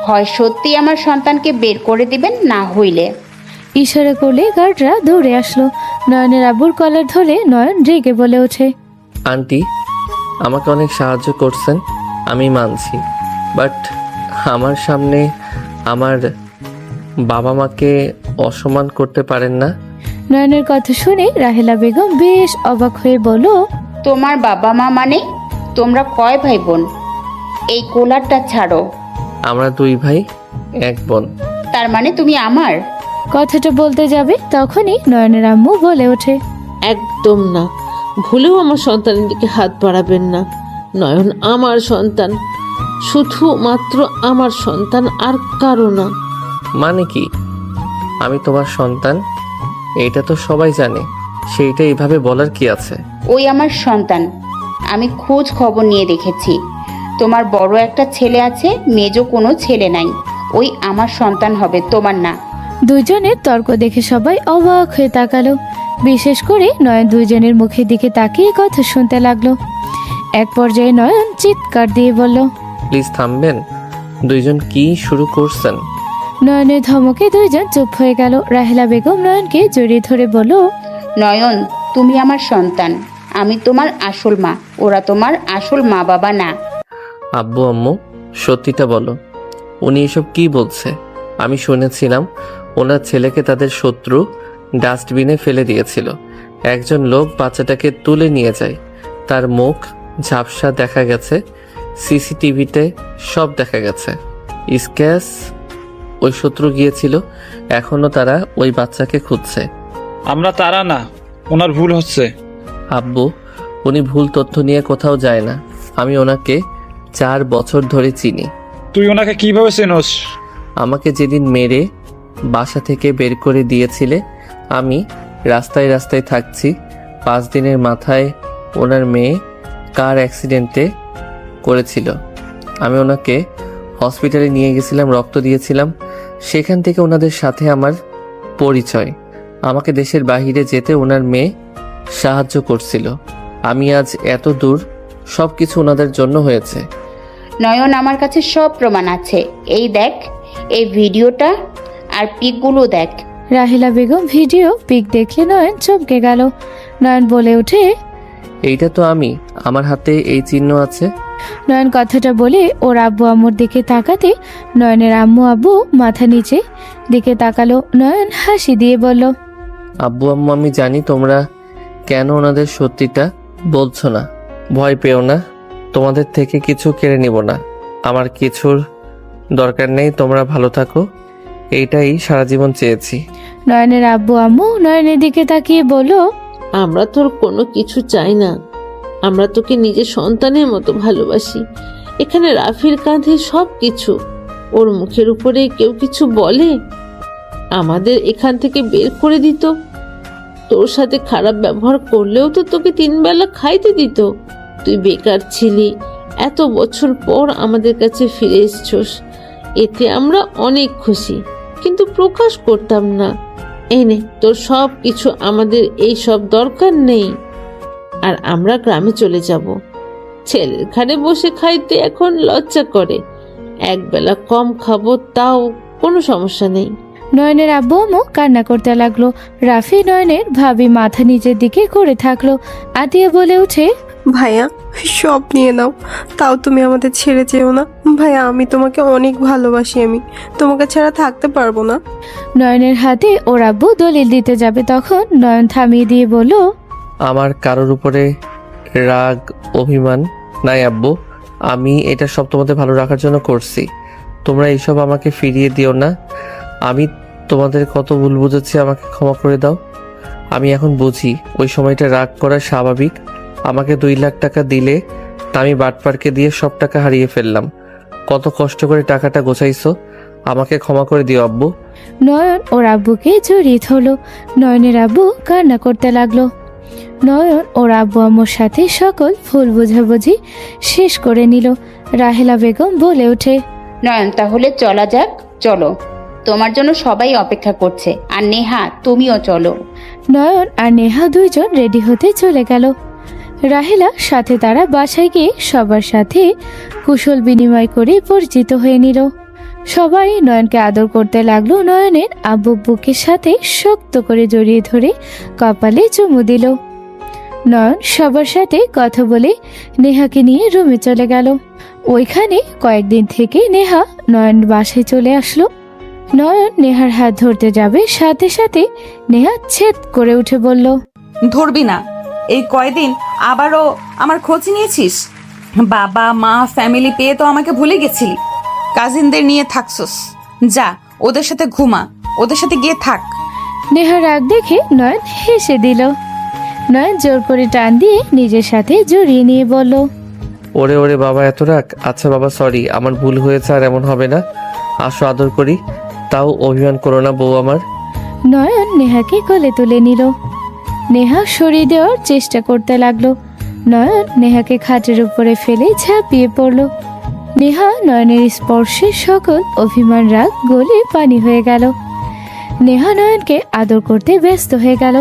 হয় সত্যি আমার সন্তানকে বের করে দিবেন, না হইলে। ইশারা করলে গার্ডরা দৌড়ে আসলো। নয়নের আব্বুর কলার ধরে নয়ন রেগে বলে ওঠে, আন্টি আমাকে অনেক সাহায্য করছেন, আমি মানছি, বাট আমার সামনে আমার বাবা মাকে অসম্মান করতে পারেন না। নয়নের কথা শুনে রাহেলা বেগম বেশ অবাক হয়ে বলল, তোমার বাবা মা মানে? তোমরা কয় ভাই বোন? এই কোলারটা ছাড়ো। আমরা 2 ভাই 1 বোন। তার মানে তুমি আমার? কথাটা বলতে যাবে তখনই নয়নের আম্মু বলে ওঠে, একদম না, ভুলেও আমার সন্তানের দিকে হাত বাড়াবেন না। নয়ন আমার সন্তান, শুধুমাত্র আমার সন্তান, আর কারো না। মানে কি? আমি তোমার সন্তান, এটা তো সবাই জানে, সেইটা এইভাবে বলার কি আছে? ওই আমার সন্তান। আমি খোঁজ খবর নিয়ে দেখেছি, তোমার বড় একটা ছেলে আছে, মেজো কোনো ছেলে নাই। ওই আমার সন্তান হবে, তোমার না। দুইজনের তর্ক দেখে সবাই অবাক হয়ে তাকালো। বিশেষ করে নয়ন দুইজনের মুখের দিকে তাকিয়ে কথা শুনতে লাগলো। এক পর্যায়ে নয়ন চিৎকার দিয়ে বলল, প্লিজ থামবেন, দুইজন কি শুরু করছেন? নয়নের ধমকে দুইজন চুপ হয়ে গেল। রাহেলা বেগম নয়নকে জড়িয়ে ধরে বলল, নয়ন, তুমি আমার সন্তান, আমি তোমার আসল মা, ওরা তোমার আসল মা বাবা না। আব্বু আম্মু সত্যিটা বলো, উনি এসব কি বলছে? আমি শুনেছিলাম ওনার ছেলেকে তাদের শত্রু ডাস্টবিনে ফেলে দিয়েছিল। একজন লোক বাচ্চাটাকে তুলে নিয়ে যায়, তার মুখ ঝাপসা দেখা গেছে, সিসিটিভিতে সব দেখা গেছে। স্ক্যাচ ওই শত্রু গিয়েছিল, এখনো তারা ওই বাচ্চাকে খুঁজছে। আমরা তারা না, ওনার ভুল হচ্ছে। আব্বু, উনি ভুল তথ্য নিয়ে কোথাও যায় না। আমি ওনাকে 4 বছর ধরে চিনি। তুই ওনাকে কিভাবে চেনোস? আমাকে যেদিন মেরে বাসা থেকে বের করে দিয়েছিলে, আমি রাস্তায় রাস্তায় থাকছি। 5 দিনের মাথায় ওনার মেয়ে কার অ্যাক্সিডেন্টে করেছিল। আমি ওনাকে হসপিটালে নিয়ে গেছিলাম, রক্ত দিয়েছিলাম। সেখান থেকে ওনাদের সাথে আমার পরিচয়। আমাকে দেশের বাইরে যেতে ওনার মেয়ে সাহায্য করছিল। আমি আজ এত দূর, সব কিছু ওনাদের জন্য হয়েছে। নয়ন, আমার কাছে সব প্রমাণ আছে। এই দেখ, এই ভিডিওটা আর পিকগুলো দেখ। রাহেলা বেগম ভিডিও পিক দেখলে নয়ন চমকে গেল। নয়ন বলে ওঠে, এইটা তো আমি, আমার হাতে এই চিহ্ন আছে। নয়ন কথাটা বলে ওর আব্বু আম্মুর দিকে তাকাতে নয়নের আম্মু আব্বু মাথা নিচে দিকে তাকালো। নয়ন হাসি দিয়ে বলল, আব্বু আম্মু, আমি জানি তোমরা কেন ওনাদের সত্যিটা বলছো না। ভয় পেও না, তোমাদের থেকে কিছু কেড়ে নিব না। আমার কিছুর দরকার নেই, তোমরা ভালো থাকো, এইটাই সারা জীবন চেয়েছি। নয়নের আব্বু আম্মু নয়নের দিকে তাকিয়ে বলল, আমরা তোর কোনো কিছু চাই না, আমরা তোকে নিজের সন্তানের মতো ভালোবাসি। এখানে রাফির কাঁধে সব কিছু, ওর মুখের উপরে কেউ কিছু বলে আমাদের এখান থেকে বের করে দিত। তোর সাথে খারাপ ব্যবহার করলেও তো তোকে 3 বেলা খাইতে দিত। তুই বেকার ছিলি, এত বছর পর আমাদের কাছে ফিরে এসছস, এতে আমরা অনেক খুশি, কিন্তু প্রকাশ করতাম না। এনে তোর সব কিছু, আমাদের এই সব দরকার নেই। আর আমরা গ্রামে চলে যাব। ছেলের ঘাড়ে বসে খাইতে এখন লজ্জা করে, 1 বেলা কম খাবো তাও কোনো সমস্যা নেই। নয়নের আব্বু আম্মু কান্না করতে লাগলো। রাফি নয়নের ভাবি মাথা নিচের দিকে করে থাকলো। আতিয়া বলে উঠে, ভাইয়া সব নিয়ে নাও, তাও তুমি আমাদের ছেড়ে যেও না। ভাইয়া, আমি তোমাকে অনেক ভালোবাসি, আমি তোমাকে ছাড়া থাকতে পারবো না। নয়নের হাতে ওর আব্বু দলিল দিতে যাবে, তখন নয়ন থামিয়ে দিয়ে বলল, আমার কারোর উপরে রাগ অভিমান নাই আব্বু, আমি এটা সব তোমাদের ভালো রাখার জন্য করছি। তোমরা এইসব আমাকে ফিরিয়ে দিও না। আমি তোমাদের কত ভুল বুঝেছি, আমাকে ক্ষমা করে দাও। আমি এখন বুঝি ওই সময়টা রাগ করা স্বাভাবিক। আমাকে 2 লাখ টাকা দিলে তা আমি বাটপারকে দিয়ে সব টাকা হারিয়ে ফেললাম। কত কষ্ট করে টাকাটা গোছাইছো, আমাকে ক্ষমা করে দিও আব্বু। নয়ন ওর আব্বুকে জড়িয়ে ধরলো। নয়নের আব্বু কান্না করতে লাগলো। নয়ন ওর আব্বু আম্মুর সাথে সকল ভুল বোঝাবুঝি শেষ করে নিল। রাহেলা বেগম বলে ওঠে, নয়ন, তাহলে চলা যাক, চলো, তোমার জন্য সবাই অপেক্ষা করছে। আর নেহা, তুমিও চলো। নয়ন আর নেহা দুইজন রেডি হতে চলে গেল। রাহেলা সাথে তারা বাসায় গিয়ে সবার সাথে কুশল বিনিময় করে পরিচিত হয়ে নিল। সবাই নয়নকে আদর করতে লাগলো। নয়নের আব্বু বুকের সাথে শক্ত করে জড়িয়ে ধরে কপালে চুমু দিল। নয়ন সবার সাথে কথা বলে নেহাকে নিয়ে রুমে চলে গেল। ওইখানে কয়েকদিন থেকে নেহা নয়ন বাসায় চলে আসলো। নয়ন নেহার হাত ধরতে যাবে, সাথে সাথে নেহা ছেদ করে উঠে বলল, ধরবি না। এই কয়দিন আবারও আমার খোঁজ নিয়েছিস? বাবা মা ফ্যামিলি পেয়ে তো আমাকে ভুলে গেছিলি। কাজিনদের নিয়ে থাকছস, যা ওদের সাথে ঘুমা, ওদের সাথে গিয়ে থাক। নেহার রাগ দেখে নয়ন হেসে দিল। নয়ন জোর করে টান দিয়ে নিজের সাথে জড়িয়ে নিয়ে বলল, ওরে ওরে বাবা, এত রাগ? আচ্ছা বাবা, সরি, আমার ভুল হয়েছে, আর এমন হবে না। আসো আদর করি, তাও অভিমান করো না বউ আমার। নয়ন নেহাকে কোলে তুলে নিল। নেহা সরিয়ে দেওয়ার চেষ্টা করতে লাগলো। নয়ন নেহাকে খাটের উপরে ফেলে ঝাঁপিয়ে পড়ল। নেহা নয়নের স্পর্শে সকল অভিমান রাগ গলে পানি হয়ে গেল। নেহা নয়নকে আদর করতে ব্যস্ত হয়ে গেল।